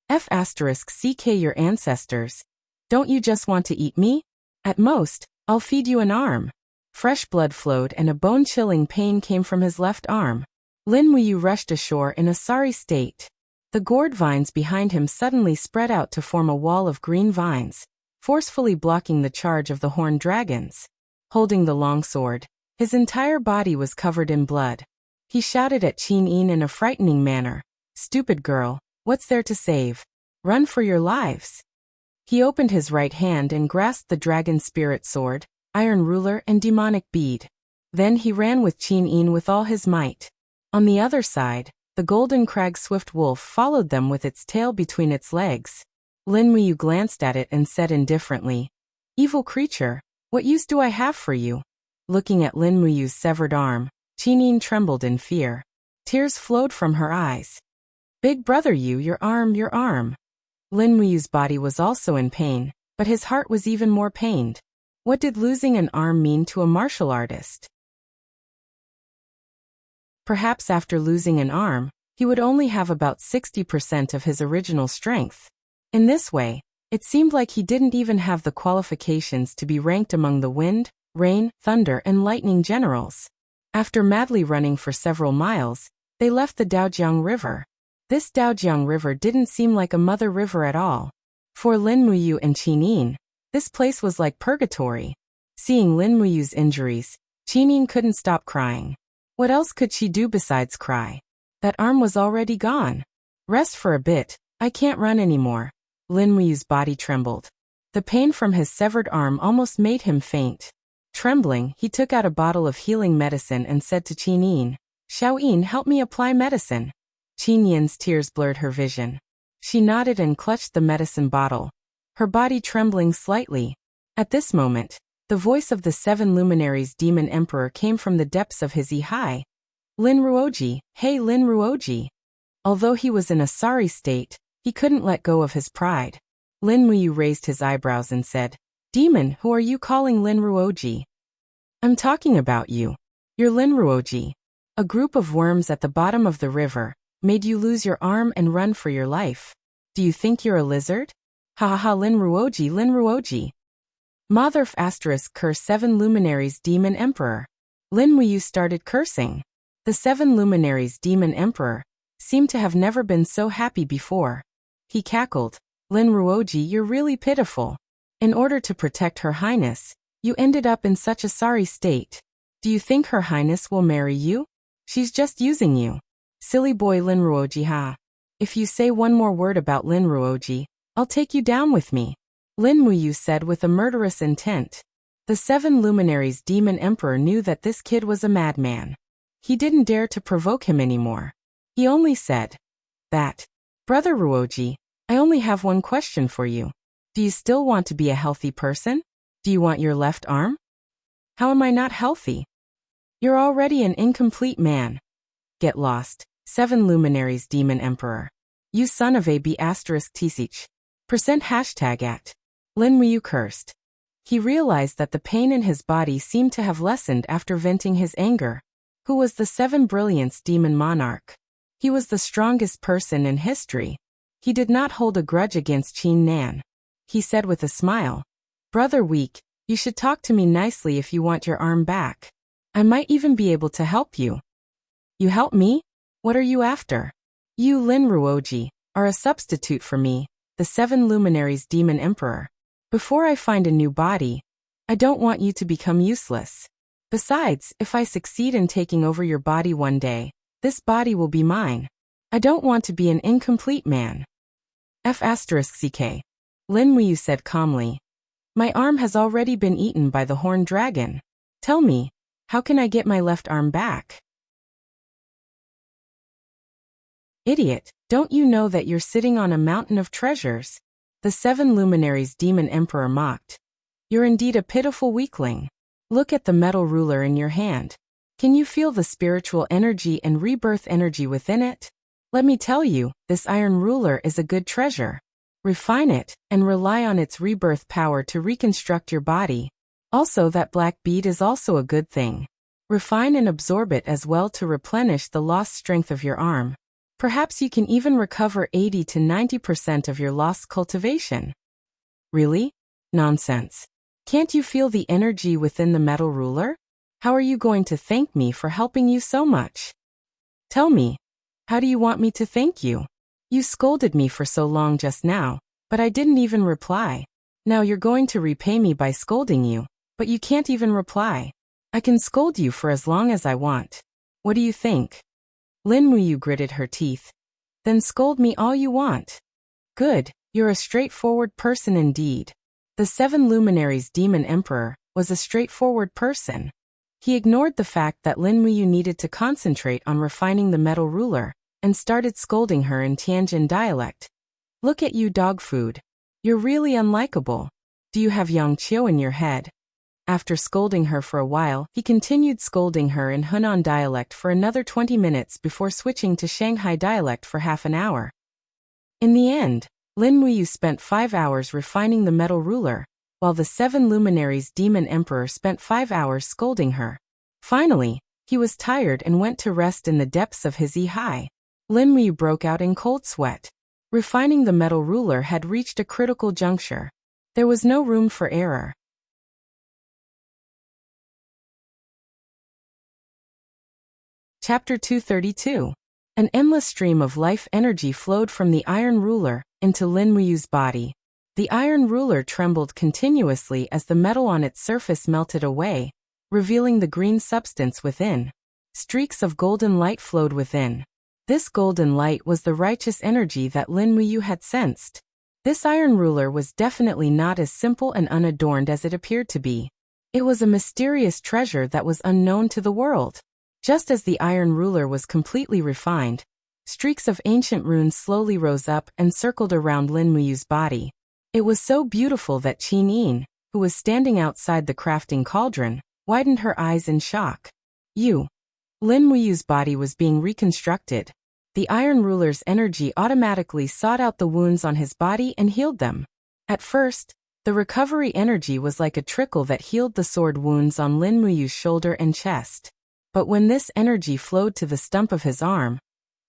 Speaker 1: CK your ancestors. Don't you just want to eat me? At most, I'll feed you an arm. Fresh blood flowed and a bone-chilling pain came from his left arm. Lin Muyu rushed ashore in a sorry state. The gourd vines behind him suddenly spread out to form a wall of green vines, forcefully blocking the charge of the horned dragons. Holding the long sword, his entire body was covered in blood. He shouted at Qin Yin in a frightening manner. "Stupid girl, what's there to save? Run for your lives." He opened his right hand and grasped the dragon spirit sword, iron ruler and demonic bead. Then he ran with Qin Yin with all his might. On the other side, the golden crag swift wolf followed them with its tail between its legs. Lin Muyu glanced at it and said indifferently, "Evil creature, what use do I have for you?" Looking at Lin Muyu's severed arm, Qin Yin trembled in fear. Tears flowed from her eyes. "Big brother, your arm, your arm." Lin Muyu's body was also in pain, but his heart was even more pained. What did losing an arm mean to a martial artist? Perhaps after losing an arm, he would only have about 60% of his original strength. In this way, it seemed like he didn't even have the qualifications to be ranked among the wind, rain, thunder, and lightning generals. After madly running for several miles, they left the Daojiang River. This Daojiang River didn't seem like a mother river at all. For Lin Muyu and Qin, this place was like purgatory. Seeing Lin Muyu's injuries, Qin couldn't stop crying. What else could she do besides cry? That arm was already gone. Rest for a bit, I can't run anymore. Lin Muyu's body trembled. The pain from his severed arm almost made him faint. Trembling, he took out a bottle of healing medicine and said to Qin, "Xiaoyin, help me apply medicine." Qin's tears blurred her vision. She nodded and clutched the medicine bottle, her body trembling slightly. At this moment, the voice of the 7 luminaries demon emperor came from the depths of his Ihai. "Lin Ruoji, hey Lin Ruoji." Although he was in a sorry state, he couldn't let go of his pride. Lin Muyu raised his eyebrows and said, "Demon, who are you calling Lin Ruoji?" "I'm talking about you. You're Lin Ruoji. A group of worms at the bottom of the river made you lose your arm and run for your life. Do you think you're a lizard? Ha ha ha, Lin Ruoji, Lin Ruoji." Motherf * curse 7 luminaries demon emperor. Lin Muyu started cursing. The 7 luminaries demon emperor seemed to have never been so happy before. He cackled, "Lin Ruoji, you're really pitiful. In order to protect Her Highness, you ended up in such a sorry state. Do you think Her Highness will marry you? She's just using you. Silly boy Lin Ruoji ha. If you say one more word about Lin Ruoji, I'll take you down with me," Lin Muyu said with a murderous intent. The 7 luminaries demon emperor knew that this kid was a madman. He didn't dare to provoke him anymore. He only said, "That. Brother Ruoji, I only have one question for you. Do you still want to be a healthy person? Do you want your left arm?" "How am I not healthy? You're already an incomplete man." "Get lost, 7 luminaries demon emperor. You son of a b *tsich. %# Lin Muyu cursed. He realized that the pain in his body seemed to have lessened after venting his anger. Who was the 7 brilliance demon monarch? He was the strongest person in history. He did not hold a grudge against Qin Nan. He said with a smile, "Brother Weak, you should talk to me nicely if you want your arm back. I might even be able to help you." "You help me? What are you after?" "You, Lin Ruoji, are a substitute for me, the 7 luminaries demon emperor. Before I find a new body, I don't want you to become useless. Besides, if I succeed in taking over your body one day, this body will be mine. I don't want to be an incomplete man." *CK. Lin Muyu said calmly, "My arm has already been eaten by the horned dragon. Tell me, how can I get my left arm back?" "Idiot, don't you know that you're sitting on a mountain of treasures?" The 7 luminaries demon emperor mocked. "You're indeed a pitiful weakling. Look at the metal ruler in your hand. Can you feel the spiritual energy and rebirth energy within it? Let me tell you, this iron ruler is a good treasure. Refine it, and rely on its rebirth power to reconstruct your body. Also, that black bead is also a good thing. Refine and absorb it as well to replenish the lost strength of your arm. Perhaps you can even recover 80 to 90% of your lost cultivation." "Really? Nonsense. Can't you feel the energy within the metal ruler? How are you going to thank me for helping you so much? Tell me, how do you want me to thank you? You scolded me for so long just now, but I didn't even reply. Now you're going to repay me by scolding you, but you can't even reply. I can scold you for as long as I want. What do you think?" Lin Muyu gritted her teeth. "Then scold me all you want." "Good, you're a straightforward person indeed." The 7 luminaries demon emperor was a straightforward person. He ignored the fact that Lin Muyu needed to concentrate on refining the metal ruler, and started scolding her in Tianjin dialect. "Look at you, dog food. You're really unlikable. Do you have Yangqiu in your head?" After scolding her for a while, he continued scolding her in Hunan dialect for another 20 minutes before switching to Shanghai dialect for half an hour. In the end, Lin Muyu spent 5 hours refining the metal ruler, while the 7 luminaries demon emperor spent 5 hours scolding her. Finally, he was tired and went to rest in the depths of his Ihai. Lin Muyu broke out in cold sweat. Refining the metal ruler had reached a critical juncture. There was no room for error. Chapter 232. An endless stream of life energy flowed from the iron ruler into Lin Muyu's body. The iron ruler trembled continuously as the metal on its surface melted away, revealing the green substance within. Streaks of golden light flowed within. This golden light was the righteous energy that Lin Muyu had sensed. This iron ruler was definitely not as simple and unadorned as it appeared to be. It was a mysterious treasure that was unknown to the world. Just as the iron ruler was completely refined, streaks of ancient runes slowly rose up and circled around Lin Muyu's body. It was so beautiful that Qin Yin, who was standing outside the crafting cauldron, widened her eyes in shock. Lin Muyu's body was being reconstructed. The iron ruler's energy automatically sought out the wounds on his body and healed them. At first, the recovery energy was like a trickle that healed the sword wounds on Lin Muyu's shoulder and chest. But when this energy flowed to the stump of his arm,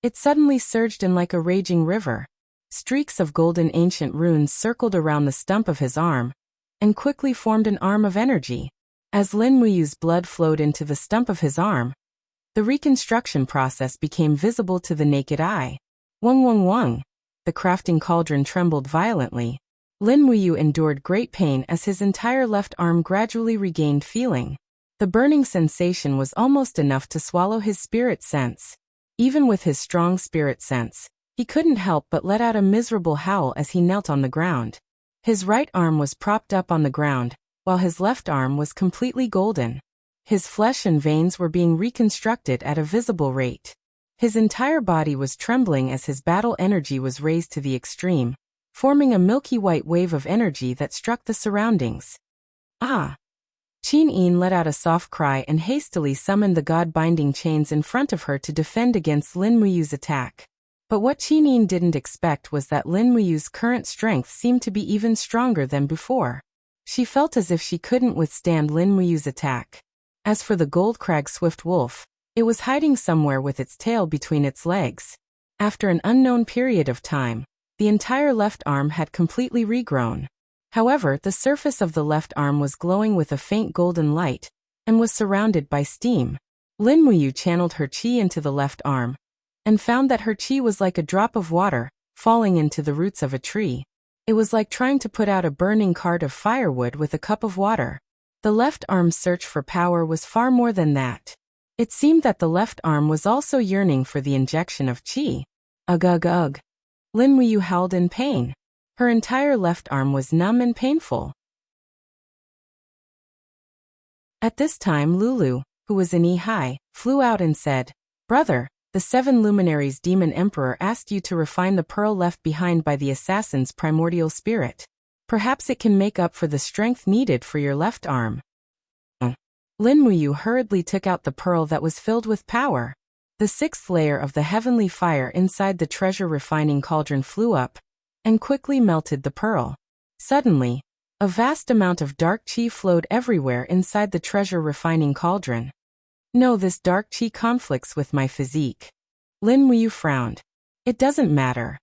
Speaker 1: it suddenly surged in like a raging river. Streaks of golden ancient runes circled around the stump of his arm, and quickly formed an arm of energy. As Lin Muyu's blood flowed into the stump of his arm, the reconstruction process became visible to the naked eye. Wung wung wung. The crafting cauldron trembled violently. Lin Muyu endured great pain as his entire left arm gradually regained feeling. The burning sensation was almost enough to swallow his spirit sense. Even with his strong spirit sense, he couldn't help but let out a miserable howl as he knelt on the ground. His right arm was propped up on the ground, while his left arm was completely golden. His flesh and veins were being reconstructed at a visible rate. His entire body was trembling as his battle energy was raised to the extreme, forming a milky white wave of energy that struck the surroundings. Ah! Qin Yin let out a soft cry and hastily summoned the god-binding chains in front of her to defend against Lin Muyu's attack. But what Qin Yin didn't expect was that Lin Muyu's current strength seemed to be even stronger than before. She felt as if she couldn't withstand Lin Muyu's attack. As for the gold-crag swift wolf, it was hiding somewhere with its tail between its legs. After an unknown period of time, the entire left arm had completely regrown. However, the surface of the left arm was glowing with a faint golden light, and was surrounded by steam. Lin Muyu channeled her qi into the left arm, and found that her qi was like a drop of water, falling into the roots of a tree. It was like trying to put out a burning cart of firewood with a cup of water. The left arm's search for power was far more than that. It seemed that the left arm was also yearning for the injection of qi. Ugh ugh ugh. Lin Muyu howled in pain. Her entire left arm was numb and painful. At this time Lulu, who was in Yihai, flew out and said, "Brother, the 7 luminaries demon emperor asked you to refine the pearl left behind by the assassin's primordial spirit. Perhaps it can make up for the strength needed for your left arm." Lin Muyu hurriedly took out the pearl that was filled with power. The 6th layer of the heavenly fire inside the treasure refining cauldron flew up, and quickly melted the pearl. Suddenly, a vast amount of dark qi flowed everywhere inside the treasure refining cauldron. No, this dark qi conflicts with my physique. Lin Muyu frowned. It doesn't matter.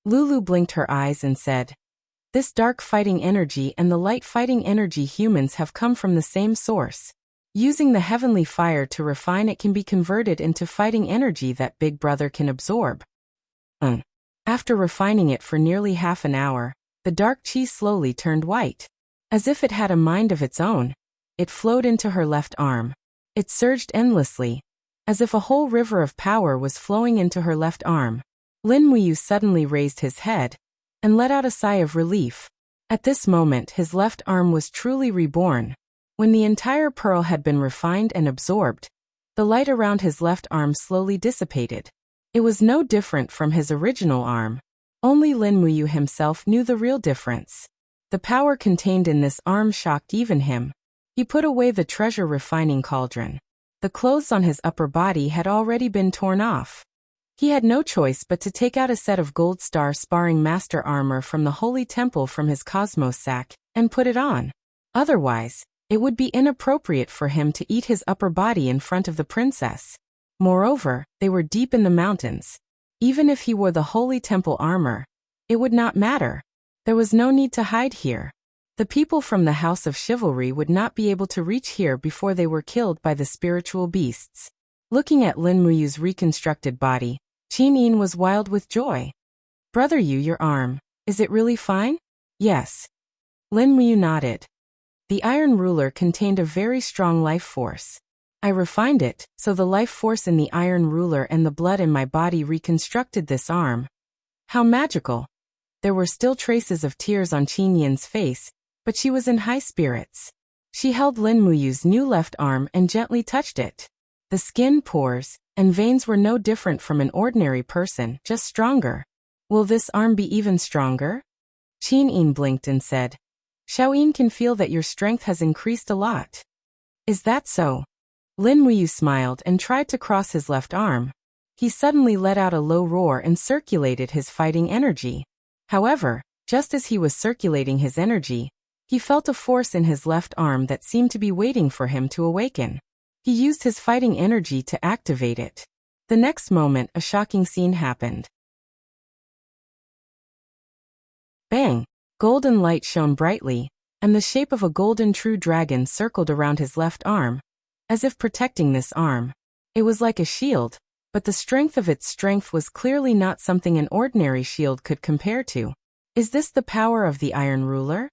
Speaker 1: Lulu blinked her eyes and said, "This dark fighting energy and the light fighting energy humans have come from the same source. Using the heavenly fire to refine it can be converted into fighting energy that Big Brother can absorb." After refining it for nearly half an hour, the dark qi slowly turned white. As if it had a mind of its own, it flowed into her left arm. It surged endlessly, as if a whole river of power was flowing into her left arm. Lin Muyu suddenly raised his head, and let out a sigh of relief. At this moment his left arm was truly reborn. When the entire pearl had been refined and absorbed, the light around his left arm slowly dissipated. It was no different from his original arm. Only Lin Muyu himself knew the real difference. The power contained in this arm shocked even him. He put away the treasure refining cauldron. The clothes on his upper body had already been torn off. He had no choice but to take out a set of gold star sparring master armor from the holy temple from his cosmos sack, and put it on. Otherwise, it would be inappropriate for him to eat his upper body in front of the princess. Moreover, they were deep in the mountains. Even if he wore the holy temple armor, It would not matter. There was no need to hide here. The people from the House of Chivalry would not be able to reach here before they were killed by the spiritual beasts. Looking at Lin Muyu's reconstructed body, Qin Yin was wild with joy. Brother Yu, your arm. Is it really fine? Yes. Lin Muyu nodded. The iron ruler contained a very strong life force. I refined it, so the life force in the iron ruler and the blood in my body reconstructed this arm. How magical. There were still traces of tears on Qin Yin's face, but she was in high spirits. She held Lin Muyu's new left arm and gently touched it. The skin, pores, and veins were no different from an ordinary person, just stronger. Will this arm be even stronger? Qin Yin blinked and said, Xiaoyin can feel that your strength has increased a lot. Is that so? Lin Muyu smiled and tried to cross his left arm. He suddenly let out a low roar and circulated his fighting energy. However, just as he was circulating his energy, he felt a force in his left arm that seemed to be waiting for him to awaken. He used his fighting energy to activate it. The next moment, a shocking scene happened. Bang! Golden light shone brightly, and the shape of a golden true dragon circled around his left arm, as if protecting this arm. It was like a shield, but the strength of its strength was clearly not something an ordinary shield could compare to. Is this the power of the Iron Ruler?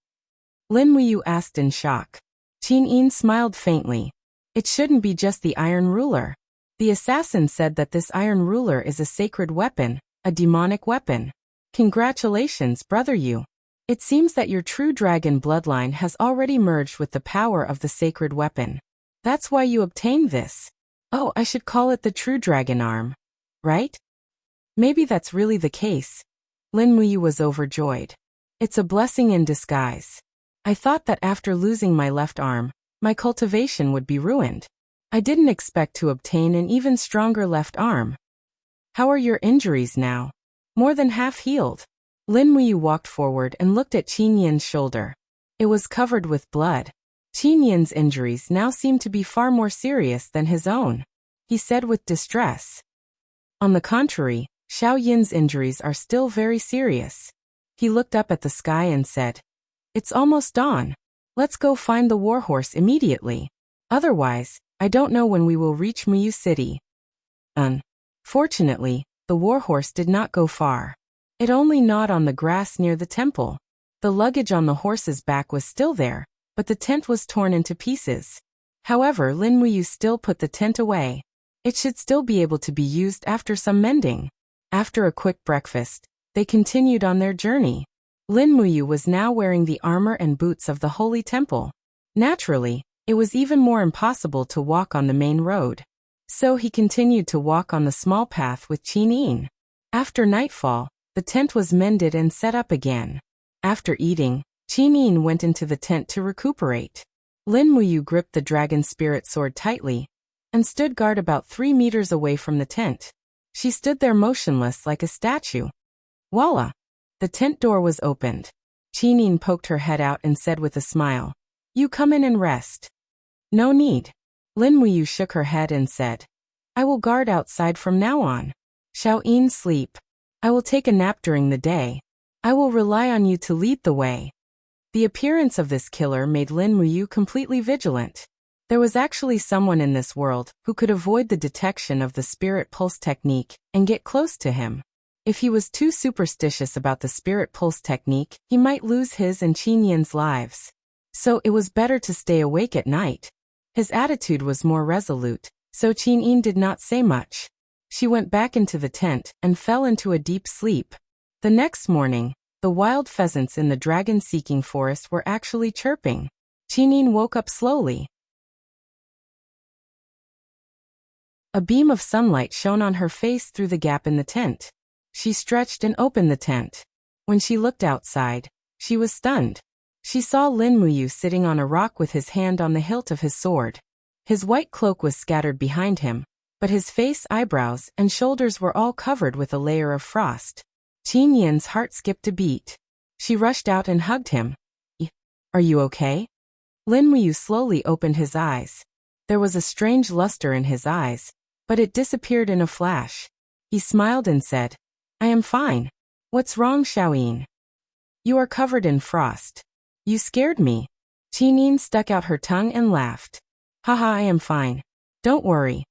Speaker 1: Lin Muyu asked in shock. Qin Yin smiled faintly. It shouldn't be just the Iron Ruler. The assassin said that this Iron Ruler is a sacred weapon, a demonic weapon. Congratulations, Brother Yu. It seems that your true dragon bloodline has already merged with the power of the sacred weapon. That's why you obtained this. Oh, I should call it the true dragon arm. Right? Maybe that's really the case. Lin Muyu was overjoyed. It's a blessing in disguise. I thought that after losing my left arm, my cultivation would be ruined. I didn't expect to obtain an even stronger left arm. How are your injuries now? More than half healed. Lin Muyu walked forward and looked at Qin Yin's shoulder. It was covered with blood. Qin Yin's injuries now seemed to be far more serious than his own. He said with distress. On the contrary, Xiao Yin's injuries are still very serious. He looked up at the sky and said, It's almost dawn. Let's go find the warhorse immediately. Otherwise, I don't know when we will reach Muyu City. Fortunately, the warhorse did not go far. It only gnawed on the grass near the temple. The luggage on the horse's back was still there, but the tent was torn into pieces. However, Lin Muyu still put the tent away. It should still be able to be used after some mending. After a quick breakfast, they continued on their journey. Lin Muyu was now wearing the armor and boots of the holy temple. Naturally, it was even more impossible to walk on the main road. So he continued to walk on the small path with Qin Yin. After nightfall, the tent was mended and set up again. After eating, Qin Yin went into the tent to recuperate. Lin Muyu gripped the dragon spirit sword tightly and stood guard about 3 meters away from the tent. She stood there motionless like a statue. Voila! The tent door was opened. Qin Yin poked her head out and said with a smile, You come in and rest. No need. Lin Muyu shook her head and said, I will guard outside from now on. Xiaoyin, sleep. I will take a nap during the day. I will rely on you to lead the way. The appearance of this killer made Lin Muyu completely vigilant. There was actually someone in this world who could avoid the detection of the spirit pulse technique and get close to him. If he was too superstitious about the spirit pulse technique, he might lose his and Qin Yin's lives. So it was better to stay awake at night. His attitude was more resolute, so Qin Yin did not say much. She went back into the tent and fell into a deep sleep. The next morning, the wild pheasants in the dragon-seeking forest were actually chirping. Qin Yin woke up slowly. A beam of sunlight shone on her face through the gap in the tent. She stretched and opened the tent. When she looked outside, she was stunned. She saw Lin Muyu sitting on a rock with his hand on the hilt of his sword. His white cloak was scattered behind him, but his face, eyebrows, and shoulders were all covered with a layer of frost. Qin Yin's heart skipped a beat. She rushed out and hugged him. Are you okay? Lin Muyu slowly opened his eyes. There was a strange luster in his eyes, but it disappeared in a flash. He smiled and said, I am fine. What's wrong, Xiaoyin? You are covered in frost. You scared me. Qinyin stuck out her tongue and laughed. Haha, I am fine. Don't worry.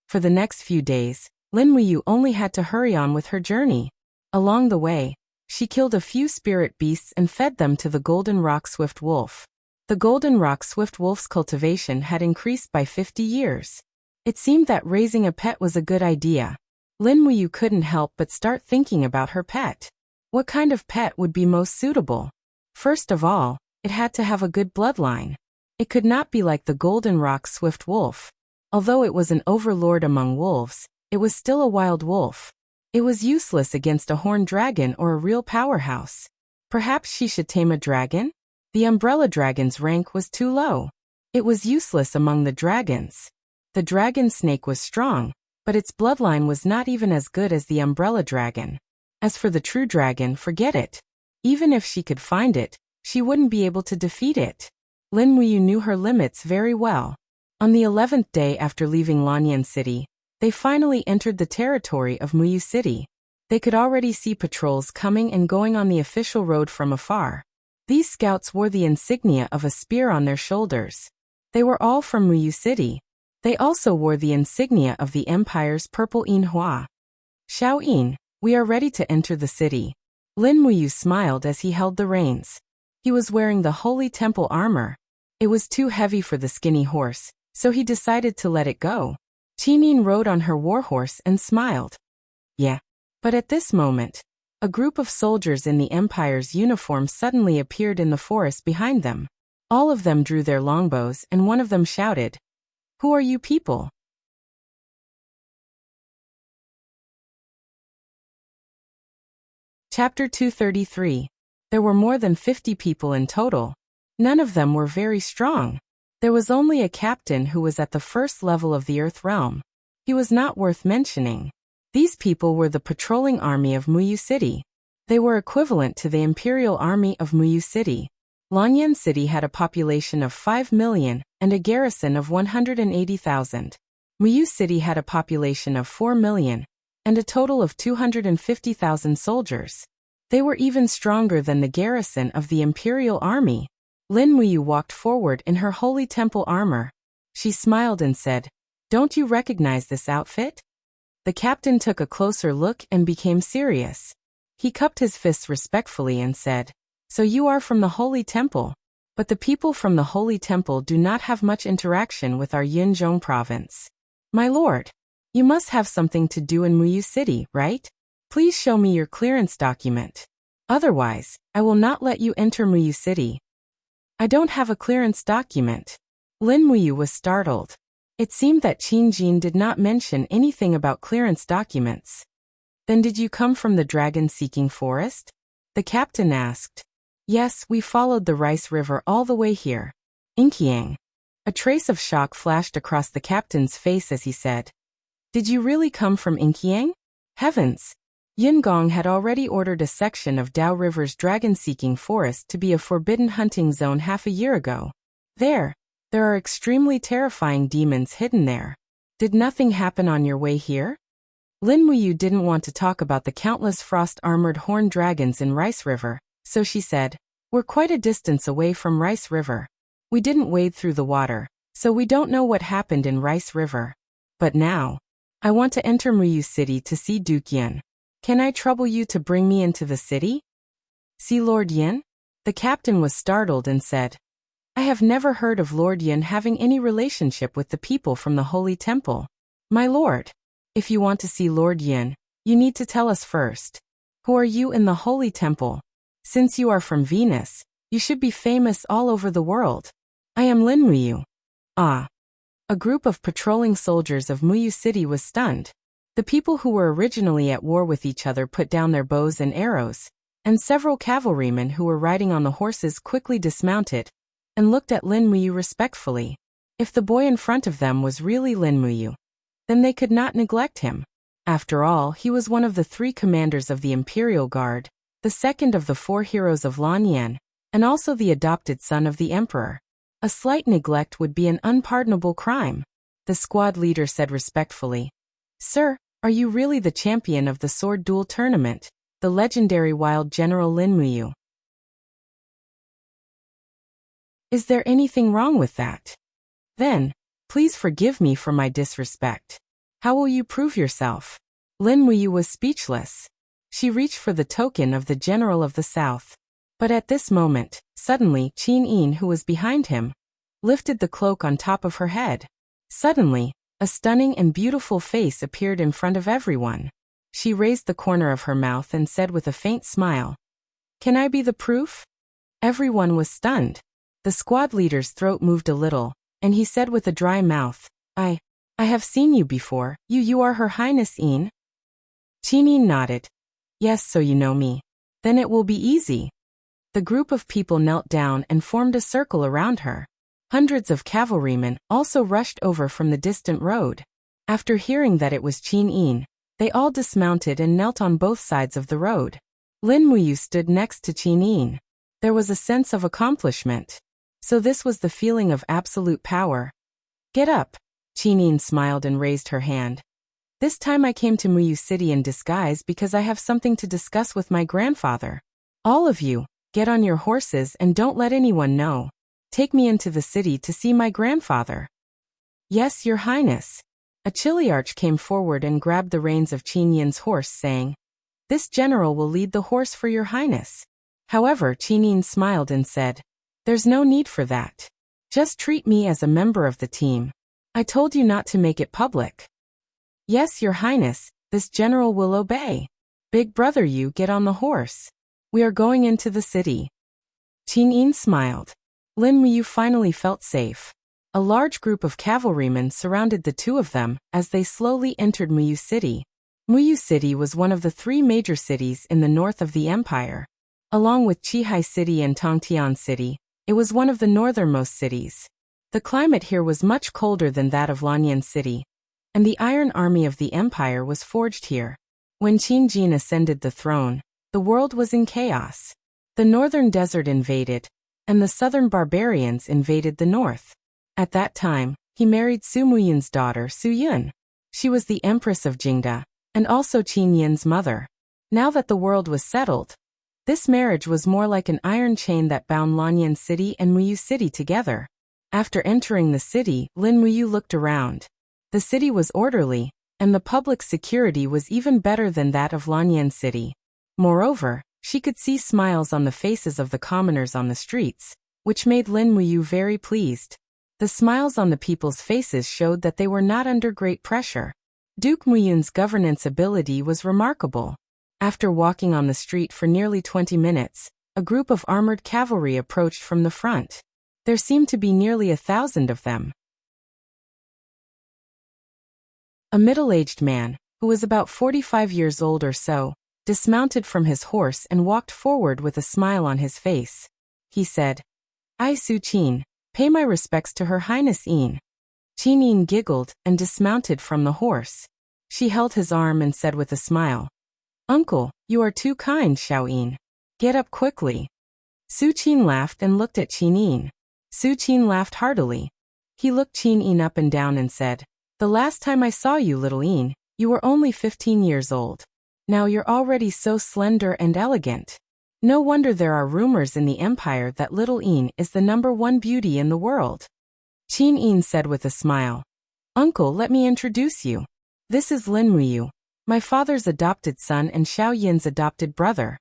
Speaker 1: For the next few days, Lin Muyu only had to hurry on with her journey. Along the way, she killed a few spirit beasts and fed them to the Golden Rock Swift Wolf. The Golden Rock Swift Wolf's cultivation had increased by 50 years. It seemed that raising a pet was a good idea. Lin Muyu couldn't help but start thinking about her pet. What kind of pet would be most suitable? First of all, it had to have a good bloodline. It could not be like the Golden Rock Swift Wolf. Although it was an overlord among wolves, it was still a wild wolf. It was useless against a horned dragon or a real powerhouse. Perhaps she should tame a dragon? The umbrella dragon's rank was too low. It was useless among the dragons. The dragon snake was strong, but its bloodline was not even as good as the umbrella dragon. As for the true dragon, forget it. Even if she could find it, she wouldn't be able to defeat it. Lin Muyu knew her limits very well. On the 11th day after leaving Lanyan City, they finally entered the territory of Muyu City. They could already see patrols coming and going on the official road from afar. These scouts wore the insignia of a spear on their shoulders. They were all from Muyu City. They also wore the insignia of the Empire's purple Yinhua. Xiaoyin, we are ready to enter the city. Lin Muyu smiled as he held the reins. He was wearing the Holy Temple armor. It was too heavy for the skinny horse, so he decided to let it go. Qinyin rode on her warhorse and smiled. Yeah. But at this moment, a group of soldiers in the Empire's uniform suddenly appeared in the forest behind them. All of them drew their longbows and one of them shouted, "Who are you people?" Chapter 233. There were more than 50 people in total. None of them were very strong. There was only a captain who was at the first level of the Earth realm. He was not worth mentioning. These people were the patrolling army of Muyu City. They were equivalent to the Imperial Army of Muyu City. Lanyan City had a population of 5 million and a garrison of 180,000. Muyu City had a population of 4 million and a total of 250,000 soldiers. They were even stronger than the garrison of the Imperial Army. Lin Muyu walked forward in her Holy Temple armor. She smiled and said, "Don't you recognize this outfit?" The captain took a closer look and became serious. He cupped his fists respectfully and said, "So you are from the Holy Temple. But the people from the Holy Temple do not have much interaction with our Yinzhong province. My lord, you must have something to do in Muyu City, right? Please show me your clearance document. Otherwise, I will not let you enter Muyu City." "I don't have a clearance document." Lin Muyu was startled. It seemed that Qin Jin did not mention anything about clearance documents. "Then did you come from the dragon-seeking forest?" the captain asked. "Yes, we followed the Rice River all the way here." Inkyang. A trace of shock flashed across the captain's face as he said, "Did you really come from Inkyang?" Heavens! Yin Gong had already ordered a section of Dao River's dragon-seeking forest to be a forbidden hunting zone half a year ago. There are extremely terrifying demons hidden there. Did nothing happen on your way here? Lin Muyu didn't want to talk about the countless frost-armored horned dragons in Rice River, so she said, "We're quite a distance away from Rice River. We didn't wade through the water, so we don't know what happened in Rice River. But now, I want to enter Muyu City to see Duke Yin. Can I trouble you to bring me into the city?" "See Lord Yin?" The captain was startled and said, "I have never heard of Lord Yin having any relationship with the people from the Holy Temple. My lord, if you want to see Lord Yin, you need to tell us first. Who are you in the Holy Temple? Since you are from Venus, you should be famous all over the world." "I am Lin Muyu." "Ah." A group of patrolling soldiers of Muyu City was stunned. The people who were originally at war with each other put down their bows and arrows, and several cavalrymen who were riding on the horses quickly dismounted and looked at Lin Muyu respectfully. If the boy in front of them was really Lin Muyu, then they could not neglect him. After all, he was one of the 3 commanders of the Imperial Guard, the second of the 4 heroes of Lanyan, and also the adopted son of the Emperor. A slight neglect would be an unpardonable crime. The squad leader said respectfully, "Sir, are you really the champion of the sword duel tournament?" the legendary wild General Lin Muyu. Is there anything wrong with that? Then, please forgive me for my disrespect. How will you prove yourself? Lin Muyu was speechless. She reached for the token of the General of the South. But at this moment, suddenly, Qin Yin, who was behind him, lifted the cloak on top of her head. Suddenly, a stunning and beautiful face appeared in front of everyone. She raised the corner of her mouth and said with a faint smile, "Can I be the proof?" Everyone was stunned. The squad leader's throat moved a little, and he said with a dry mouth, I have seen you before. You are Her Highness Yin?" Qin Yin nodded. "Yes, so you know me. Then it will be easy." The group of people knelt down and formed a circle around her. Hundreds of cavalrymen also rushed over from the distant road. After hearing that it was Qin Yin, they all dismounted and knelt on both sides of the road. Lin Muyu stood next to Qin Yin. There was a sense of accomplishment. So this was the feeling of absolute power. "Get up." Qin Yin smiled and raised her hand. "This time I came to Muyu City in disguise because I have something to discuss with my grandfather. All of you, get on your horses and don't let anyone know. Take me into the city to see my grandfather." "Yes, Your Highness." A Chiliarch came forward and grabbed the reins of Qin Yin's horse, saying, "This general will lead the horse for Your Highness." However, Qin Yin smiled and said, "There's no need for that. Just treat me as a member of the team. I told you not to make it public." "Yes, Your Highness, this general will obey. Big brother, you get on the horse. We are going into the city." Qin Yin smiled. Lin Muyu finally felt safe. A large group of cavalrymen surrounded the two of them as they slowly entered Muyu City. Muyu City was one of the three major cities in the north of the empire. Along with Qihai City and Tongtian City, it was one of the northernmost cities. The climate here was much colder than that of Lanyan City, and the Iron Army of the Empire was forged here. When Qin Jin ascended the throne, the world was in chaos. The northern desert invaded, and the southern barbarians invaded the north. At that time, he married Su Muyun's daughter Su Yun. She was the Empress of Jingda, and also Qin Yin's mother. Now that the world was settled, this marriage was more like an iron chain that bound Lanyan City and Muyu City together. After entering the city, Lin Muyu looked around. The city was orderly, and the public security was even better than that of Lanyan City. Moreover, she could see smiles on the faces of the commoners on the streets, which made Lin Muyu very pleased. The smiles on the people's faces showed that they were not under great pressure. Duke Muyun's governance ability was remarkable. After walking on the street for nearly 20 minutes, a group of armored cavalry approached from the front. There seemed to be nearly 1,000 of them. A middle-aged man, who was about 45 years old or so, dismounted from his horse and walked forward with a smile on his face. He said, "I, Su Qin, pay my respects to Her Highness Yin." Qin Yin giggled and dismounted from the horse. She held his arm and said with a smile, "Uncle, you are too kind, Xiao Yin. Get up quickly." Su Qin laughed and looked at Qin Yin. Su Qin laughed heartily. He looked Qin Yin up and down and said, "The last time I saw you, little Yin, you were only 15 years old. Now you're already so slender and elegant. No wonder there are rumors in the empire that little Yin is the #1 beauty in the world." Qin Yin said with a smile, "Uncle, let me introduce you. This is Lin Muyu, my father's adopted son and Xiao Yin's adopted brother."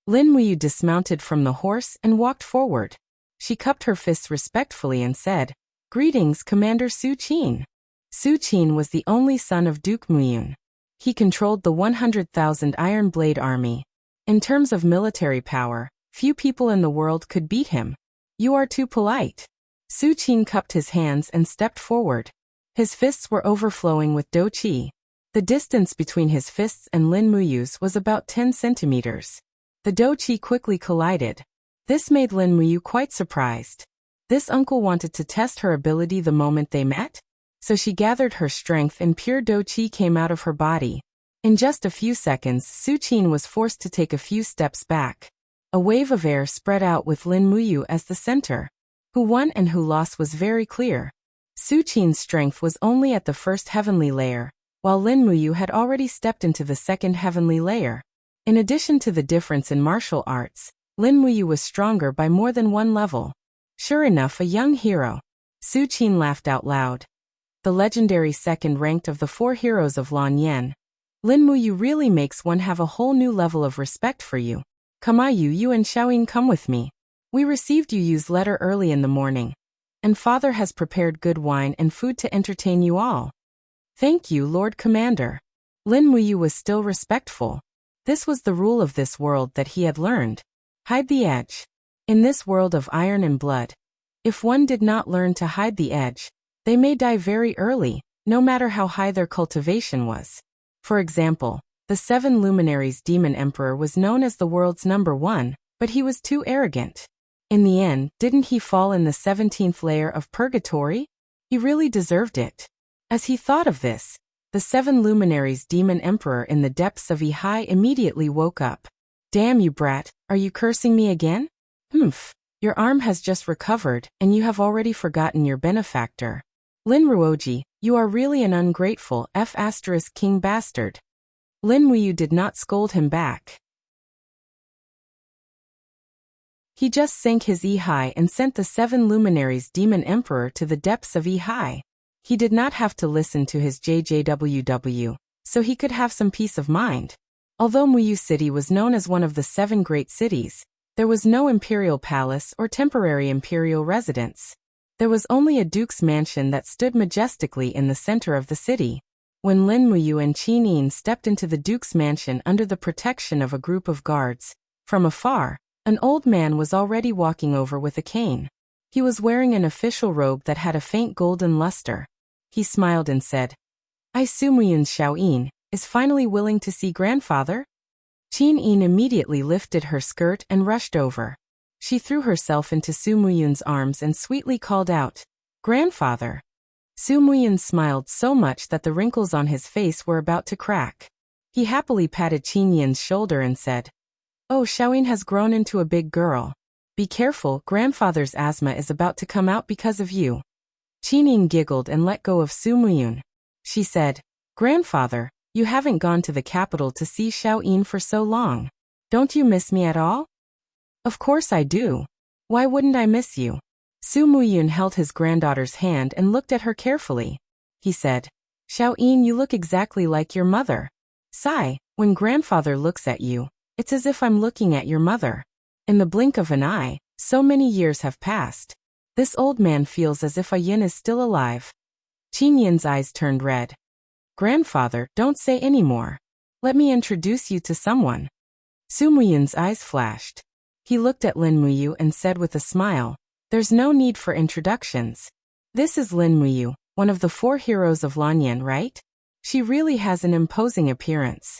Speaker 1: Lin Muyu dismounted from the horse and walked forward. She cupped her fists respectfully and said, "Greetings, Commander Su Qin." Su Qin was the only son of Duke Muyun. He controlled the 100,000 Iron Blade army. In terms of military power, few people in the world could beat him. "You are too polite." Su Qin cupped his hands and stepped forward. His fists were overflowing with dou qi. The distance between his fists and Lin Muyu's was about 10 centimeters. The dou qi quickly collided. This made Lin Muyu quite surprised. This uncle wanted to test her ability the moment they met? So she gathered her strength and pure dou qi came out of her body. In just a few seconds, Su Qin was forced to take a few steps back. A wave of air spread out with Lin Muyu as the center. Who won and who lost was very clear. Su Qin's strength was only at the first heavenly layer, while Lin Muyu had already stepped into the second heavenly layer. In addition to the difference in martial arts, Lin Muyu was stronger by more than one level. Sure enough, a young hero. Su Qin laughed out loud. The legendary second-ranked of the 4 heroes of Lan Yan. Lin Muyu really makes one have a whole new level of respect for you. Kamayu, you and Xiaoyin, come with me. We received Yu's letter early in the morning, and father has prepared good wine and food to entertain you all. Thank you, Lord Commander. Lin Muyu was still respectful. This was the rule of this world that he had learned. Hide the edge. In this world of iron and blood, if one did not learn to hide the edge, they may die very early, no matter how high their cultivation was. For example, the 7 luminaries demon emperor was known as the world's #1, but he was too arrogant. In the end, didn't he fall in the 17th layer of purgatory? He really deserved it. As he thought of this, the 7 luminaries demon emperor in the depths of Ihai immediately woke up. Damn you, brat, are you cursing me again? Humph, your arm has just recovered, and you have already forgotten your benefactor. Lin Ruoji, you are really an ungrateful king bastard. Lin Muyu did not scold him back. He just sank his Ihai and sent the 7 luminaries demon emperor to the depths of Ihai. He did not have to listen to his JJWW, so he could have some peace of mind. Although Muyu City was known as one of the 7 great cities, there was no imperial palace or temporary imperial residence. There was only a duke's mansion that stood majestically in the center of the city. When Lin Muyu and Qin Yin stepped into the duke's mansion under the protection of a group of guards, from afar, an old man was already walking over with a cane. He was wearing an official robe that had a faint golden luster. He smiled and said, "I Su Muyun's Xiaoyin is finally willing to see grandfather?" Qin Yin immediately lifted her skirt and rushed over. She threw herself into Su Muyun's arms and sweetly called out, "Grandfather." Su Muyun smiled so much that the wrinkles on his face were about to crack. He happily patted Qin Yin's shoulder and said, "Oh, Xiaoyin has grown into a big girl. Be careful, grandfather's asthma is about to come out because of you." Qin Yin giggled and let go of Su Muyun. She said, "Grandfather, you haven't gone to the capital to see Xiaoyin for so long. Don't you miss me at all?" "Of course I do. Why wouldn't I miss you?" Su Muyun held his granddaughter's hand and looked at her carefully. He said, "Xiaoyin, you look exactly like your mother. Sigh, when grandfather looks at you, it's as if I'm looking at your mother. In the blink of an eye, so many years have passed. This old man feels as if a yin is still alive." Qin Yin's eyes turned red. "Grandfather, don't say any more. Let me introduce you to someone." Su Muyun's eyes flashed. He looked at Lin Muyu and said with a smile, "There's no need for introductions. This is Lin Muyu, one of the 4 heroes of Lanyan, right? She really has an imposing appearance.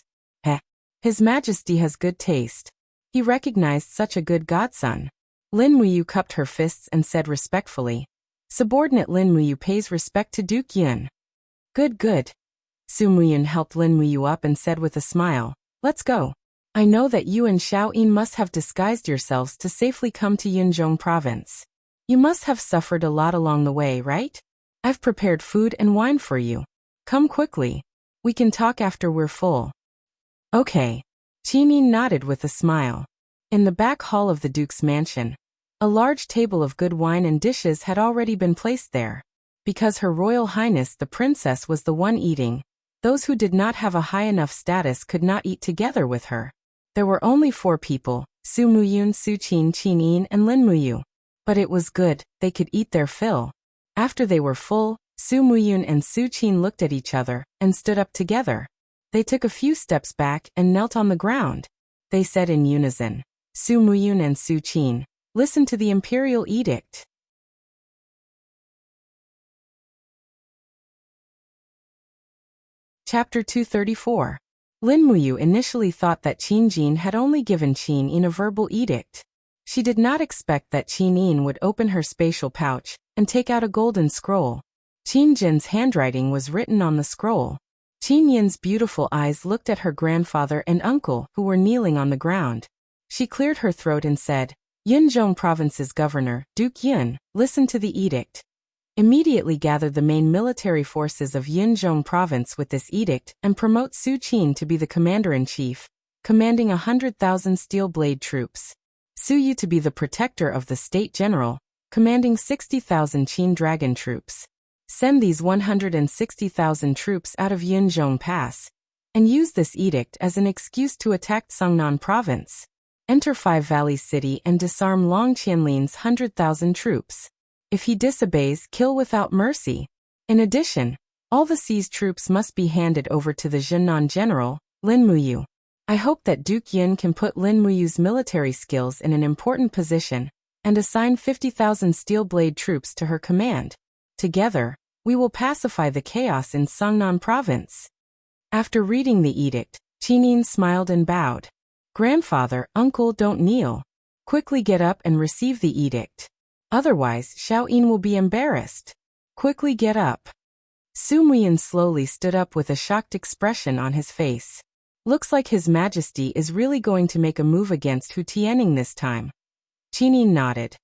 Speaker 1: His Majesty has good taste. He recognized such a good godson." Lin Muyu cupped her fists and said respectfully, "Subordinate Lin Muyu pays respect to Duke Yun." "Good, good." Su Muyun helped Lin Muyu up and said with a smile, "Let's go. I know that you and Xiaoyin must have disguised yourselves to safely come to Yunzhong province. You must have suffered a lot along the way, right? I've prepared food and wine for you. Come quickly. We can talk after we're full." "Okay." Qin Yin nodded with a smile. In the back hall of the Duke's mansion, a large table of good wine and dishes had already been placed there. Because Her Royal Highness the Princess was the one eating, those who did not have a high enough status could not eat together with her. There were only 4 people, Su Muyun, Su Qin, Qin Yin, and Lin Muyu. But it was good, they could eat their fill. After they were full, Su Muyun and Su Qin looked at each other and stood up together. They took a few steps back and knelt on the ground. They said in unison, "Su Muyun and Su Qin, listen to the imperial edict." Chapter 234. Lin Muyu initially thought that Qin Jin had only given Qin Yin a verbal edict. She did not expect that Qin Yin would open her spatial pouch and take out a golden scroll. Qin Jin's handwriting was written on the scroll. Qin Yin's beautiful eyes looked at her grandfather and uncle who were kneeling on the ground. She cleared her throat and said, "Yunzhong Province's governor, Duke Yun, listen to the edict. Immediately gather the main military forces of Yunzhong Province with this edict and promote Su Qin to be the commander-in-chief, commanding 100,000 steel blade troops. Su Yu to be the protector of the State General, commanding 60,000 Qin dragon troops. Send these 160,000 troops out of Yunzhong Pass, and use this edict as an excuse to attack Songnan Province. Enter Five Valleys City and disarm Long Qianlin's 100,000 troops. If he disobeys, kill without mercy. In addition, all the seized troops must be handed over to the Zhennan General, Lin Muyu. I hope that Duke Yun can put Lin Muyu's military skills in an important position, and assign 50,000 steel blade troops to her command. Together, we will pacify the chaos in Songnan Province. After reading the edict, Qinin smiled and bowed. Grandfather, uncle, don't kneel. Quickly get up and receive the edict. Otherwise, Xiaoyin will be embarrassed. Quickly get up. Su Muyin slowly stood up with a shocked expression on his face. Looks like His Majesty is really going to make a move against Hu Tianning this time. Qinin nodded.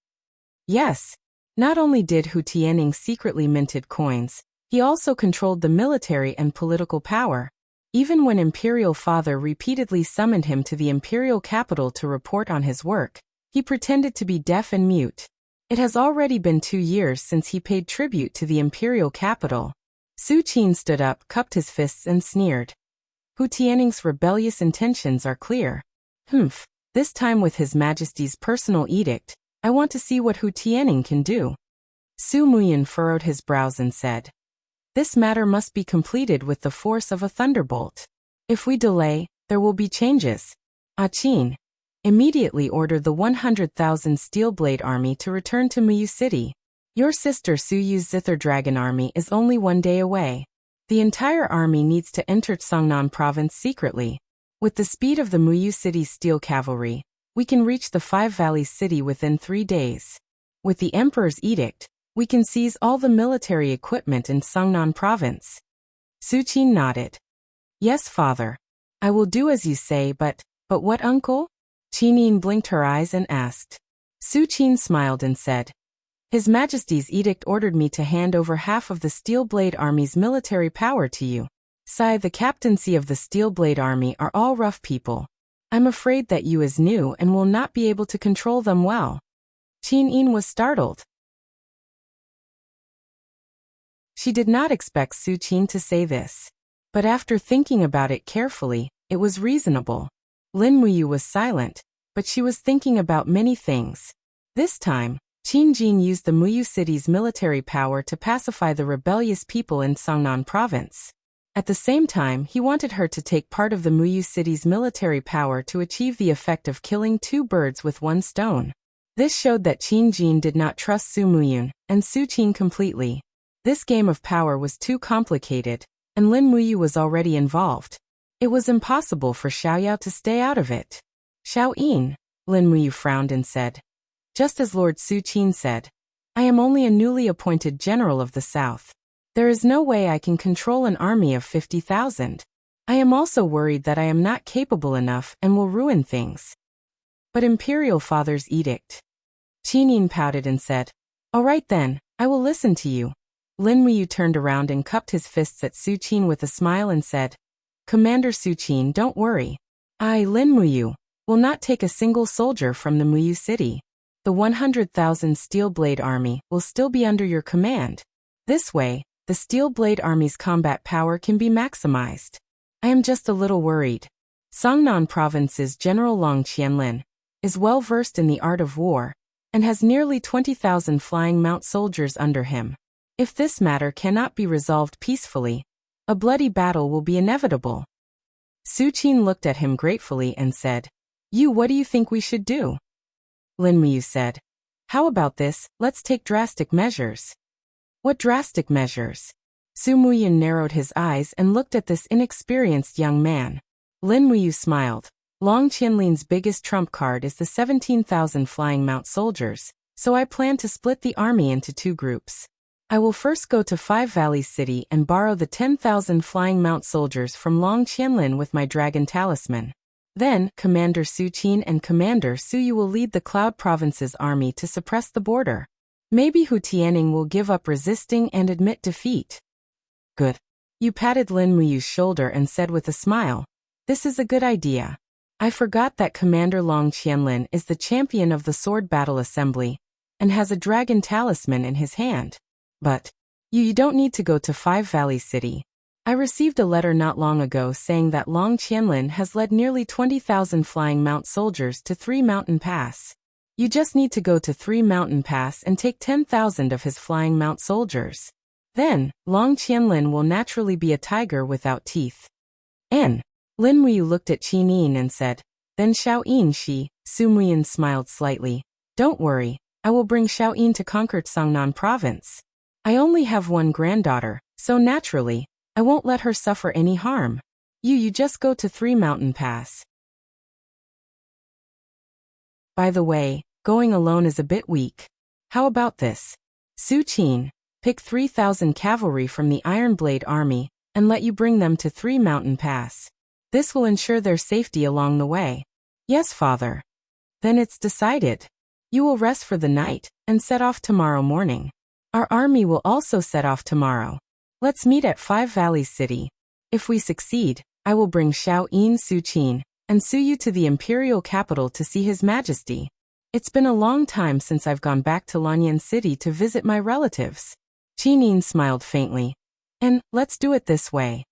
Speaker 1: Yes. Not only did Hu Tianning secretly minted coins, he also controlled the military and political power. Even when Imperial Father repeatedly summoned him to the Imperial capital to report on his work, he pretended to be deaf and mute. It has already been 2 years since he paid tribute to the Imperial capital. Su Qin stood up, cupped his fists and sneered. Hu Tianning's rebellious intentions are clear. This time with His Majesty's personal edict, I want to see what Hu Tianning can do. Su Muyin furrowed his brows and said, this matter must be completed with the force of a thunderbolt. If we delay, there will be changes. Qin, immediately order the 100,000 steel blade army to return to Muyu City. Your sister Su Yu's Zither Dragon army is only 1 day away. The entire army needs to enter Songnan Province secretly. With the speed of the Muyu City's steel cavalry, we can reach the Five Valleys City within 3 days. With the Emperor's edict, we can seize all the military equipment in Songnan Province. Su Qin nodded. Yes, father. I will do as you say, but what, uncle? Qinin blinked her eyes and asked. Su Qin smiled and said, His Majesty's edict ordered me to hand over half of the Steel Blade Army's military power to you. Sai, the captaincy of the Steel Blade Army are all rough people. I'm afraid that you is new and will not be able to control them well. Qinin was startled. She did not expect Su Qin to say this. But after thinking about it carefully, it was reasonable. Lin Muyu was silent, but she was thinking about many things. This time, Qin Jin used the Muyu city's military power to pacify the rebellious people in Songnan province. At the same time, he wanted her to take part of the Muyu city's military power to achieve the effect of killing 2 birds with 1 stone. This showed that Qin Jin did not trust Su Muyun and Su Qin completely. This game of power was too complicated, and Lin Muyu was already involved. It was impossible for Xiaoyao to stay out of it. Xiaoyin, Lin Muyu frowned and said. Just as Lord Su Qin said, I am only a newly appointed general of the south. There is no way I can control an army of 50,000. I am also worried that I am not capable enough and will ruin things. But Imperial Father's edict. Qinin pouted and said, All right then, I will listen to you. Lin Muyu turned around and cupped his fists at Su Qin with a smile and said, Commander Su Qin, don't worry. I, Lin Muyu, will not take a single soldier from the Muyu city. The 100,000 Steel Blade Army will still be under your command. This way, the Steel Blade Army's combat power can be maximized. I am just a little worried. Songnan Province's General Long Qianlin is well versed in the art of war and has nearly 20,000 flying mount soldiers under him. If this matter cannot be resolved peacefully, a bloody battle will be inevitable. Su Qin looked at him gratefully and said, what do you think we should do? Lin Muyu said, How about this, let's take drastic measures. What drastic measures? Su Muyun narrowed his eyes and looked at this inexperienced young man. Lin Muyu smiled. Long Qianlin's biggest trump card is the 17,000 flying mount soldiers, so I plan to split the army into 2 groups. I will first go to Five Valleys City and borrow the 10,000 flying mount soldiers from Long Qianlin with my dragon talisman. Then, Commander Su Qin and Commander Su Yu will lead the Cloud Province's army to suppress the border. Maybe Hu Tianning will give up resisting and admit defeat. Good. You patted Lin Muyu's shoulder and said with a smile, This is a good idea. I forgot that Commander Long Qianlin is the champion of the Sword Battle Assembly and has a dragon talisman in his hand. But you don't need to go to Five Valleys City. I received a letter not long ago saying that Long Qianlin has led nearly 20,000 flying mount soldiers to Three Mountain Pass. You just need to go to Three Mountain Pass and take 10,000 of his flying mount soldiers. Then, Long Qianlin will naturally be a tiger without teeth. Lin Muyu looked at Qin Yin and said, "Then Xiao Yin she." Su Muyin smiled slightly. "Don't worry, I will bring Xiao Yin to conquer Songnan province. I only have one granddaughter, so naturally, I won't let her suffer any harm. You just go to Three Mountain Pass. By the way, going alone is a bit weak. How about this? Su Qin, pick 3,000 cavalry from the Iron Blade army, and let you bring them to Three Mountain Pass. This will ensure their safety along the way." "Yes, father." "Then it's decided. You will rest for the night, and set off tomorrow morning. Our army will also set off tomorrow. Let's meet at Five Valleys City. If we succeed, I will bring Xiao Yin Su Qin and Su Yu to the imperial capital to see His Majesty. It's been a long time since I've gone back to Lanyan City to visit my relatives." Qin Yin smiled faintly. "And let's do it this way."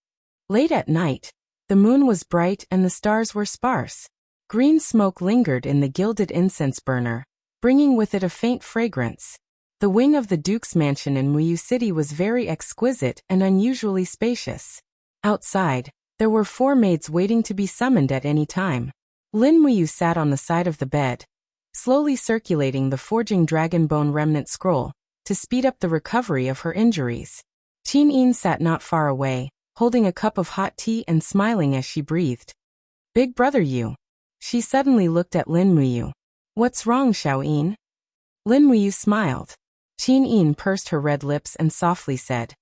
Speaker 1: Late at night, the moon was bright and the stars were sparse. Green smoke lingered in the gilded incense burner, bringing with it a faint fragrance. The wing of the Duke's mansion in Muyu City was very exquisite and unusually spacious. Outside, there were 4 maids waiting to be summoned at any time. Lin Muyu sat on the side of the bed, slowly circulating the forging dragon bone remnant scroll to speed up the recovery of her injuries. Qin Yin sat not far away, holding a cup of hot tea and smiling as she breathed. "Big brother Yu." She suddenly looked at Lin Muyu. "What's wrong, Xiao Yin?" Lin Muyu smiled. Qin Yin pursed her red lips and softly said,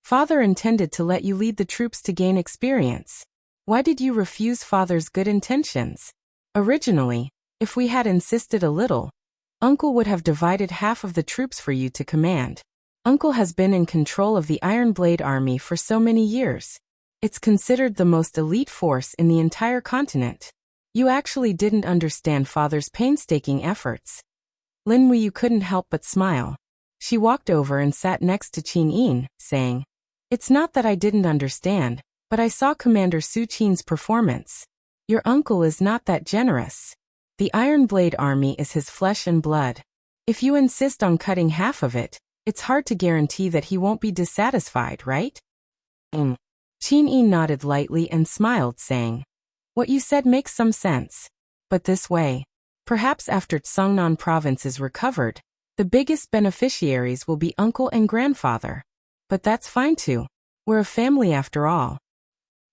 Speaker 1: "Father intended to let you lead the troops to gain experience. Why did you refuse Father's good intentions? Originally, if we had insisted a little, Uncle would have divided half of the troops for you to command. Uncle has been in control of the Iron Blade army for so many years. It's considered the most elite force in the entire continent. You actually didn't understand Father's painstaking efforts." Lin Muyu couldn't help but smile. She walked over and sat next to Qin Yin, saying, "It's not that I didn't understand, but I saw Commander Su Qin's performance. Your uncle is not that generous. The Iron Blade army is his flesh and blood. If you insist on cutting half of it, it's hard to guarantee that he won't be dissatisfied, right?" Qin Yin nodded lightly and smiled, saying, "What you said makes some sense. But this way, perhaps after Songnan province is recovered, the biggest beneficiaries will be uncle and grandfather. But that's fine too. We're a family after all."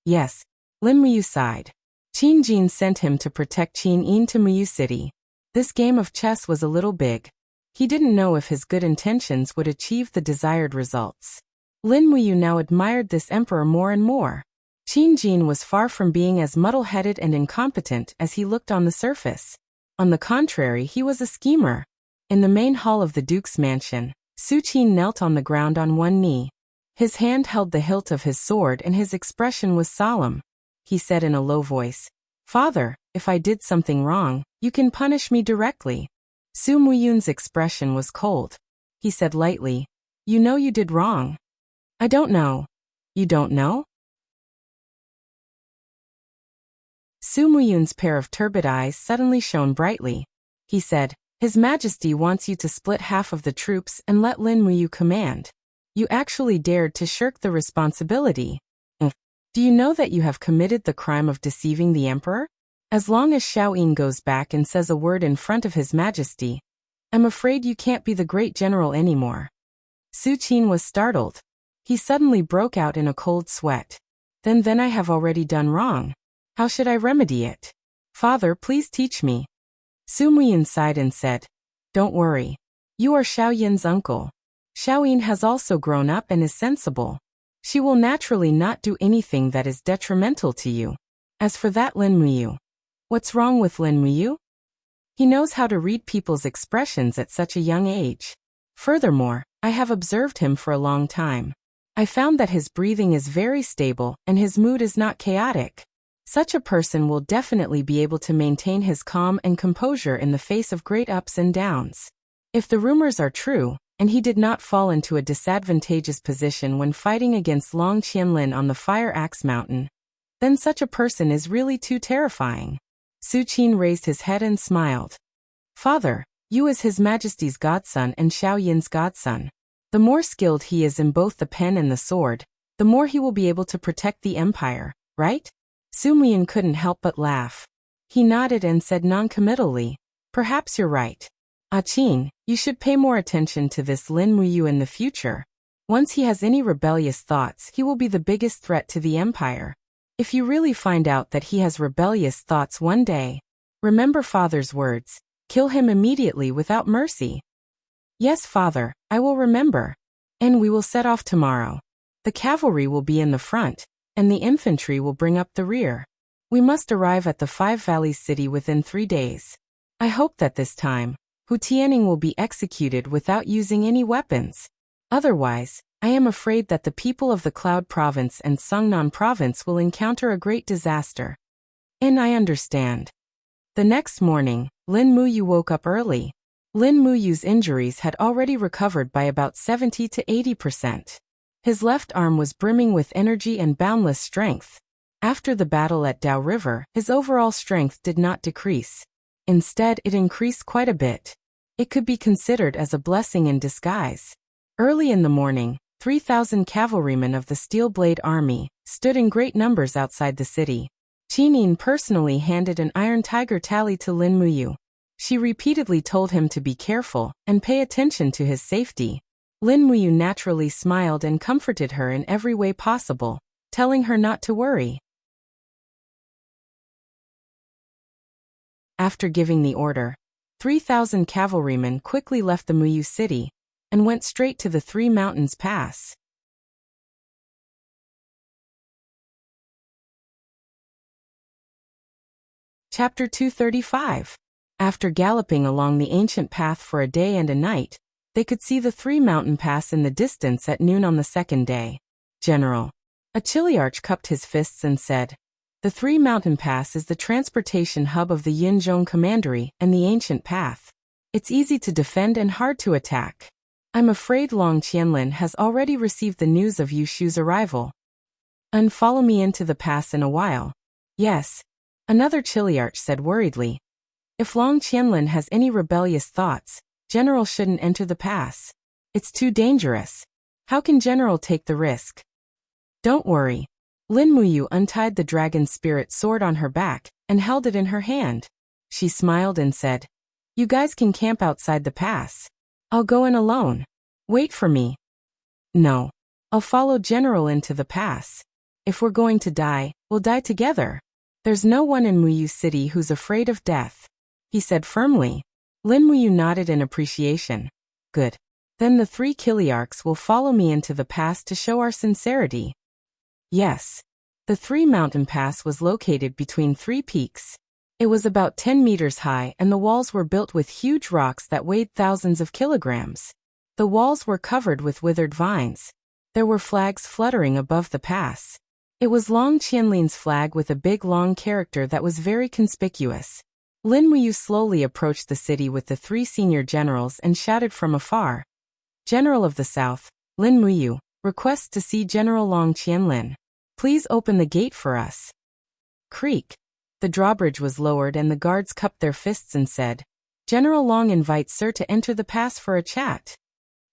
Speaker 1: "Yes," Lin Muyu sighed. Qin Jin sent him to protect Qin Yin to Muyu City. This game of chess was a little big. He didn't know if his good intentions would achieve the desired results. Lin Muyu now admired this emperor more and more. Qin Jin was far from being as muddle-headed and incompetent as he looked on the surface. On the contrary, he was a schemer. In the main hall of the Duke's mansion, Su Qin knelt on the ground on one knee. His hand held the hilt of his sword and his expression was solemn. He said in a low voice, "Father, if I did something wrong, you can punish me directly." Su Muyun's expression was cold. He said lightly, "You know you did wrong." "I don't know." "You don't know?" Su Muyun's pair of turbid eyes suddenly shone brightly. He said, "His Majesty wants you to split half of the troops and let Lin Muyu command. You actually dared to shirk the responsibility. Do you know that you have committed the crime of deceiving the emperor? As long as Xiao Yin goes back and says a word in front of His Majesty, I'm afraid you can't be the great general anymore." Su Qin was startled. He suddenly broke out in a cold sweat. Then I have already done wrong. How should I remedy it? Father, please teach me." Su Muyun sighed and said, "Don't worry. You are Xiao Yin's uncle. Xiao Yin has also grown up and is sensible. She will naturally not do anything that is detrimental to you. As for that Lin Muyu, what's wrong with Lin Muyu? He knows how to read people's expressions at such a young age. Furthermore, I have observed him for a long time. I found that his breathing is very stable and his mood is not chaotic. Such a person will definitely be able to maintain his calm and composure in the face of great ups and downs. If the rumors are true, and he did not fall into a disadvantageous position when fighting against Long Qianlin on the Fire Axe Mountain, then such a person is really too terrifying. Su Qin raised his head and smiled. Father, you as His Majesty's godson and Xiao Yin's godson. The more skilled he is in both the pen and the sword, the more he will be able to protect the empire, right? Su Muyin couldn't help but laugh. He nodded and said noncommittally, perhaps you're right. Ah Qin, you should pay more attention to this Lin Muyu in the future. Once he has any rebellious thoughts, he will be the biggest threat to the empire. If you really find out that he has rebellious thoughts one day, remember father's words, kill him immediately without mercy. Yes, father, I will remember. And we will set off tomorrow. The cavalry will be in the front, and the infantry will bring up the rear. We must arrive at the Five Valleys city within 3 days. I hope that this time, Hu Tianning will be executed without using any weapons. Otherwise, I am afraid that the people of the Cloud Province and Sungnan Province will encounter a great disaster. And I understand. The next morning, Lin Muyu woke up early. Lin Muyu's injuries had already recovered by about 70 to 80%. His left arm was brimming with energy and boundless strength. After the battle at Dao River, his overall strength did not decrease. Instead, it increased quite a bit. It could be considered as a blessing in disguise. Early in the morning, 3,000 cavalrymen of the Steel Blade Army stood in great numbers outside the city. Qinin personally handed an Iron Tiger tally to Lin Muyu. She repeatedly told him to be careful and pay attention to his safety. Lin Muyu naturally smiled and comforted her in every way possible, telling her not to worry. After giving the order, 3,000 cavalrymen quickly left the Muyu city and went straight to the Three Mountains Pass. Chapter 235. After galloping along the ancient path for a day and a night, they could see the Three Mountain Pass in the distance at noon on the second day. General. A Chiliarch cupped his fists and said, the Three Mountain Pass is the transportation hub of the Yinzhong Commandery and the ancient path. It's easy to defend and hard to attack. I'm afraid Long Qianlin has already received the news of Yu Shu's arrival. And follow me into the pass in a while. Yes. Another Chiliarch said worriedly. If Long Qianlin has any rebellious thoughts, General shouldn't enter the pass. It's too dangerous. How can General take the risk? Don't worry. Lin Muyu untied the dragon spirit sword on her back and held it in her hand. She smiled and said, you guys can camp outside the pass. I'll go in alone. Wait for me. No. I'll follow General into the pass. If we're going to die, we'll die together. There's no one in Muyu City who's afraid of death, he said firmly. Lin Muyu nodded in appreciation. Good. Then the 3 Chiliarchs will follow me into the pass to show our sincerity. Yes. The Three Mountain Pass was located between 3 peaks. It was about 10 meters high and the walls were built with huge rocks that weighed thousands of kilograms. The walls were covered with withered vines. There were flags fluttering above the pass. It was Long Qianlin's flag with a big long character that was very conspicuous. Lin Muyu slowly approached the city with the 3 senior generals and shouted from afar. General of the South, Lin Muyu, requests to see General Long Qianlin. Please open the gate for us. Creak. The drawbridge was lowered and the guards cupped their fists and said, General Long invites Sir to enter the pass for a chat.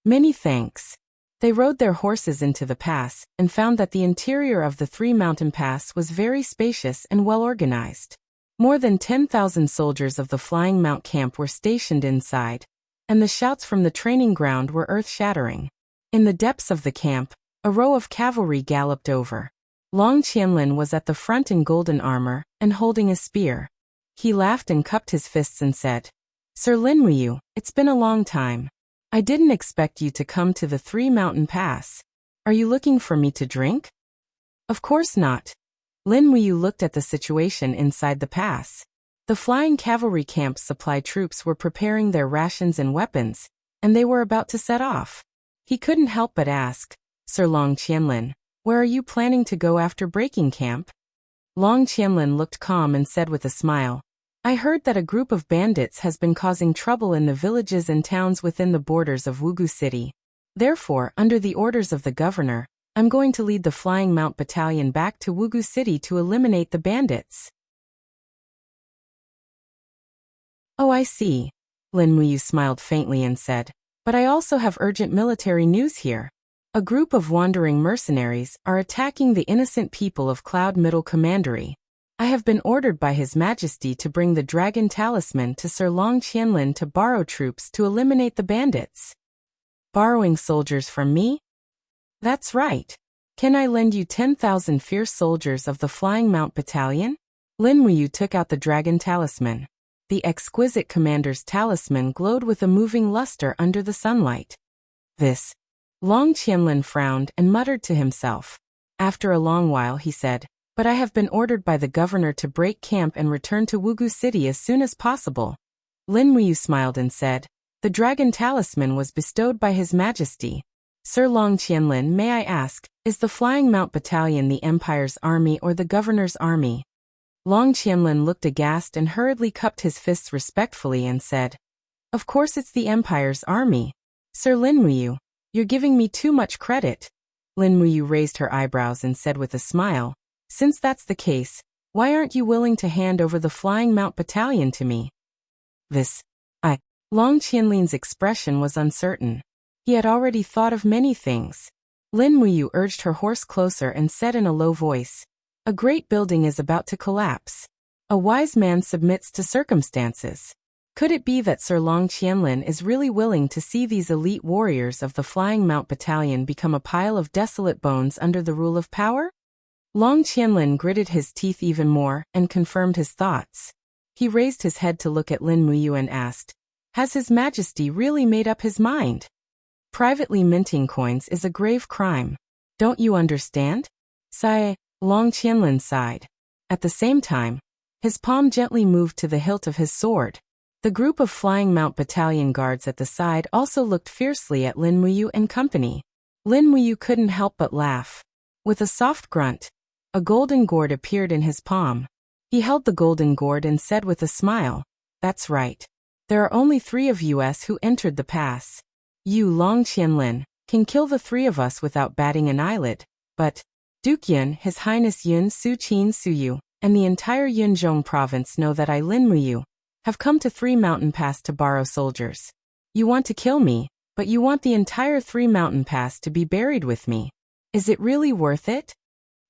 Speaker 1: Many thanks. They rode their horses into the pass and found that the interior of the Three Mountain Pass was very spacious and well organized. More than 10,000 soldiers of the Flying Mount camp were stationed inside, and the shouts from the training ground were earth-shattering. In the depths of the camp, a row of cavalry galloped over. Long Qianlin was at the front in golden armor and holding a spear. He laughed and cupped his fists and said, Sir Lin Muyu, it's been a long time. I didn't expect you to come to the Three Mountain Pass. Are you looking for me to drink? Of course not. Lin Muyu looked at the situation inside the pass. The flying cavalry camp's supply troops were preparing their rations and weapons, and they were about to set off. He couldn't help but ask, Sir Long Qianlin, where are you planning to go after breaking camp? Long Qianlin looked calm and said with a smile, I heard that a group of bandits has been causing trouble in the villages and towns within the borders of Wugu City. Therefore, under the orders of the governor, I'm going to lead the Flying Mount Battalion back to Wugu City to eliminate the bandits. Oh, I see. Lin Muyu smiled faintly and said, but I also have urgent military news here. A group of wandering mercenaries are attacking the innocent people of Cloud Middle Commandery. I have been ordered by His Majesty to bring the Dragon Talisman to Sir Long Qianlin to borrow troops to eliminate the bandits. Borrowing soldiers from me? That's right. Can I lend you 10,000 fierce soldiers of the Flying Mount Battalion? Lin Muyu took out the Dragon Talisman. The exquisite commander's talisman glowed with a moving luster under the sunlight. This. Long Qianlin frowned and muttered to himself. After a long while he said, but I have been ordered by the governor to break camp and return to Wugu City as soon as possible. Lin Muyu smiled and said, the Dragon Talisman was bestowed by His Majesty. Sir Long Qianlin, may I ask, is the Flying Mount Battalion the Empire's army or the governor's army? Long Qianlin looked aghast and hurriedly cupped his fists respectfully and said, of course it's the Empire's army. Sir Lin Muyu, you're giving me too much credit. Lin Muyu raised her eyebrows and said with a smile, since that's the case, why aren't you willing to hand over the Flying Mount Battalion to me? Long Qianlin's expression was uncertain. He had already thought of many things. Lin Muyu urged her horse closer and said in a low voice, a great building is about to collapse. A wise man submits to circumstances. Could it be that Sir Long Qianlin is really willing to see these elite warriors of the Flying Mount Battalion become a pile of desolate bones under the rule of power? Long Qianlin gritted his teeth even more and confirmed his thoughts. He raised his head to look at Lin Muyu and asked, has His Majesty really made up his mind? Privately minting coins is a grave crime. Don't you understand? Sigh. Long Qianlin sighed. At the same time, his palm gently moved to the hilt of his sword. The group of Flying Mount Battalion guards at the side also looked fiercely at Lin Muyu and company. Lin Muyu couldn't help but laugh. With a soft grunt, a golden gourd appeared in his palm. He held the golden gourd and said with a smile, that's right. There are only 3 of us who entered the pass. You, Long Qianlin, can kill the 3 of us without batting an eyelid, but Duke Yun, His Highness Yun Su Qin Suyu, and the entire Yunzhong province know that I, Lin Muyu, have come to 3 Mountain Pass to borrow soldiers. You want to kill me, but you want the entire 3 Mountain Pass to be buried with me. Is it really worth it?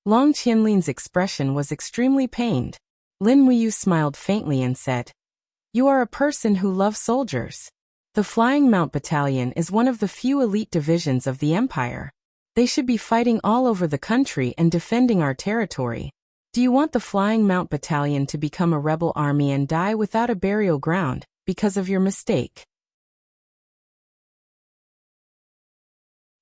Speaker 1: Long Qianlin's expression was extremely pained. Lin Muyu smiled faintly and said, you are a person who loves soldiers. The Flying Mount Battalion is one of the few elite divisions of the Empire. They should be fighting all over the country and defending our territory. Do you want the Flying Mount Battalion to become a rebel army and die without a burial ground, because of your mistake?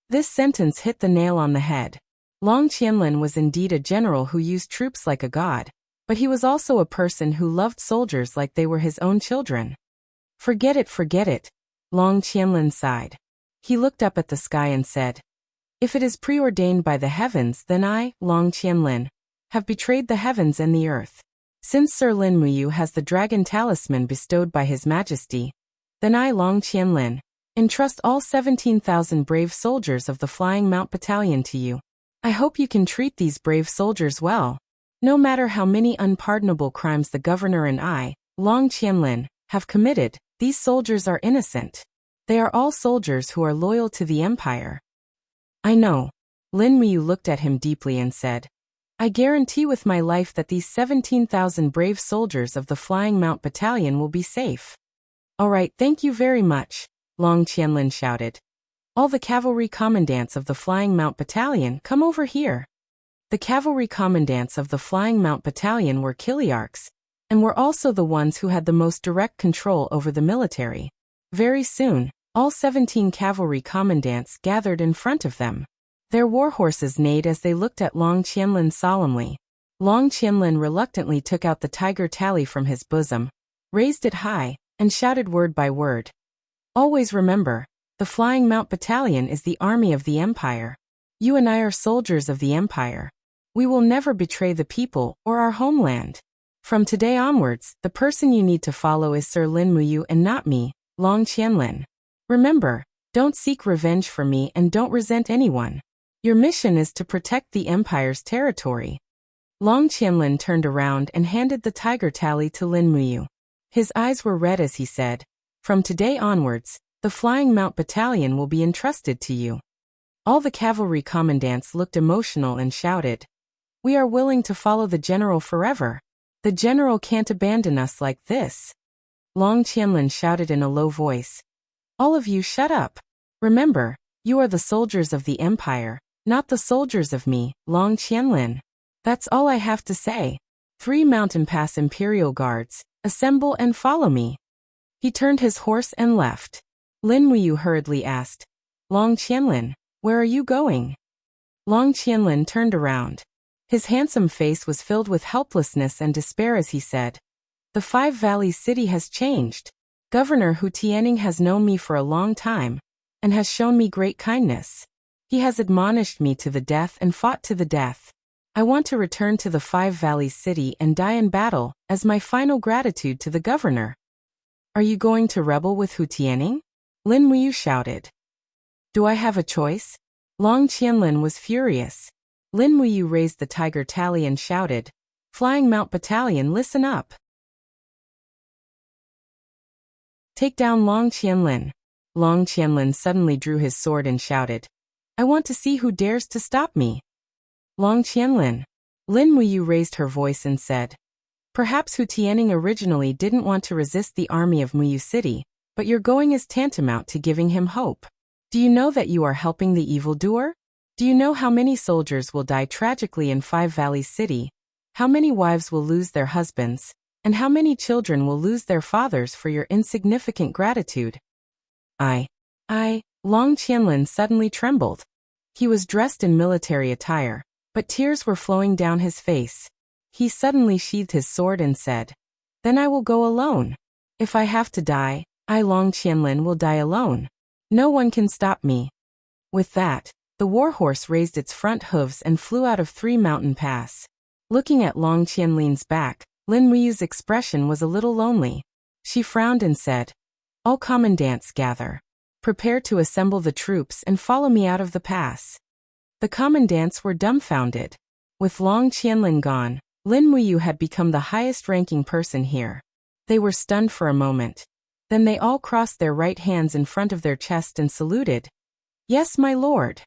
Speaker 1: This sentence hit the nail on the head. Long Qianlin was indeed a general who used troops like a god, but he was also a person who loved soldiers like they were his own children. Forget it, Long Qianlin sighed. He looked up at the sky and said, if it is preordained by the heavens, then I, Long Qianlin, have betrayed the heavens and the earth. Since Sir Lin Muyu has the Dragon Talisman bestowed by His Majesty, then I, Long Qianlin, entrust all 17,000 brave soldiers of the Flying Mount Battalion to you. I hope you can treat these brave soldiers well. No matter how many unpardonable crimes the governor and I, Long Qianlin, have committed, these soldiers are innocent. They are all soldiers who are loyal to the Empire. I know. Lin Muyu looked at him deeply and said, I guarantee with my life that these 17,000 brave soldiers of the Flying Mount Battalion will be safe. All right, thank you very much, Long Qianlin shouted. All the cavalry commandants of the Flying Mount Battalion, come over here. The cavalry commandants of the Flying Mount Battalion were Kiliarchs, and were also the ones who had the most direct control over the military. Very soon, all 17 cavalry commandants gathered in front of them. Their war horses neighed as they looked at Long Qianlin solemnly. Long Qianlin reluctantly took out the tiger tally from his bosom, raised it high, and shouted word by word. Always remember, the Flying Mount Battalion is the army of the Empire. You and I are soldiers of the Empire. We will never betray the people or our homeland. From today onwards, the person you need to follow is Sir Lin Muyu and not me, Long Qianlin. Remember, don't seek revenge for me and don't resent anyone. Your mission is to protect the Empire's territory. Long Qianlin turned around and handed the tiger tally to Lin Muyu. His eyes were red as he said, "From today onwards, the Flying Mount Battalion will be entrusted to you." All the cavalry commandants looked emotional and shouted, "We are willing to follow the general forever. The general can't abandon us like this." Long Qianlin shouted in a low voice, "All of you shut up. Remember, you are the soldiers of the Empire, not the soldiers of me, Long Qianlin. That's all I have to say. 3 Mountain Pass Imperial Guards, assemble and follow me." He turned his horse and left. Lin Muyu hurriedly asked, "Long Qianlin, where are you going?" Long Qianlin turned around. His handsome face was filled with helplessness and despair as he said, "The Five Valleys city has changed. Governor Hu Tianning has known me for a long time, and has shown me great kindness. He has admonished me to the death and fought to the death. I want to return to the Five Valleys city and die in battle, as my final gratitude to the governor." "Are you going to rebel with Hu Tianning?" Lin Muyu shouted. "Do I have a choice?" Long Qianlin was furious. Lin Muyu raised the tiger tally and shouted, "Flying Mount Battalion, listen up. Take down Long Qianlin." Long Qianlin suddenly drew his sword and shouted, "I want to see who dares to stop me." "Long Qianlin." Lin Muyu raised her voice and said, "Perhaps Hu Tianning originally didn't want to resist the army of Muyu City, but your going is tantamount to giving him hope. Do you know that you are helping the evildoer? Do you know how many soldiers will die tragically in Five Valleys City? How many wives will lose their husbands? And how many children will lose their fathers for your insignificant gratitude?" Long Qianlin suddenly trembled. He was dressed in military attire, but tears were flowing down his face. He suddenly sheathed his sword and said, "Then I will go alone. If I have to die, I, Long Qianlin, will die alone. No one can stop me." With that, the warhorse raised its front hooves and flew out of 3 Mountain Pass. Looking at Long Qianlin's back, Lin Muyu's expression was a little lonely. She frowned and said, "All commandants gather. Prepare to assemble the troops and follow me out of the pass." The commandants were dumbfounded. With Long Qianlin gone, Lin Muyu had become the highest-ranking person here. They were stunned for a moment. Then they all crossed their right hands in front of their chest and saluted. "Yes, my lord."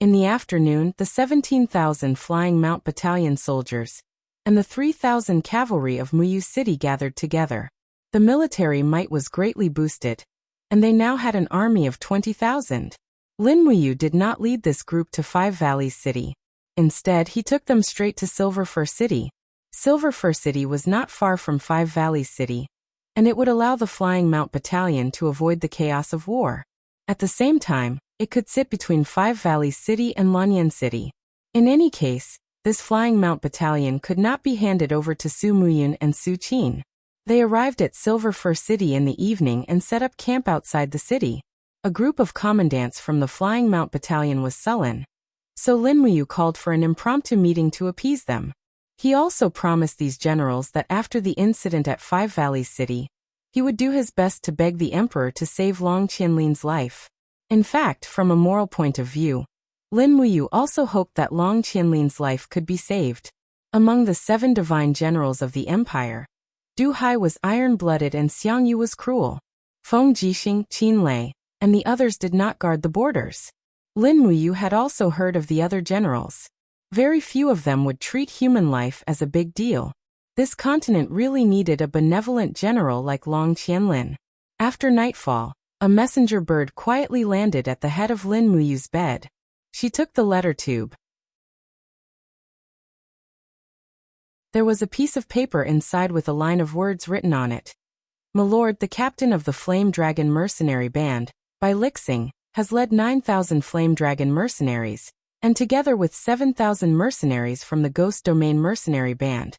Speaker 1: In the afternoon, the 17,000 Flying Mount Battalion soldiers and the 3,000 cavalry of Muyu City gathered together. The military might was greatly boosted, and they now had an army of 20,000. Lin Muyu did not lead this group to Five Valleys City. Instead, he took them straight to Silver Fir City. Silver Fir City was not far from Five Valleys City, and it would allow the Flying Mount Battalion to avoid the chaos of war. At the same time, it could sit between Five Valleys City and Lanyan City. In any case, this Flying Mount Battalion could not be handed over to Su Muyun and Su Qin. They arrived at Silver Fir City in the evening and set up camp outside the city. A group of commandants from the Flying Mount Battalion was sullen, so Lin Muyu called for an impromptu meeting to appease them. He also promised these generals that after the incident at Five Valleys City, he would do his best to beg the emperor to save Long Qianlin's life. In fact, from a moral point of view, Lin Muyu also hoped that Long Qianlin's life could be saved. Among the 7 divine generals of the empire, Du Hai was iron-blooded and Xiang Yu was cruel. Feng Jixing, Qin Lei, and the others did not guard the borders. Lin Muyu had also heard of the other generals. Very few of them would treat human life as a big deal. This continent really needed a benevolent general like Long Qianlin. After nightfall, a messenger bird quietly landed at the head of Lin Muyu's bed. She took the letter tube. There was a piece of paper inside with a line of words written on it. "My lord, the captain of the Flame Dragon Mercenary Band, by Lixing, has led 9,000 Flame Dragon mercenaries, and together with 7,000 mercenaries from the Ghost Domain Mercenary Band.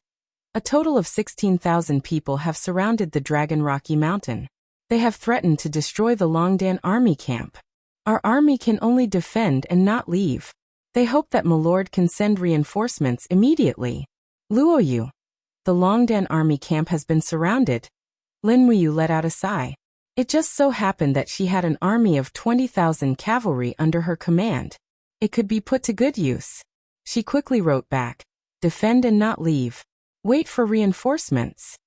Speaker 1: A total of 16,000 people have surrounded the Dragon Rocky Mountain. They have threatened to destroy the Longdan army camp. Our army can only defend and not leave. They hope that Milord can send reinforcements immediately. Luoyu. The Longdan army camp has been surrounded. Lin Muyu let out a sigh. It just so happened that she had an army of 20,000 cavalry under her command. It could be put to good use. She quickly wrote back. Defend and not leave. Wait for reinforcements.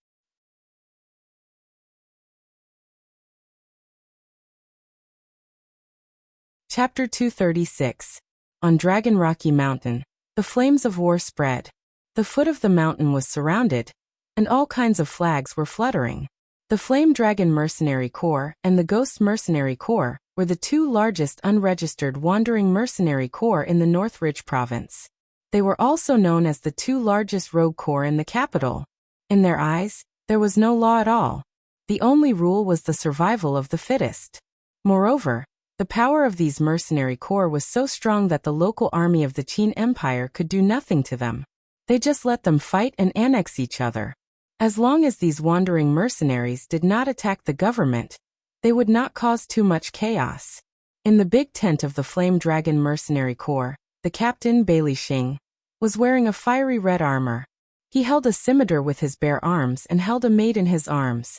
Speaker 1: Chapter 236. On Dragon Rocky Mountain, the flames of war spread. The foot of the mountain was surrounded, and all kinds of flags were fluttering. The Flame Dragon Mercenary Corps and the Ghost Mercenary Corps were the two largest unregistered wandering mercenary corps in the North Ridge province. They were also known as the two largest rogue corps in the capital. In their eyes, there was no law at all. The only rule was the survival of the fittest. Moreover, the power of these mercenary corps was so strong that the local army of the Qin Empire could do nothing to them. They just let them fight and annex each other. As long as these wandering mercenaries did not attack the government, they would not cause too much chaos. In the big tent of the Flame Dragon Mercenary Corps, the captain, Bailey Xing, was wearing a fiery red armor. He held a scimitar with his bare arms and held a maid in his arms.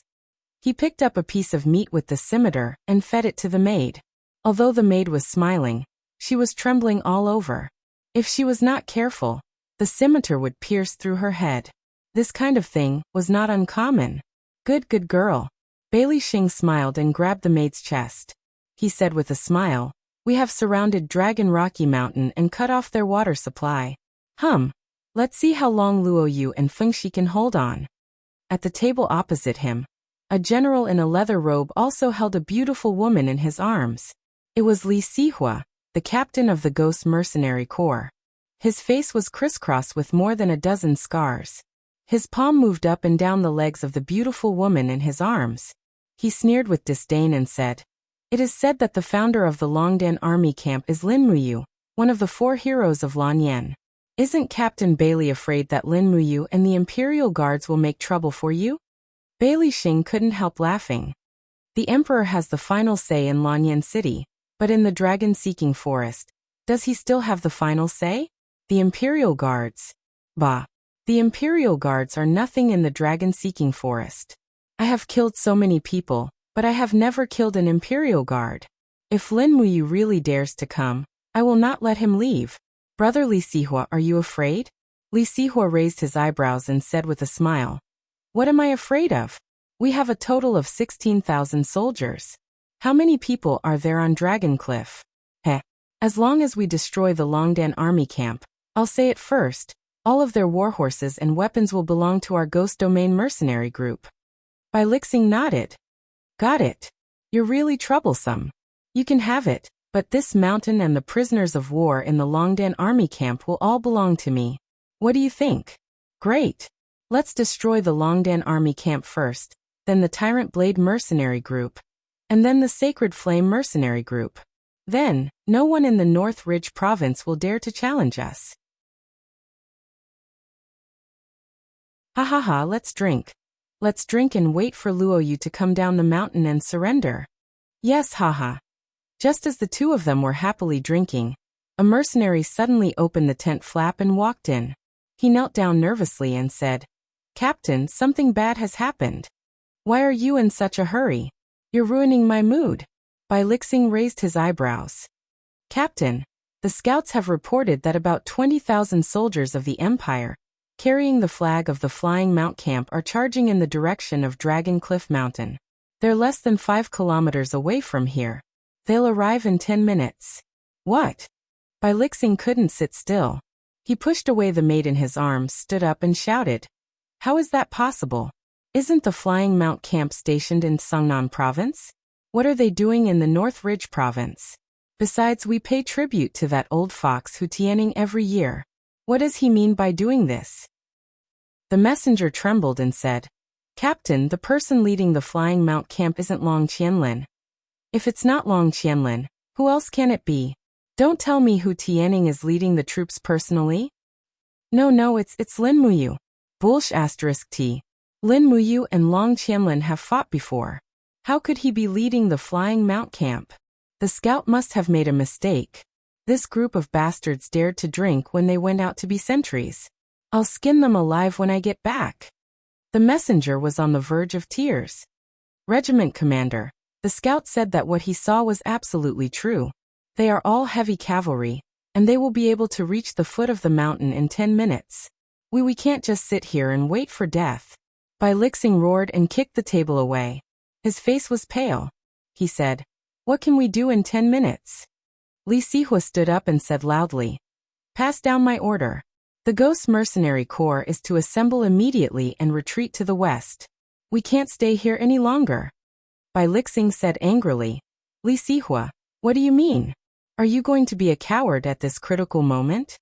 Speaker 1: He picked up a piece of meat with the scimitar and fed it to the maid. Although the maid was smiling, she was trembling all over. If she was not careful, the scimitar would pierce through her head. This kind of thing was not uncommon. Good girl. Bailey Xing smiled and grabbed the maid's chest. He said with a smile, we have surrounded Dragon Rocky Mountain and cut off their water supply. Let's see how long Luoyu and Fengxi can hold on. At the table opposite him, a general in a leather robe also held a beautiful woman in his arms. It was Li Sihua, the captain of the Ghost Mercenary Corps. His face was crisscrossed with more than a dozen scars. His palm moved up and down the legs of the beautiful woman in his arms. He sneered with disdain and said, it is said that the founder of the Longdan army camp is Lin Muyu, one of the 4 heroes of Lanyan. Isn't Captain Bailey afraid that Lin Muyu and the Imperial Guards will make trouble for you? Bailey Xing couldn't help laughing. The Emperor has the final say in Lanyan City, but in the dragon-seeking forest, does he still have the final say? The Imperial Guards. Bah. The Imperial Guards are nothing in the dragon-seeking forest. I have killed so many people, but I have never killed an Imperial Guard. If Lin Muyu really dares to come, I will not let him leave. Brother Li Sihua, are you afraid? Li Sihua raised his eyebrows and said with a smile, what am I afraid of? We have a total of 16,000 soldiers. How many people are there on Dragon Cliff? As long as we destroy the Longdan army camp, I'll say it first, all of their warhorses and weapons will belong to our Ghost Domain mercenary group. Bai Lixing nodded. Got it. You're really troublesome. You can have it, but this mountain and the prisoners of war in the Longdan army camp will all belong to me. What do you think? Great. Let's destroy the Longdan army camp first, then the Tyrant Blade mercenary group, and then the Sacred Flame mercenary group. Then, no one in the North Ridge province will dare to challenge us. Ha, let's drink. Let's drink and wait for Luoyu to come down the mountain and surrender. Yes, haha. Just as the two of them were happily drinking, a mercenary suddenly opened the tent flap and walked in. He knelt down nervously and said, Captain, something bad has happened. Why are you in such a hurry? You're ruining my mood. Bai Lixing raised his eyebrows. Captain, the scouts have reported that about 20,000 soldiers of the Empire, carrying the flag of the Flying Mount Camp, are charging in the direction of Dragon Cliff Mountain. They're less than 5 kilometers away from here. They'll arrive in 10 minutes. What? Bai Lixing couldn't sit still. He pushed away the maid in his arms, stood up and shouted. How is that possible? Isn't the Flying Mount Camp stationed in Songnan Province? What are they doing in the North Ridge Province? Besides, we pay tribute to that old fox Hu Tianning every year. What does he mean by doing this? The messenger trembled and said, Captain, the person leading the Flying Mount Camp isn't Long Qianlin. If it's not Long Qianlin, who else can it be? Don't tell me Hu Tianning is leading the troops personally? No, it's Lin Muyu. T. Lin Muyu and Long Qianlin have fought before. How could he be leading the Flying Mount Camp? The scout must have made a mistake. This group of bastards dared to drink when they went out to be sentries. I'll skin them alive when I get back. The messenger was on the verge of tears. Regiment commander, the scout said that what he saw was absolutely true. They are all heavy cavalry, and they will be able to reach the foot of the mountain in 10 minutes. We can't just sit here and wait for death. Bai Lixing roared and kicked the table away. His face was pale. He said, "What can we do in 10 minutes? Li Sihua stood up and said loudly, "Pass down my order. The Ghost Mercenary Corps is to assemble immediately and retreat to the west. We can't stay here any longer." Bai Lixing said angrily, "Li Sihua, what do you mean? Are you going to be a coward at this critical moment?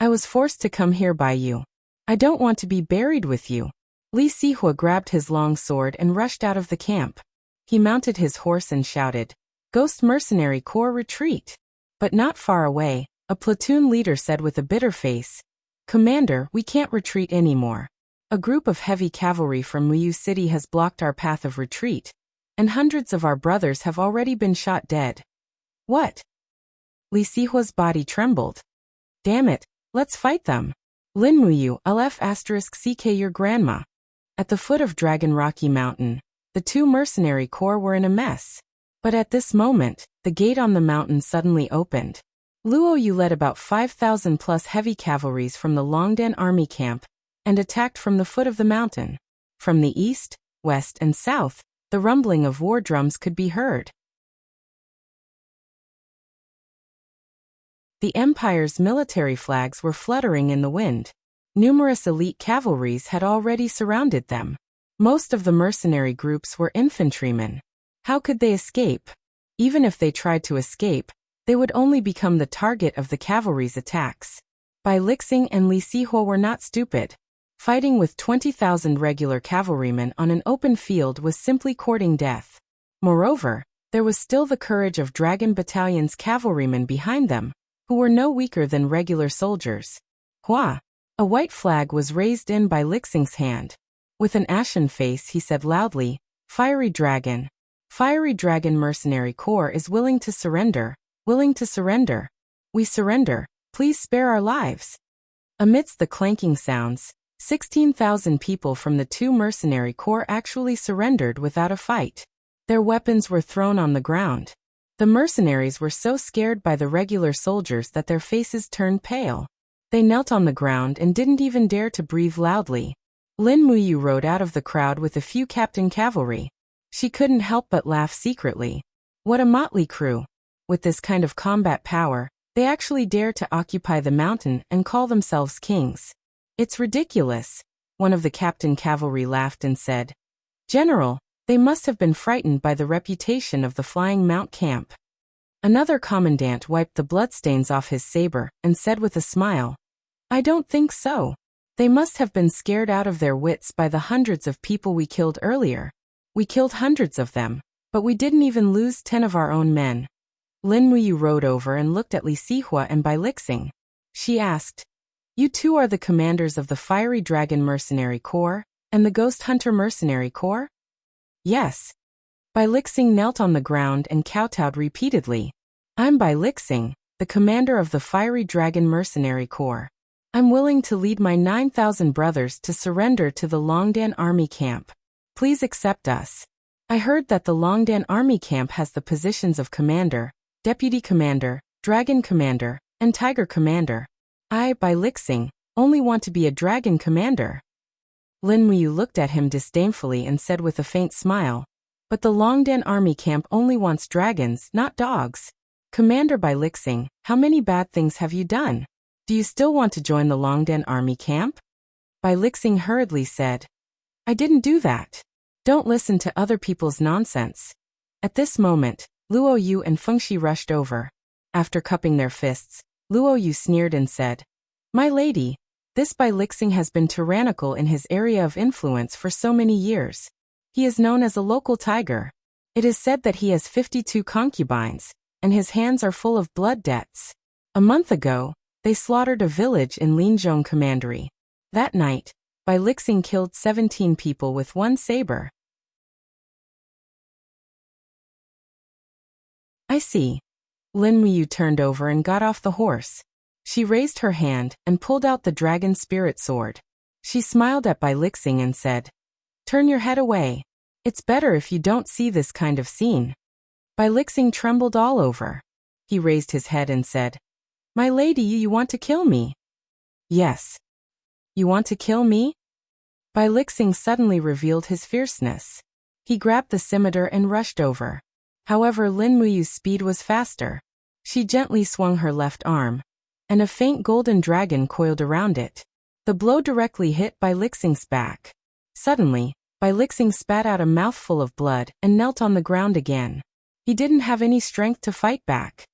Speaker 1: I was forced to come here by you. I don't want to be buried with you." Li Sihua grabbed his long sword and rushed out of the camp. He mounted his horse and shouted, "Ghost Mercenary Corps retreat!" But not far away, a platoon leader said with a bitter face, "Commander, we can't retreat anymore. A group of heavy cavalry from Muyu City has blocked our path of retreat, and hundreds of our brothers have already been shot dead." "What?" Li Sihua's body trembled. "Damn it, let's fight them. Lin Muyu, LF*CK your grandma." At the foot of Dragon Rocky Mountain, the two mercenary corps were in a mess. But at this moment, the gate on the mountain suddenly opened. Luo Yu led about 5,000 plus heavy cavalries from the Longdan army camp and attacked from the foot of the mountain. From the east, west, and south, the rumbling of war drums could be heard. The Empire's military flags were fluttering in the wind. Numerous elite cavalries had already surrounded them. Most of the mercenary groups were infantrymen. How could they escape? Even if they tried to escape, they would only become the target of the cavalry's attacks. Bai Lixing and Li Sihua were not stupid. Fighting with 20,000 regular cavalrymen on an open field was simply courting death. Moreover, there was still the courage of Dragon Battalion's cavalrymen behind them, who were no weaker than regular soldiers. Hua! A white flag was raised in Bai Lixing's hand. With an ashen face he said loudly, "Fiery Dragon. Fiery Dragon Mercenary Corps is willing to surrender, willing to surrender. We surrender, please spare our lives." Amidst the clanking sounds, 16,000 people from the two mercenary corps actually surrendered without a fight. Their weapons were thrown on the ground. The mercenaries were so scared by the regular soldiers that their faces turned pale. They knelt on the ground and didn't even dare to breathe loudly. Lin Muyu rode out of the crowd with a few captain cavalry. She couldn't help but laugh secretly. What a motley crew. With this kind of combat power, they actually dare to occupy the mountain and call themselves kings. It's ridiculous. One of the captain cavalry laughed and said, "General, they must have been frightened by the reputation of the Flying Mount camp." Another commandant wiped the bloodstains off his saber and said with a smile, "I don't think so. They must have been scared out of their wits by the hundreds of people we killed earlier. We killed hundreds of them, but we didn't even lose 10 of our own men." Lin Muyu rode over and looked at Li Sihua and Bai Lixing. She asked, "You two are the commanders of the Fiery Dragon Mercenary Corps and the Ghost Hunter Mercenary Corps?" "Yes." Bai Lixing knelt on the ground and kowtowed repeatedly. "I'm Bai Lixing, the commander of the Fiery Dragon Mercenary Corps. I'm willing to lead my 9,000 brothers to surrender to the Longdan army camp. Please accept us. I heard that the Longdan army camp has the positions of commander, deputy commander, dragon commander, and tiger commander. I, Bai Lixing, only want to be a dragon commander." Lin Muyu looked at him disdainfully and said with a faint smile, "But the Longdan army camp only wants dragons, not dogs. Commander Bai Lixing, how many bad things have you done? Do you still want to join the Longdan army camp?" Bai Lixing hurriedly said, "I didn't do that. Don't listen to other people's nonsense." At this moment, Luo Yu and Fengxi rushed over. After cupping their fists, Luo Yu sneered and said, "My lady, this Bai Lixing has been tyrannical in his area of influence for so many years. He is known as a local tiger. It is said that he has 52 concubines, and his hands are full of blood debts. A month ago, they slaughtered a village in Linzhong Commandery. That night, Bai Lixing killed 17 people with one saber." "I see. Lin Muyu turned over and got off the horse. She raised her hand and pulled out the dragon spirit sword. She smiled at Bai Lixing and said, "Turn your head away. It's better if you don't see this kind of scene." Bai Lixing trembled all over. He raised his head and said, "My lady, you want to kill me?" "Yes." "You want to kill me?" Bai Lixing suddenly revealed his fierceness. He grabbed the scimitar and rushed over. However, Lin Muyu's speed was faster. She gently swung her left arm, and a faint golden dragon coiled around it. The blow directly hit Bai Lixing's back. Suddenly, Bai Lixing spat out a mouthful of blood and knelt on the ground again. He didn't have any strength to fight back.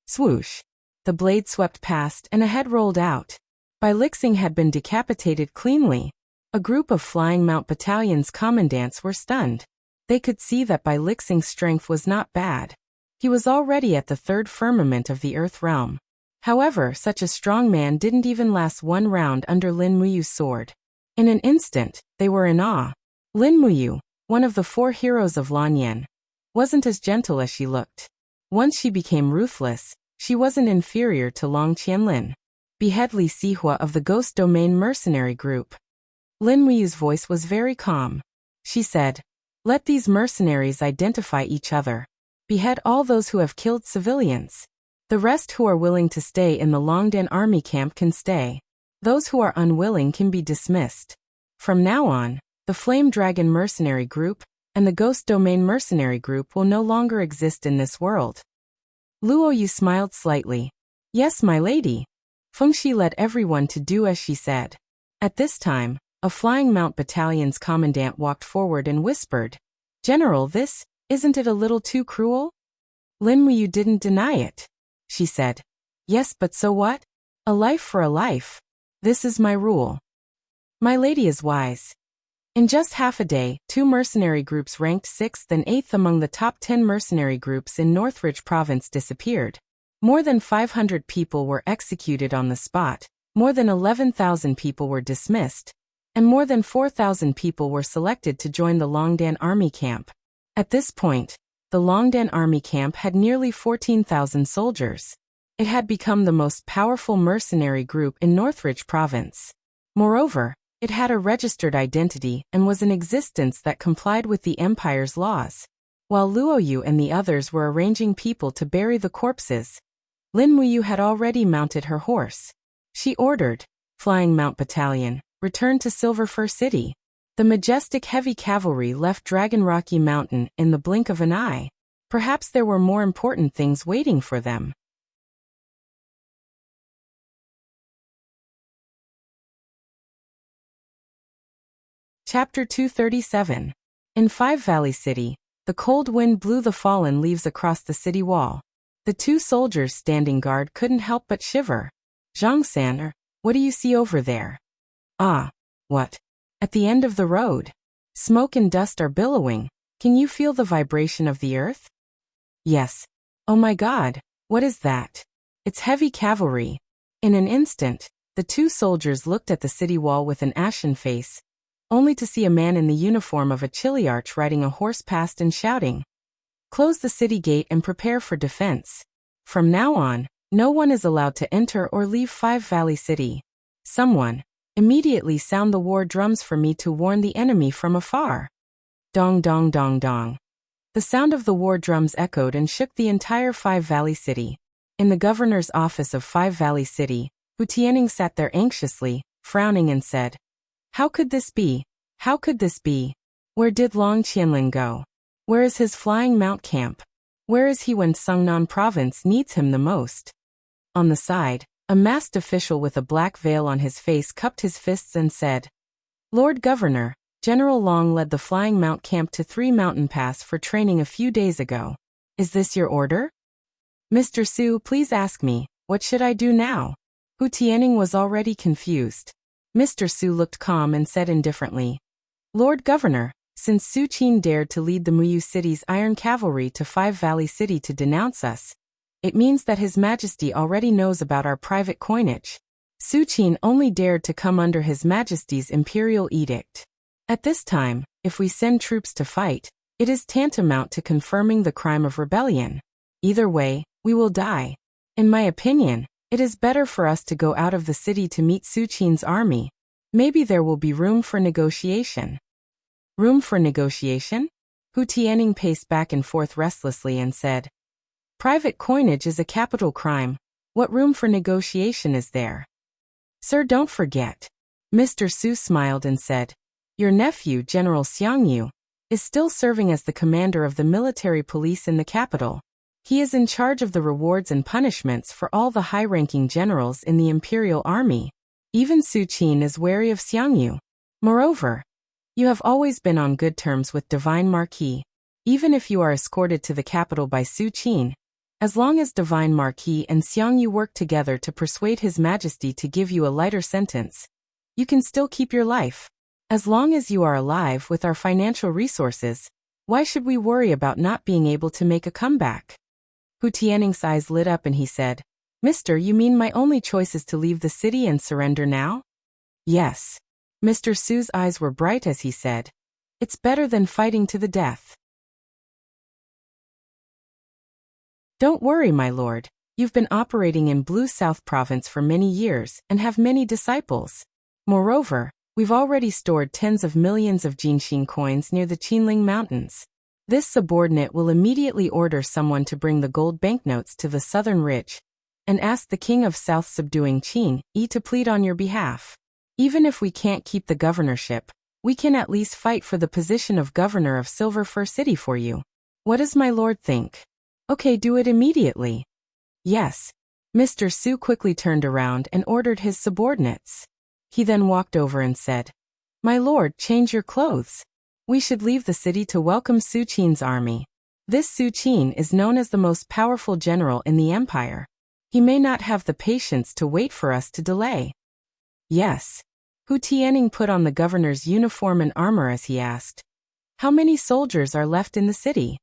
Speaker 1: Swoosh! The blade swept past and a head rolled out. Bai Lixing had been decapitated cleanly. A group of Flying Mount Battalion's commandants were stunned. They could see that Bai Lixing's strength was not bad. He was already at the third firmament of the Earth realm. However, such a strong man didn't even last one round under Lin Muyu's sword. In an instant, they were in awe. Lin Muyu, one of the 4 heroes of Lanyan, wasn't as gentle as she looked. Once she became ruthless, she wasn't inferior to Long Qianlin, behead Li Sihua of the Ghost Domain mercenary group. Lin Muyu's voice was very calm. She said, "Let these mercenaries identify each other. Behead all those who have killed civilians. The rest who are willing to stay in the Longdan army camp can stay. Those who are unwilling can be dismissed. From now on, the Flame Dragon mercenary group and the Ghost Domain mercenary group will no longer exist in this world." Luo Yu smiled slightly. "Yes, my lady." Fengxi led everyone to do as she said. At this time, a Flying Mount Battalion's commandant walked forward and whispered, "General, isn't it a little too cruel?" Lin Muyu didn't deny it. She said, "Yes, but so what? A life for a life. This is my rule." My lady is wise. In just half a day, 2 mercenary groups ranked 6th and 8th among the top 10 mercenary groups in Northridge Province disappeared. More than 500 people were executed on the spot, more than 11,000 people were dismissed, and more than 4,000 people were selected to join the Longdan army camp. At this point, the Longdan army camp had nearly 14,000 soldiers. It had become the most powerful mercenary group in Northridge Province. Moreover, it had a registered identity and was in existence that complied with the Empire's laws. While Luo Yu and the others were arranging people to bury the corpses, Lin Muyu had already mounted her horse. She ordered, "Flying Mount Battalion, return to Silver Fir City." The majestic heavy cavalry left Dragon Rocky Mountain in the blink of an eye. Perhaps there were more important things waiting for them. Chapter 237. In Five Valley City, the cold wind blew the fallen leaves across the city wall. The 2 soldiers standing guard couldn't help but shiver. "Zhang-san, what do you see over there?" "Ah, what? At the end of the road. Smoke and dust are billowing. Can you feel the vibration of the earth?" "Yes." "Oh my God, what is that?" "It's heavy cavalry." In an instant, the 2 soldiers looked at the city wall with an ashen face, only to see a man in the uniform of a Chiliarch riding a horse past and shouting, "Close the city gate and prepare for defense. From now on, no one is allowed to enter or leave Five Valley City. Someone, immediately sound the war drums for me to warn the enemy from afar." Dong dong dong dong. The sound of the war drums echoed and shook the entire Five Valley City. In the governor's office of Five Valley City, Hu Tianning sat there anxiously, frowning and said, "How could this be? How could this be? Where did Long Qianlin go? Where is his Flying Mount camp? Where is he when Sungnan Province needs him the most?" On the side, a masked official with a black veil on his face cupped his fists and said, "Lord Governor, General Long led the Flying Mount camp to 3 Mountain Pass for training a few days ago. Is this your order?" "Mr. Su, please ask me, what should I do now?" Hu Tianning was already confused. Mr. Su looked calm and said indifferently, "Lord Governor, since Su Qin dared to lead the Muyu City's Iron Cavalry to Five Valley City to denounce us, it means that His Majesty already knows about our private coinage. Su Qin only dared to come under His Majesty's imperial edict. At this time, if we send troops to fight, it is tantamount to confirming the crime of rebellion. Either way, we will die. In my opinion, it is better for us to go out of the city to meet Su Qin's army. Maybe there will be room for negotiation. Room for negotiation? Hu Tianning paced back and forth restlessly and said, private coinage is a capital crime. What room for negotiation is there? Sir, don't forget. Mr. Su smiled and said, your nephew, General Xiangyu, is still serving as the commander of the military police in the capital. He is in charge of the rewards and punishments for all the high-ranking generals in the imperial army. Even Su Qin is wary of Xiangyu. Moreover, you have always been on good terms with Divine Marquis. Even if you are escorted to the capital by Su Qin, as long as Divine Marquis and Xiangyu work together to persuade His Majesty to give you a lighter sentence, you can still keep your life. As long as you are alive with our financial resources, why should we worry about not being able to make a comeback? Hu Tianning's eyes lit up and he said, Mister, you mean my only choice is to leave the city and surrender now? Yes. Mr. Su's eyes were bright as he said, it's better than fighting to the death. Don't worry, my lord. You've been operating in Blue South Province for many years and have many disciples. Moreover, we've already stored tens of millions of Jinxing coins near the Qinling Mountains. This subordinate will immediately order someone to bring the gold banknotes to the southern ridge and ask the king of South subduing Qin to plead on your behalf. Even if we can't keep the governorship, we can at least fight for the position of governor of Silver Fir City for you. What does my lord think? Okay, do it immediately. Yes. Mr. Su quickly turned around and ordered his subordinates. He then walked over and said, my lord, change your clothes. We should leave the city to welcome Su Qin's army. This Su Qin is known as the most powerful general in the empire. He may not have the patience to wait for us to delay. Yes. Hu Tianning put on the governor's uniform and armor as he asked, how many soldiers are left in the city?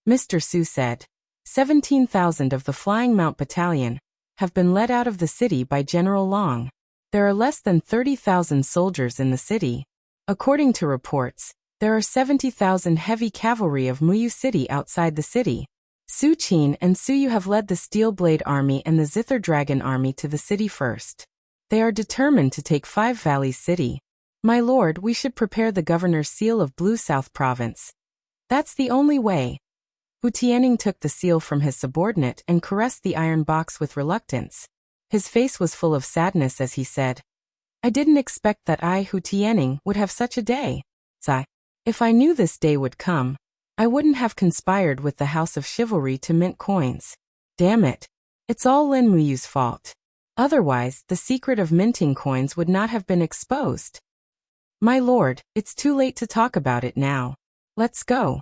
Speaker 1: Mr. Su said, 17,000 of the Flying Mount Battalion have been led out of the city by General Long. There are less than 30,000 soldiers in the city. According to reports, there are 70,000 heavy cavalry of Muyu City outside the city. Su Qin and Su Yu have led the Steel Blade Army and the Zither Dragon Army to the city first. They are determined to take Five Valleys City. My lord, we should prepare the governor's seal of Blue South Province. That's the only way. Hu Tianning took the seal from his subordinate and caressed the iron box with reluctance. His face was full of sadness as he said, I didn't expect that I, Hu Tianning, would have such a day. If I knew this day would come, I wouldn't have conspired with the House of Chivalry to mint coins. Damn it. It's all Lin Muyu's fault. Otherwise, the secret of minting coins would not have been exposed. My lord, it's too late to talk about it now. Let's go.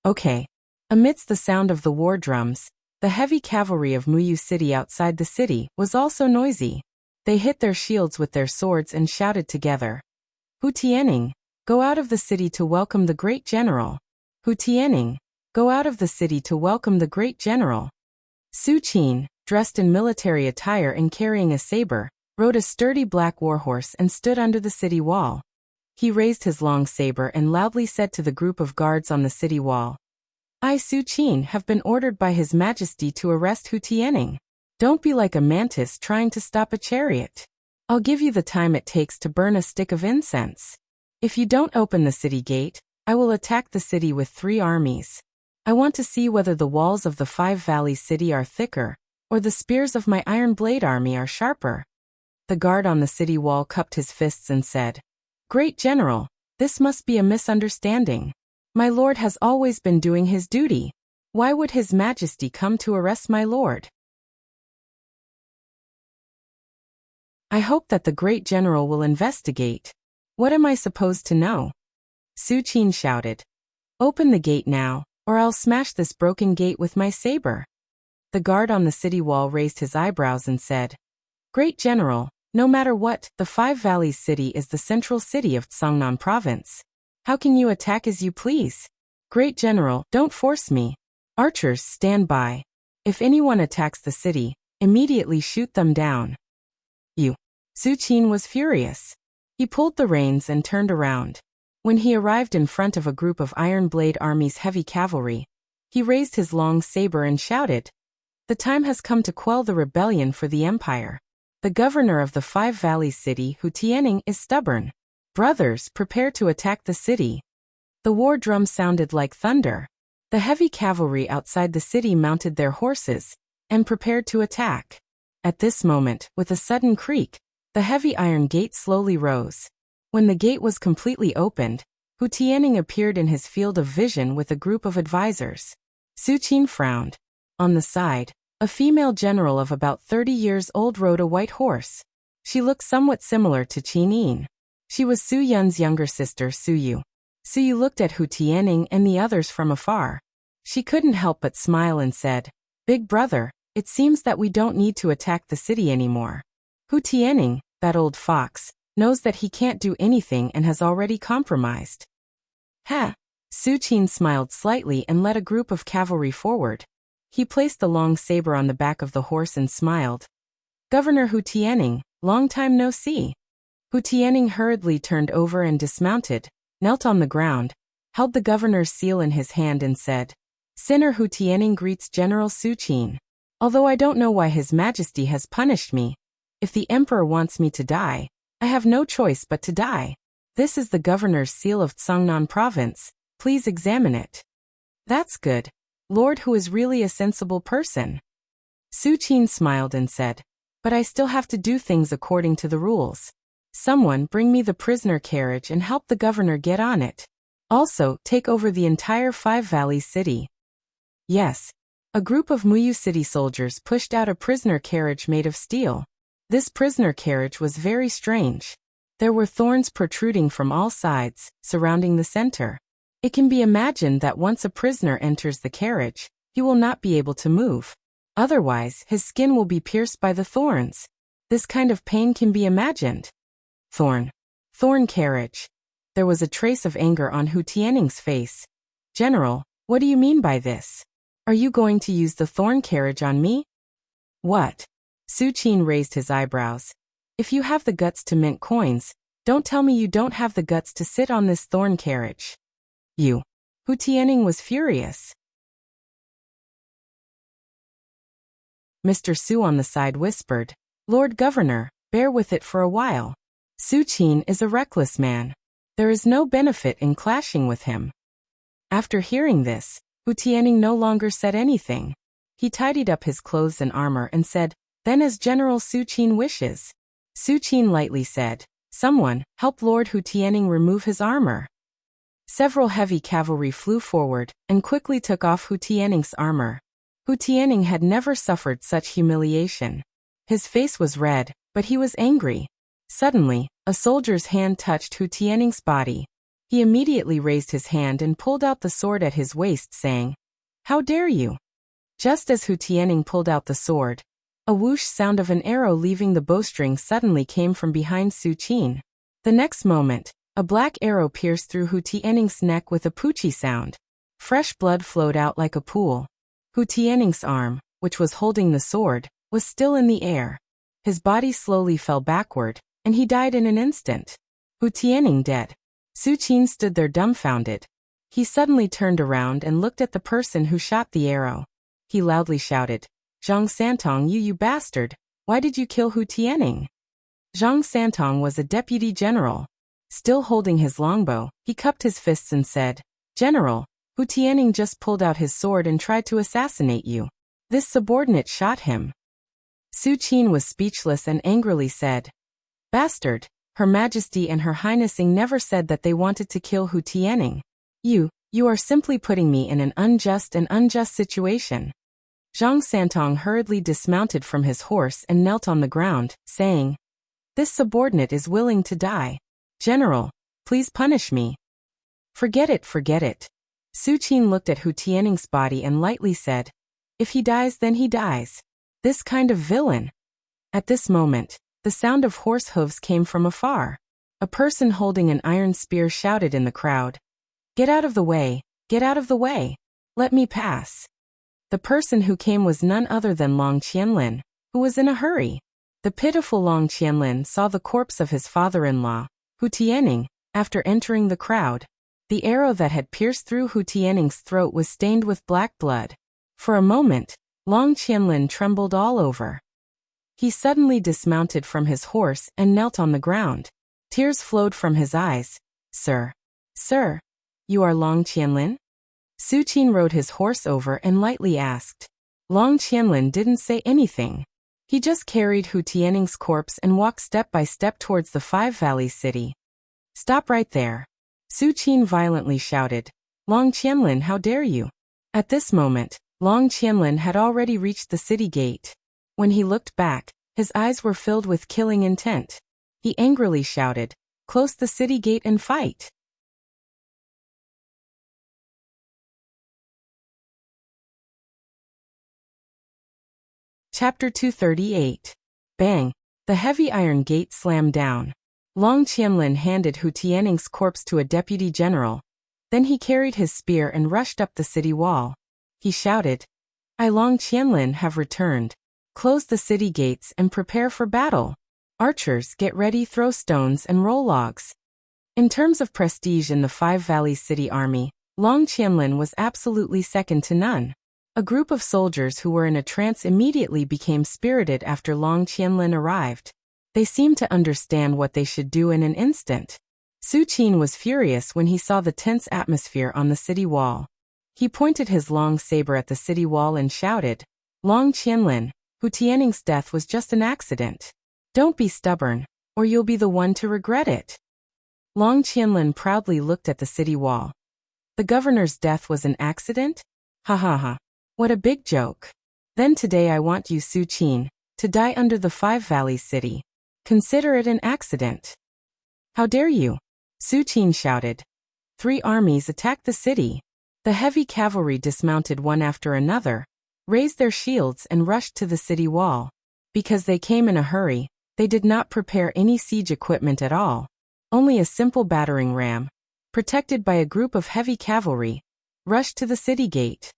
Speaker 1: Okay. Amidst the sound of the war drums, the heavy cavalry of Muyu City outside the city was also noisy. They hit their shields with their swords and shouted together, Hu Tianning, go out of the city to welcome the great general. Hu Tianning, go out of the city to welcome the great general. Su Qin, dressed in military attire and carrying a saber, rode a sturdy black warhorse and stood under the city wall. He raised his long saber and loudly said to the group of guards on the city wall, I, Su Qin, have been ordered by His Majesty to arrest Hu Tianning. Don't be like a mantis trying to stop a chariot. I'll give you the time it takes to burn a stick of incense. If you don't open the city gate, I will attack the city with 3 armies. I want to see whether the walls of the Five Valleys City are thicker, or the spears of my Iron Blade Army are sharper. The guard on the city wall cupped his fists and said, Great General, this must be a misunderstanding. My lord has always been doing his duty. Why would His Majesty come to arrest my lord? I hope that the great general will investigate. What am I supposed to know? Su Qin shouted. Open the gate now, or I'll smash this broken gate with my saber. The guard on the city wall raised his eyebrows and said, Great General, no matter what, the Five Valleys City is the central city of Tsangnan Province. How can you attack as you please? Great General, don't force me. Archers, stand by. If anyone attacks the city, immediately shoot them down. Su Qin was furious. He pulled the reins and turned around. When he arrived in front of a group of Iron Blade Army's heavy cavalry, he raised his long saber and shouted, The time has come to quell the rebellion for the empire. The governor of the Five Valleys city, Hu Tianning, is stubborn. Brothers, prepare to attack the city. The war drum sounded like thunder. The heavy cavalry outside the city mounted their horses and prepared to attack. At this moment, with a sudden creak, the heavy iron gate slowly rose. When the gate was completely opened, Hu Tianning appeared in his field of vision with a group of advisors. Su Qin frowned. On the side, a female general of about 30 years old rode a white horse. She looked somewhat similar to Qin Yin. She was Su Yun's younger sister, Su Yu. Su Yu looked at Hu Tianning and the others from afar. She couldn't help but smile and said, "Big brother, it seems that we don't need to attack the city anymore. Hu Tianning, that old fox, knows that he can't do anything and has already compromised." "Ha!" Su Qin smiled slightly and led a group of cavalry forward. He placed the long saber on the back of the horse and smiled. "Governor Hu Tianning, long time no see." Hu Tianning hurriedly turned over and dismounted, knelt on the ground, held the governor's seal in his hand and said, "Sinner Hu Tianning greets General Su Qin. Although I don't know why His Majesty has punished me, if the emperor wants me to die, I have no choice but to die. This is the governor's seal of Tsangnan province, please examine it." "That's good. Lord Hu is really a sensible person." Su Qin smiled and said, "But I still have to do things according to the rules. Someone bring me the prisoner carriage and help the governor get on it. Also, take over the entire Five Valleys city." "Yes." A group of Muyu city soldiers pushed out a prisoner carriage made of steel. This prisoner carriage was very strange. There were thorns protruding from all sides, surrounding the center. It can be imagined that once a prisoner enters the carriage, he will not be able to move. Otherwise, his skin will be pierced by the thorns. This kind of pain can be imagined. Thorn carriage. There was a trace of anger on Hu Tianning's face. "General, what do you mean by this? Are you going to use the thorn carriage on me?" "What?" Su Qin raised his eyebrows. "If you have the guts to mint coins, don't tell me you don't have the guts to sit on this thorn carriage." "You." Hu Tianning was furious. Mr. Su on the side whispered, "Lord Governor, bear with it for a while. Su Qin is a reckless man. There is no benefit in clashing with him." After hearing this, Hu Tianning no longer said anything. He tidied up his clothes and armor and said, "Then as General Su Qin wishes." Su Qin lightly said, "Someone, help Lord Hu Tianning remove his armor." Several heavy cavalry flew forward and quickly took off Hu Tianning's armor. Hu Tianning had never suffered such humiliation. His face was red, but he was angry. Suddenly, a soldier's hand touched Hu Tianning's body. He immediately raised his hand and pulled out the sword at his waist, saying, "How dare you?" Just as Hu Tianning pulled out the sword, a whoosh sound of an arrow leaving the bowstring suddenly came from behind Su Qin. The next moment, a black arrow pierced through Hu Tianning's neck with a poochie sound. Fresh blood flowed out like a pool. Hu Tianning's arm, which was holding the sword, was still in the air. His body slowly fell backward, and he died in an instant. Hu Tianning dead. Su Qin stood there dumbfounded. He suddenly turned around and looked at the person who shot the arrow. He loudly shouted, "Zhang Santong, you bastard! Why did you kill Hu Tianning?" Zhang Santong was a deputy general. Still holding his longbow, he cupped his fists and said, "General, Hu Tianning just pulled out his sword and tried to assassinate you. This subordinate shot him." Su Qin was speechless and angrily said, "Bastard, Her Majesty and Her Highness never said that they wanted to kill Hu Tianning. You are simply putting me in an unjust situation." Zhang Santong hurriedly dismounted from his horse and knelt on the ground, saying, "This subordinate is willing to die. General, please punish me." Forget it. Su Qin looked at Hu Tianning's body and lightly said, "If he dies, then he dies. This kind of villain." At this moment, the sound of horse hooves came from afar. A person holding an iron spear shouted in the crowd, "Get out of the way! Get out of the way! Let me pass!" The person who came was none other than Long Qianlin, who was in a hurry. The pitiful Long Qianlin saw the corpse of his father-in-law, Hu Tianning, after entering the crowd. The arrow that had pierced through Hu Tianning's throat was stained with black blood. For a moment, Long Qianlin trembled all over. He suddenly dismounted from his horse and knelt on the ground. Tears flowed from his eyes. Sir. Sir. You are Long Qianlin? Su Qin rode his horse over and lightly asked. Long Qianlin didn't say anything. He just carried Hu Tianing's corpse and walked step by step towards the Five Valleys city. Stop right there. Su Qin violently shouted. Long Qianlin, how dare you? At this moment, Long Qianlin had already reached the city gate. When he looked back, his eyes were filled with killing intent. He angrily shouted, close the city gate and fight. Chapter 238. Bang! The heavy iron gate slammed down. Long Qianlin handed Hu Tianing's corpse to a deputy general. Then he carried his spear and rushed up the city wall. He shouted, I Long Qianlin have returned. Close the city gates and prepare for battle. Archers, get ready, throw stones and roll logs. In terms of prestige in the Five Valleys City Army, Long Qianlin was absolutely second to none. A group of soldiers who were in a trance immediately became spirited after Long Qianlin arrived. They seemed to understand what they should do in an instant. Su Qin was furious when he saw the tense atmosphere on the city wall. He pointed his long saber at the city wall and shouted, Long Qianlin, Hu Tianing's death was just an accident. Don't be stubborn, or you'll be the one to regret it. Long Qianlin proudly looked at the city wall. The governor's death was an accident? Ha ha ha. What a big joke. Then today I want you, Su Qin, to die under the Five Valleys city. Consider it an accident. How dare you? Su Qin shouted. 3 armies attacked the city. The heavy cavalry dismounted one after another, raised their shields and rushed to the city wall. Because they came in a hurry, they did not prepare any siege equipment at all. Only a simple battering ram, protected by a group of heavy cavalry, rushed to the city gate.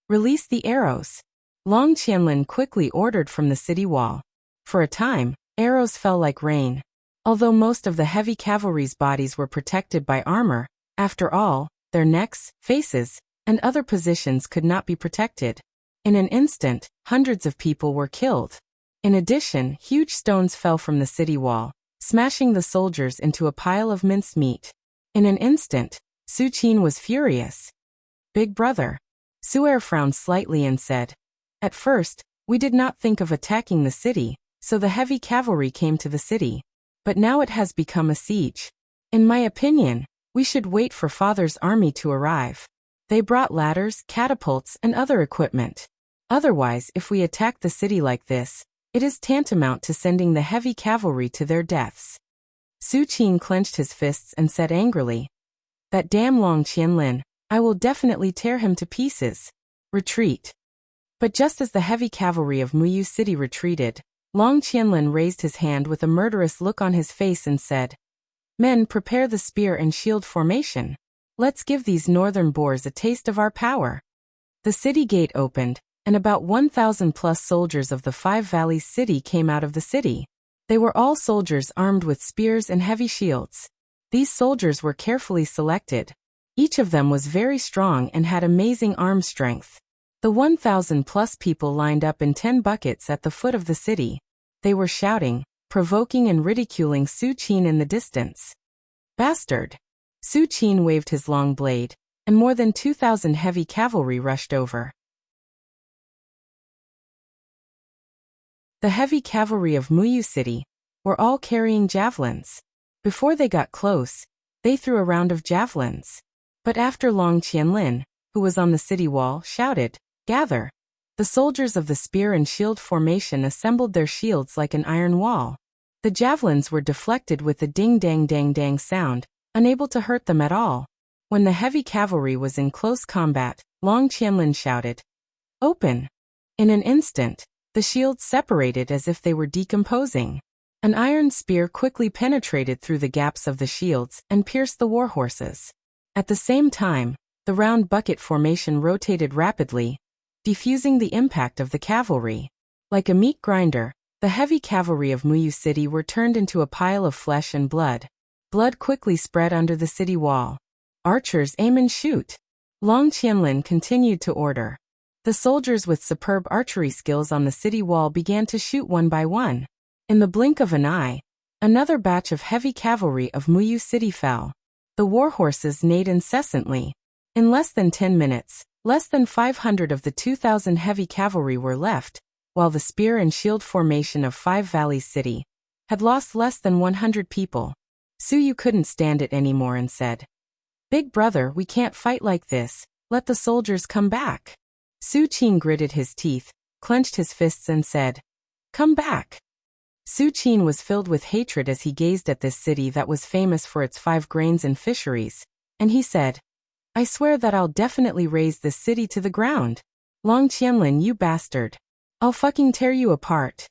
Speaker 1: Release the arrows. Long Qianlin quickly ordered from the city wall. For a time, arrows fell like rain. Although most of the heavy cavalry's bodies were protected by armor, after all, their necks, faces, and other positions could not be protected. In an instant, hundreds of people were killed. In addition, huge stones fell from the city wall, smashing the soldiers into a pile of minced meat. In an instant, Su Qin was furious. Big brother. Su'er frowned slightly and said, At first, we did not think of attacking the city, so the heavy cavalry came to the city. But now it has become a siege. In my opinion, we should wait for father's army to arrive. They brought ladders, catapults, and other equipment. Otherwise, if we attack the city like this, it is tantamount to sending the heavy cavalry to their deaths. Su Qin clenched his fists and said angrily, That damn Long Qianlin, I will definitely tear him to pieces. Retreat. But just as the heavy cavalry of Muyu City retreated, Long Qianlin raised his hand with a murderous look on his face and said, Men, prepare the spear and shield formation. Let's give these northern boars a taste of our power. The city gate opened, and about 1,000 plus soldiers of the Five Valleys city came out of the city. They were all soldiers armed with spears and heavy shields. These soldiers were carefully selected. Each of them was very strong and had amazing arm strength. The 1,000 plus people lined up in 10 buckets at the foot of the city. They were shouting, provoking and ridiculing Su Qin in the distance. Bastard! Su Qin waved his long blade, and more than 2,000 heavy cavalry rushed over. The heavy cavalry of Muyu City were all carrying javelins. Before they got close, they threw a round of javelins. But after Long Qianlin, who was on the city wall, shouted, Gather! The soldiers of the spear and shield formation assembled their shields like an iron wall. The javelins were deflected with a ding-dang-dang-dang sound, unable to hurt them at all. When the heavy cavalry was in close combat, Long Qianlin shouted, Open! In an instant, the shields separated as if they were decomposing. An iron spear quickly penetrated through the gaps of the shields and pierced the war horses. At the same time, the round bucket formation rotated rapidly, diffusing the impact of the cavalry. Like a meat grinder, the heavy cavalry of Muyu City were turned into a pile of flesh and blood. Blood quickly spread under the city wall. Archers, aim and shoot. Long Qianlin continued to order. The soldiers with superb archery skills on the city wall began to shoot one by one. In the blink of an eye, another batch of heavy cavalry of Muyu City fell. The war horses neighed incessantly. In less than 10 minutes, less than 500 of the 2,000 heavy cavalry were left, while the spear and shield formation of Five Valleys City had lost less than 100 people. Suyu couldn't stand it anymore and said, "Big brother, we can't fight like this, let the soldiers come back." Su Qin gritted his teeth, clenched his fists and said, "Come back." Su Qin was filled with hatred as he gazed at this city that was famous for its 5 grains and fisheries, and he said, "I swear that I'll definitely raze this city to the ground. Long Qianlin, you bastard. I'll fucking tear you apart."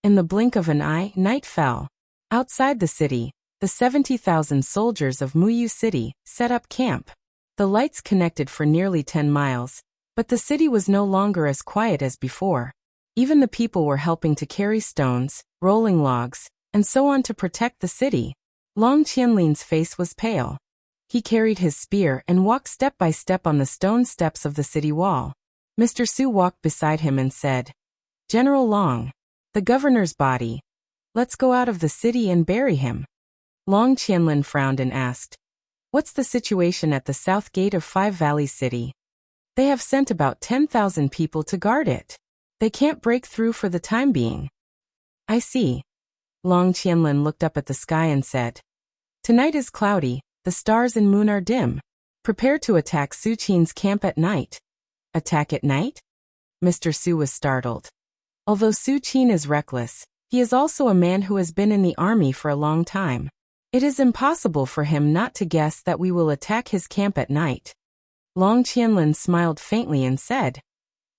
Speaker 1: In the blink of an eye, night fell. Outside the city, the 70,000 soldiers of Muyu City set up camp. The lights connected for nearly 10 miles, but the city was no longer as quiet as before. Even the people were helping to carry stones, rolling logs, and so on to protect the city. Long Qianlin's face was pale. He carried his spear and walked step by step on the stone steps of the city wall. Mr. Su walked beside him and said, "General Long, the governor's body. Let's go out of the city and bury him." Long Qianlin frowned and asked, "What's the situation at the south gate of Five Valleys City?" "They have sent about 10,000 people to guard it. They can't break through for the time being." "I see." Long Qianlin looked up at the sky and said, "Tonight is cloudy, the stars and moon are dim. Prepare to attack Su Qin's camp at night." "Attack at night?" Mr. Su was startled. Although Su Qin is reckless, he is also a man who has been in the army for a long time. It is impossible for him not to guess that we will attack his camp at night. Long Qianlin smiled faintly and said,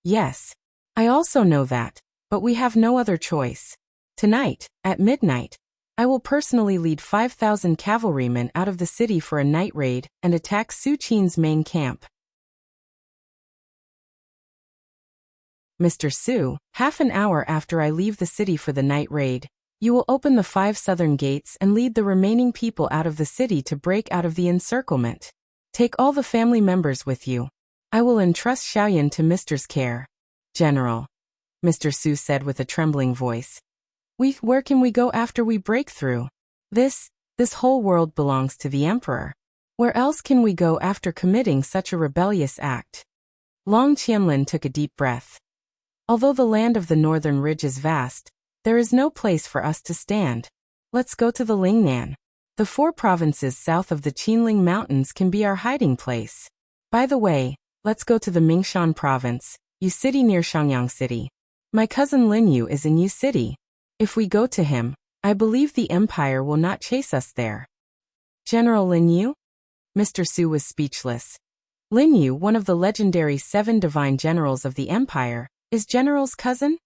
Speaker 1: "Yes. I also know that, but we have no other choice. Tonight, at midnight, I will personally lead 5,000 cavalrymen out of the city for a night raid and attack Su Qin's main camp." "Mr. Su, half an hour after I leave the city for the night raid, you will open the 5 southern gates and lead the remaining people out of the city to break out of the encirclement. Take all the family members with you. I will entrust Xiaoyan to Mr.'s care." "General," Mr. Su said with a trembling voice, Where can we go after we break through? This whole world belongs to the Emperor. Where else can we go after committing such a rebellious act?" Long Qianlin took a deep breath. "Although the land of the northern ridge is vast, there is no place for us to stand. Let's go to the Lingnan. The 4 provinces south of the Qinling Mountains can be our hiding place. By the way, let's go to the Mingshan province, Yu City near Shangyang City. My cousin Lin Yu is in Yu City. If we go to him, I believe the Empire will not chase us there." "General Lin Yu?" Mr. Su was speechless. Lin Yu, one of the legendary 7 divine generals of the Empire, is General's cousin?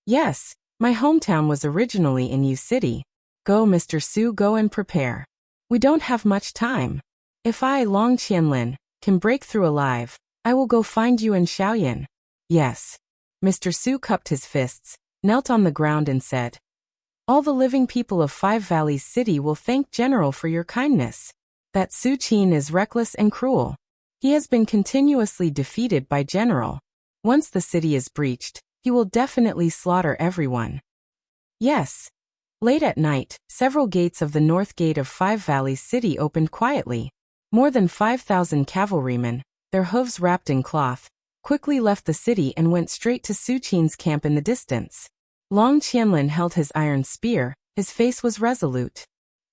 Speaker 1: "Yes, my hometown was originally in Yu City. Go, Mr. Su, go and prepare. We don't have much time. If I, Long Qianlin, can break through alive, I will go find you and Xiaoyan." "Yes." Mr. Su cupped his fists, knelt on the ground and said, "All the living people of Five Valleys City will thank General for your kindness. That Su Qin is reckless and cruel. He has been continuously defeated by General. Once the city is breached, he will definitely slaughter everyone." "Yes." Late at night, several gates of the north gate of Five Valleys City opened quietly. More than 5,000 cavalrymen, their hooves wrapped in cloth, quickly left the city and went straight to Su Qin's camp in the distance. Long Qianlin held his iron spear, his face was resolute.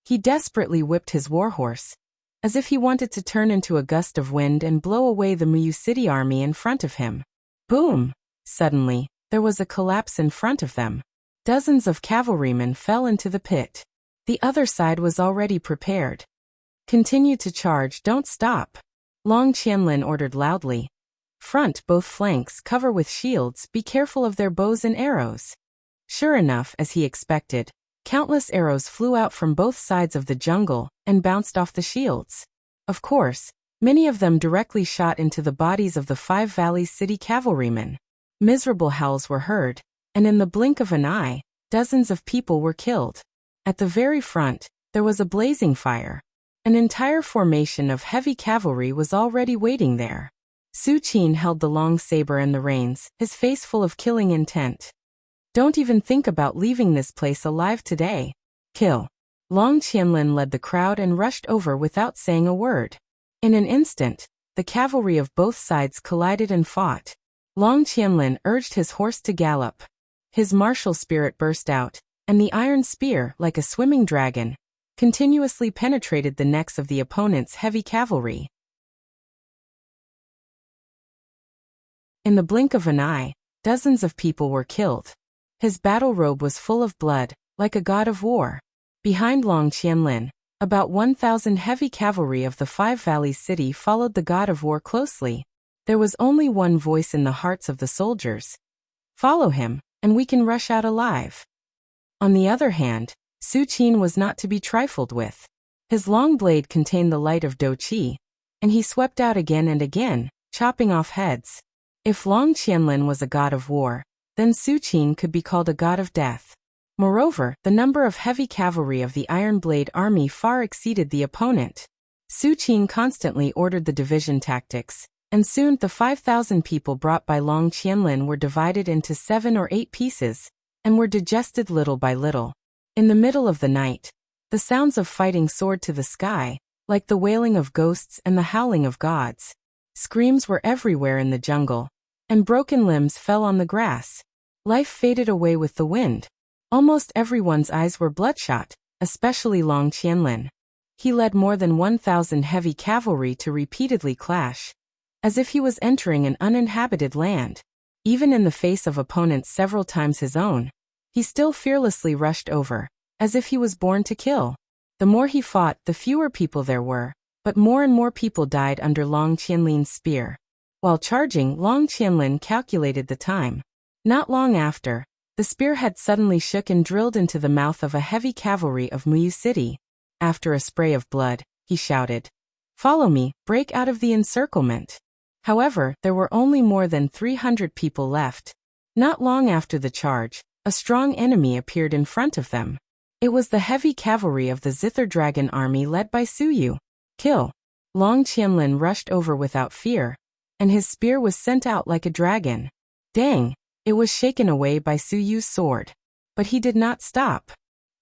Speaker 1: He desperately whipped his warhorse, as if he wanted to turn into a gust of wind and blow away the Muyu City army in front of him. Boom! Suddenly, there was a collapse in front of them. Dozens of cavalrymen fell into the pit. The other side was already prepared. "Continue to charge, don't stop," Long Qianlin ordered loudly. "Front, both flanks, cover with shields, be careful of their bows and arrows." Sure enough, as he expected, countless arrows flew out from both sides of the jungle and bounced off the shields. Of course, many of them directly shot into the bodies of the Five Valleys City cavalrymen. Miserable howls were heard, and in the blink of an eye, dozens of people were killed. At the very front, there was a blazing fire. An entire formation of heavy cavalry was already waiting there. Su Qin held the long saber and the reins, his face full of killing intent. Don't even think about leaving this place alive today. Kill. Long Qianlin led the crowd and rushed over without saying a word. In an instant, the cavalry of both sides collided and fought. Long Qianlin urged his horse to gallop. His martial spirit burst out, and the iron spear, like a swimming dragon, continuously penetrated the necks of the opponent's heavy cavalry. In the blink of an eye, dozens of people were killed. His battle robe was full of blood, like a god of war. Behind Long Qianlin, about 1,000 heavy cavalry of the Five Valleys city followed the god of war closely. There was only one voice in the hearts of the soldiers. Follow him, and we can rush out alive. On the other hand, Su Qin was not to be trifled with. His long blade contained the light of Do Qi, and he swept out again and again, chopping off heads. If Long Qianlin was a god of war, then Su Qin could be called a god of death. Moreover, the number of heavy cavalry of the Iron Blade army far exceeded the opponent. Su Qin constantly ordered the division tactics, and soon the 5,000 people brought by Long Qianlin were divided into 7 or 8 pieces, and were digested little by little. In the middle of the night, the sounds of fighting soared to the sky, like the wailing of ghosts and the howling of gods. Screams were everywhere in the jungle, and broken limbs fell on the grass. Life faded away with the wind. Almost everyone's eyes were bloodshot, especially Long Qianlin. He led more than 1,000 heavy cavalry to repeatedly clash, as if he was entering an uninhabited land. Even in the face of opponents several times his own, he still fearlessly rushed over, as if he was born to kill. The more he fought, the fewer people there were, but more and more people died under Long Qianlin's spear. While charging, Long Qianlin calculated the time. Not long after, the spearhead suddenly shook and drilled into the mouth of a heavy cavalry of Muyu City. After a spray of blood, he shouted, "Follow me, break out of the encirclement." However, there were only more than 300 people left. Not long after the charge, a strong enemy appeared in front of them. It was the heavy cavalry of the Zither Dragon army led by Su Yu. Kill. Long Qianlin rushed over without fear, and his spear was sent out like a dragon. Dang! It was shaken away by Su Yu's sword. But he did not stop.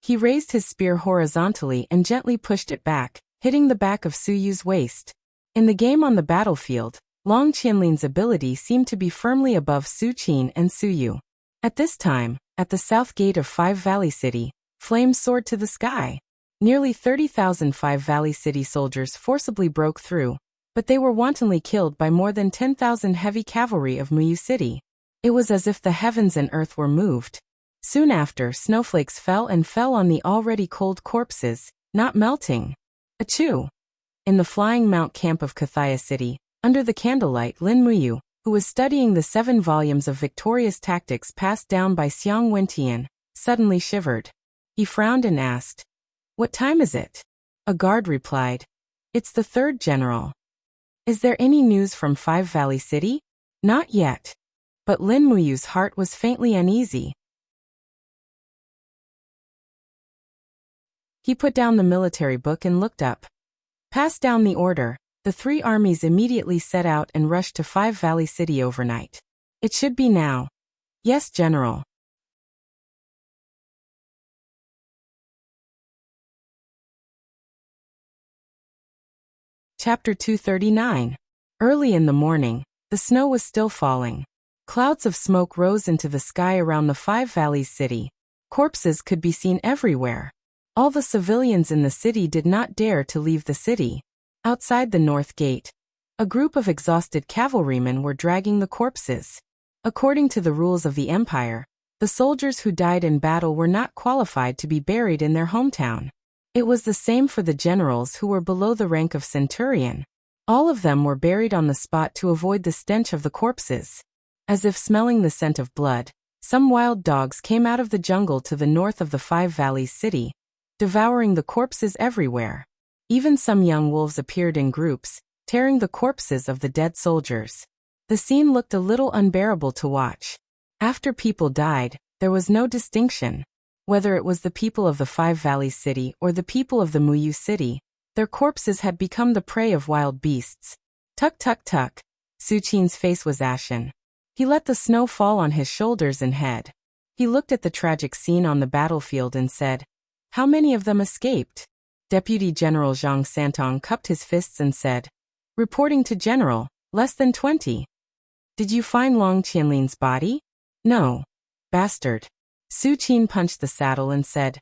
Speaker 1: He raised his spear horizontally and gently pushed it back, hitting the back of Su Yu's waist. In the game on the battlefield, Long Qianlin's ability seemed to be firmly above Su Qin and Su Yu. At this time, at the south gate of Five Valley City, flames soared to the sky. Nearly 30,000 Five Valley City soldiers forcibly broke through, but they were wantonly killed by more than 10,000 heavy cavalry of Muyu City. It was as if the heavens and earth were moved. Soon after, snowflakes fell on the already cold corpses, not melting. Achoo! In the flying mount camp of Kathaya City, under the candlelight, Lin Muyu, who was studying the 7 volumes of victorious tactics passed down by Xiang Wentian, suddenly shivered. He frowned and asked, "What time is it?" A guard replied, "It's the 3rd general." "Is there any news from Five Valley City?" "Not yet." But Lin Muyu's heart was faintly uneasy. He put down the military book and looked up. Pass down the order. The 3 armies immediately set out and rushed to Five Valley City overnight. It should be now. Yes, General. Chapter 239. Early in the morning, the snow was still falling. Clouds of smoke rose into the sky around the Five Valleys city. Corpses could be seen everywhere. All the civilians in the city did not dare to leave the city. Outside the north gate, a group of exhausted cavalrymen were dragging the corpses. According to the rules of the empire, the soldiers who died in battle were not qualified to be buried in their hometown. It was the same for the generals who were below the rank of centurion. All of them were buried on the spot to avoid the stench of the corpses. As if smelling the scent of blood, some wild dogs came out of the jungle to the north of the Five Valleys city, devouring the corpses everywhere. Even some young wolves appeared in groups, tearing the corpses of the dead soldiers. The scene looked a little unbearable to watch. After people died, there was no distinction. Whether it was the people of the Five Valleys city or the people of the Muyu city, their corpses had become the prey of wild beasts. Tuk tuk tuk. Su Qin's face was ashen. He let the snow fall on his shoulders and head. He looked at the tragic scene on the battlefield and said, "How many of them escaped?" Deputy General Zhang Santong cupped his fists and said, "Reporting to General, less than 20. Did you find Long Qianlin's body?" "No. Bastard." Su Qin punched the saddle and said,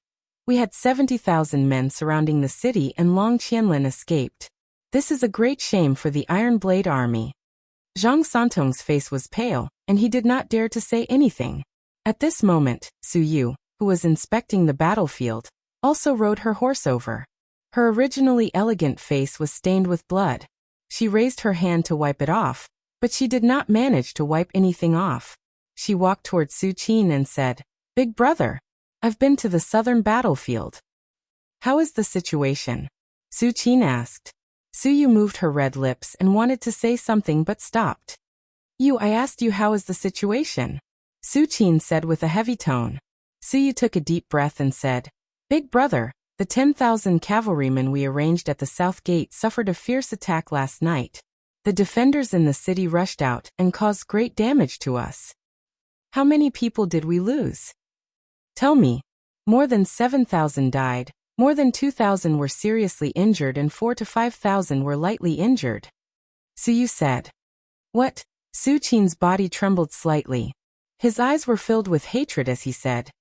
Speaker 1: "We had 70,000 men surrounding the city and Long Qianlin escaped. This is a great shame for the Iron Blade Army." Zhang Santong's face was pale, and he did not dare to say anything. At this moment, Su Yu, who was inspecting the battlefield, also rode her horse over. Her originally elegant face was stained with blood. She raised her hand to wipe it off, but she did not manage to wipe anything off. She walked toward Su Qin and said, "Big brother, I've been to the southern battlefield. How is the situation?" Su Qin asked. Su Yu moved her red lips and wanted to say something but stopped. I asked you how is the situation?" Su Qin said with a heavy tone. Su Yu took a deep breath and said, "Big brother, the 10,000 cavalrymen we arranged at the south gate suffered a fierce attack last night. The defenders in the city rushed out and caused great damage to us." "How many people did we lose?" "Tell me." "More than 7,000 died, more than 2,000 were seriously injured and 4 to 5,000 were lightly injured." Su Yu said. "What?" Su Qin's body trembled slightly. His eyes were filled with hatred as he said,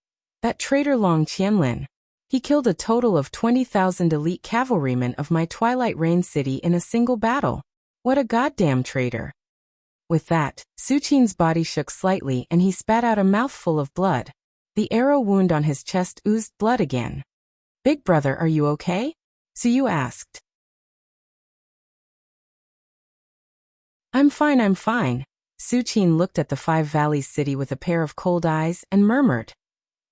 Speaker 1: "That traitor Long Qianlin. He killed a total of 20,000 elite cavalrymen of my Twilight Rain city in a single battle. What a goddamn traitor." With that, Su Qin's body shook slightly and he spat out a mouthful of blood. The arrow wound on his chest oozed blood again. "Big brother, are you okay?" Su Yu asked. I'm fine. Su Qin looked at the Five Valleys city with a pair of cold eyes and murmured,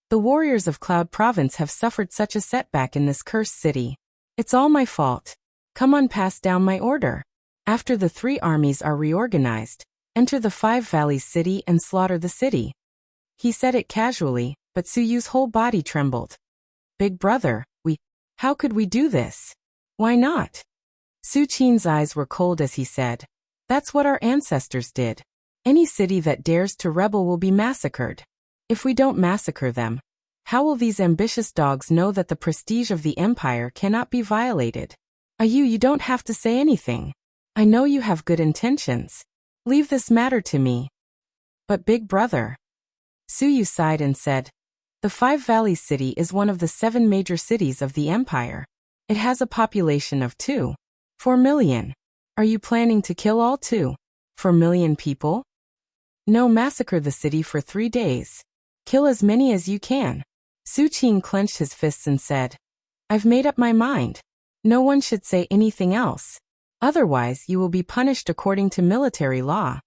Speaker 1: "The warriors of Cloud Province have suffered such a setback in this cursed city. It's all my fault. Come on, pass down my order. After the 3 armies are reorganized, enter the Five Valleys city and slaughter the city." He said it casually, but Su Yu's whole body trembled. "Big brother, how could we do this? Why not?" Su Qin's eyes were cold as he said, "That's what our ancestors did. Any city that dares to rebel will be massacred. If we don't massacre them, how will these ambitious dogs know that the prestige of the empire cannot be violated? You don't have to say anything. I know you have good intentions. Leave this matter to me." "But big brother." Su Yu sighed and said, "The Five Valleys city is one of the 7 major cities of the empire. It has a population of 2.4 million. Are you planning to kill all 2.4 million people?" "No, massacre the city for 3 days. Kill as many as you can." Su Qin clenched his fists and said, "I've made up my mind. No one should say anything else. Otherwise you will be punished according to military law."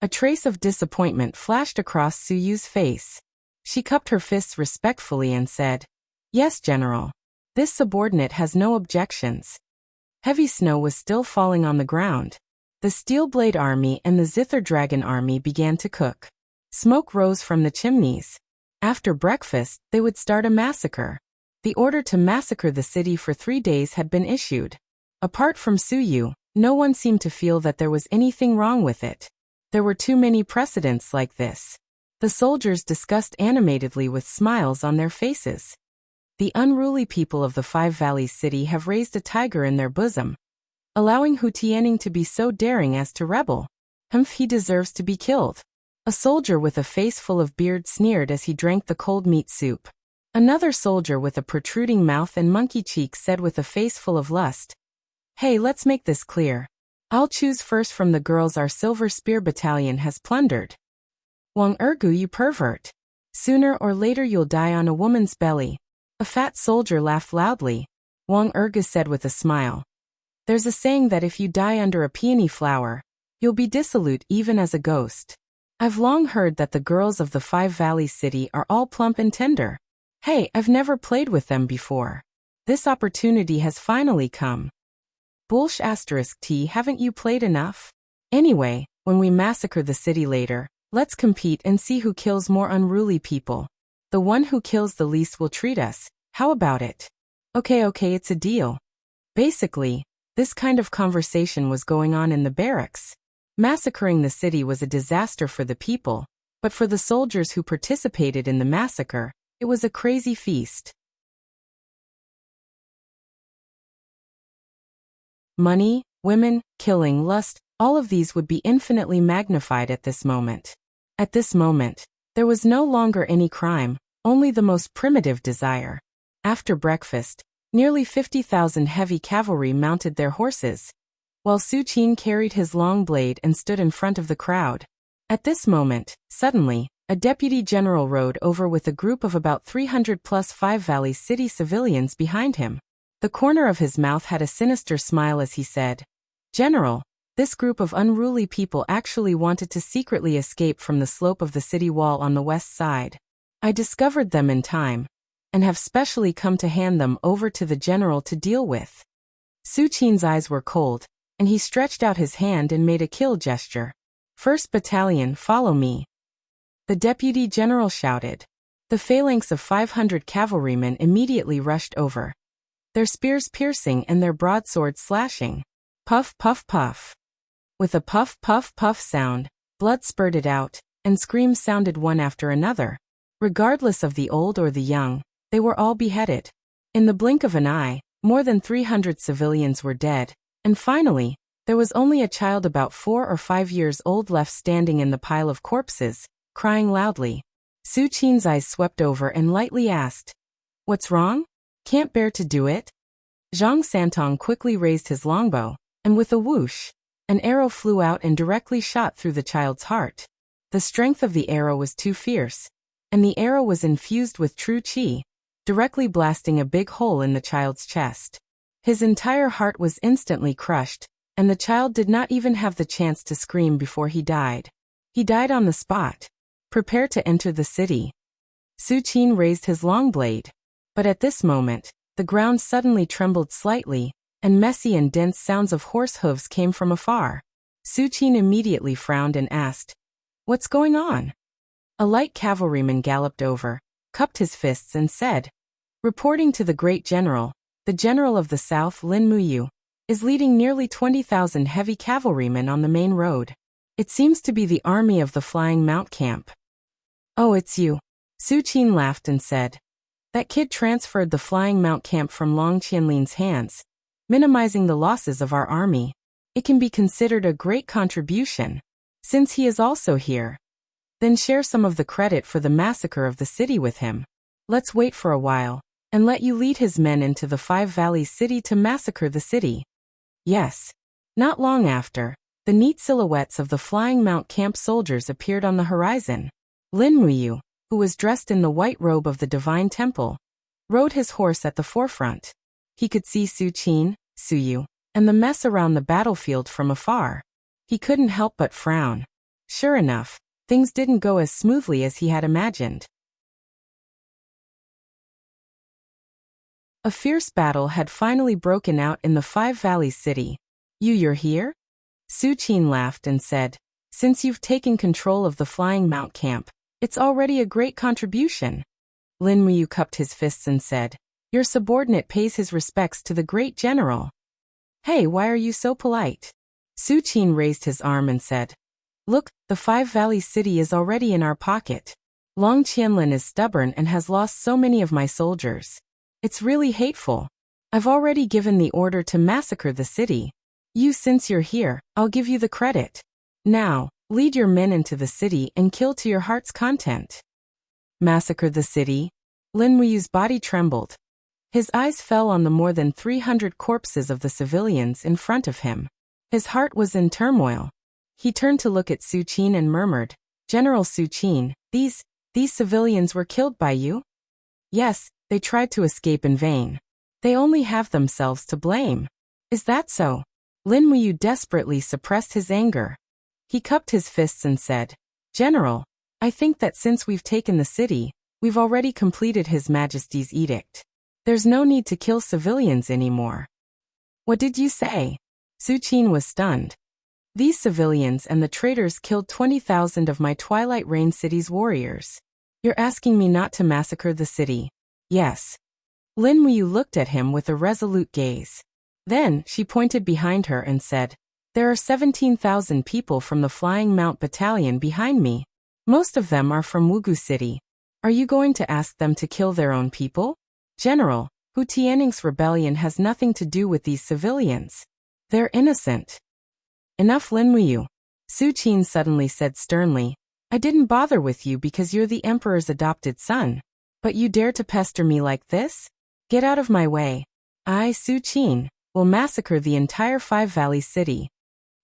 Speaker 1: A trace of disappointment flashed across Su Yu's face. She cupped her fists respectfully and said, "Yes, General. This subordinate has no objections." Heavy snow was still falling on the ground. The Steel Blade Army and the Zither Dragon Army began to cook. Smoke rose from the chimneys. After breakfast, they would start a massacre. The order to massacre the city for 3 days had been issued. Apart from Su Yu, no one seemed to feel that there was anything wrong with it. There were too many precedents like this. The soldiers discussed animatedly with smiles on their faces. The unruly people of the Five Valleys city have raised a tiger in their bosom, allowing Hu Tianning to be so daring as to rebel. He deserves to be killed. A soldier with a face full of beard sneered as he drank the cold meat soup. Another soldier with a protruding mouth and monkey cheeks said with a face full of lust, "Hey, let's make this clear. I'll choose first from the girls our Silver Spear Battalion has plundered." "Wang Ergu, you pervert. Sooner or later you'll die on a woman's belly." A fat soldier laughed loudly. Wang Ergu said with a smile, "There's a saying that if you die under a peony flower, you'll be dissolute even as a ghost. I've long heard that the girls of the Five Valleys city are all plump and tender. Hey, I've never played with them before. This opportunity has finally come. Bullsh *T, haven't you played enough? Anyway, when we massacre the city later, let's compete and see who kills more unruly people. The one who kills the least will treat us. How about it?" Okay, it's a deal." Basically, this kind of conversation was going on in the barracks. Massacring the city was a disaster for the people, but for the soldiers who participated in the massacre, it was a crazy feast. Money, women, killing, lust, all of these would be infinitely magnified at this moment. At this moment, there was no longer any crime, only the most primitive desire. After breakfast, nearly 50,000 heavy cavalry mounted their horses, while Su Qin carried his long blade and stood in front of the crowd. At this moment, suddenly, a deputy general rode over with a group of about 300 plus Five Valleys city civilians behind him. The corner of his mouth had a sinister smile as he said, "General, this group of unruly people actually wanted to secretly escape from the slope of the city wall on the west side. I discovered them in time, and have specially come to hand them over to the general to deal with." Su Qin's eyes were cold, and he stretched out his hand and made a kill gesture. "First Battalion, follow me." The deputy general shouted. The phalanx of 500 cavalrymen immediately rushed over, their spears piercing and their broadswords slashing. Puff, puff, puff. With a puff, puff, puff sound, blood spurted out, and screams sounded one after another. Regardless of the old or the young, they were all beheaded. In the blink of an eye, more than 300 civilians were dead, and finally, there was only a child about 4 or 5 years old left standing in the pile of corpses, crying loudly. Su Qin's eyes swept over and lightly asked, "What's wrong? Can't bear to do it?" Zhang Santong quickly raised his longbow, and with a whoosh, an arrow flew out and directly shot through the child's heart. The strength of the arrow was too fierce, and the arrow was infused with true qi, directly blasting a big hole in the child's chest. His entire heart was instantly crushed, and the child did not even have the chance to scream before he died. He died on the spot. Prepare to enter the city. Su Qin raised his long blade, but at this moment, the ground suddenly trembled slightly, and messy and dense sounds of horse hooves came from afar. Su Qin immediately frowned and asked, "What's going on?" A light cavalryman galloped over, cupped his fists and said, "Reporting to the great general, the general of the south, Lin Muyu, is leading nearly 20,000 heavy cavalrymen on the main road. It seems to be the army of the Flying Mount Camp." "Oh, it's you." Su Qin laughed and said, "That kid transferred the Flying Mount Camp from Long Qianlin's hands, minimizing the losses of our army. It can be considered a great contribution, since he is also here. Then share some of the credit for the massacre of the city with him. Let's wait for a while, and let you lead his men into the Five Valleys city to massacre the city." Yes. Not long after, the neat silhouettes of the Flying Mount Camp soldiers appeared on the horizon. Lin Muyu, who was dressed in the white robe of the Divine Temple, rode his horse at the forefront. He could see Su Qin, Su Yu, and the mess around the battlefield from afar. He couldn't help but frown. Sure enough, things didn't go as smoothly as he had imagined. A fierce battle had finally broken out in the Five Valleys city. You're here?" Su Qin laughed and said, "Since you've taken control of the Flying Mount Camp, it's already a great contribution." Lin Muyu cupped his fists and said, "Your subordinate pays his respects to the great general." "Hey, why are you so polite?" Su Qin raised his arm and said, "Look, the Five Valleys city is already in our pocket. Long Qianlin is stubborn and has lost so many of my soldiers. It's really hateful. I've already given the order to massacre the city. Since you're here, I'll give you the credit. Now, lead your men into the city and kill to your heart's content." Massacre the city? Lin Muyu's body trembled. His eyes fell on the more than 300 corpses of the civilians in front of him. His heart was in turmoil. He turned to look at Su Qin and murmured, "General Su Qin, these civilians were killed by you?" "Yes, they tried to escape in vain. They only have themselves to blame." "Is that so?" Lin Muyu desperately suppressed his anger. He cupped his fists and said, "General, I think that since we've taken the city, we've already completed His Majesty's edict. There's no need to kill civilians anymore." "What did you say?" Su Qin was stunned. "These civilians and the traitors killed 20,000 of my Twilight Rain City's warriors. You're asking me not to massacre the city?" "Yes." Lin Muyu looked at him with a resolute gaze. Then, she pointed behind her and said, There are 17,000 people from the Flying Mount Battalion behind me. Most of them are from Wugu City. Are you going to ask them to kill their own people? General, Hu Tianing's rebellion has nothing to do with these civilians. They're innocent. Enough, Lin Muyu. Su Qin suddenly said sternly. I didn't bother with you because you're the emperor's adopted son. But you dare to pester me like this? Get out of my way. I, Su Qin, will massacre the entire Five Valleys city.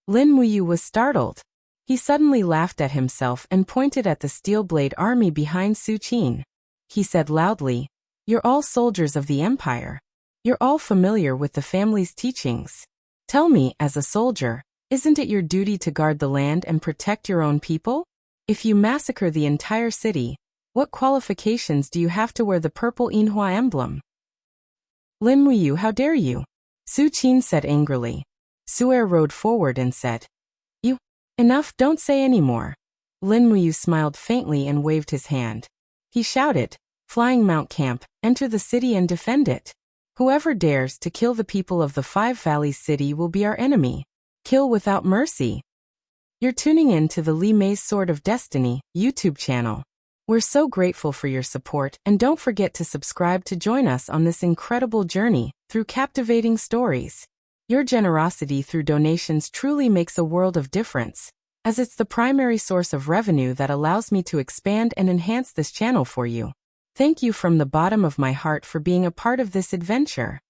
Speaker 1: Lin Muyu was startled. He suddenly laughed at himself and pointed at the steel blade army behind Su Qin. He said loudly, You're all soldiers of the empire. You're all familiar with the family's teachings. Tell me, as a soldier, isn't it your duty to guard the land and protect your own people? If you massacre the entire city, what qualifications do you have to wear the purple Yinhua emblem? Lin Muyu, how dare you? Su Qin said angrily. Su'er rode forward and said, You. Enough, don't say any more. Lin Muyu smiled faintly and waved his hand. He shouted, Flying Mount Camp, enter the city and defend it. Whoever dares to kill the people of the Five Valleys city will be our enemy. Kill without mercy. You're tuning in to the Li Mei's Sword of Destiny YouTube channel. We're so grateful for your support, and don't forget to subscribe to join us on this incredible journey through captivating stories. Your generosity through donations truly makes a world of difference, as it's the primary source of revenue that allows me to expand and enhance this channel for you. Thank you from the bottom of my heart for being a part of this adventure.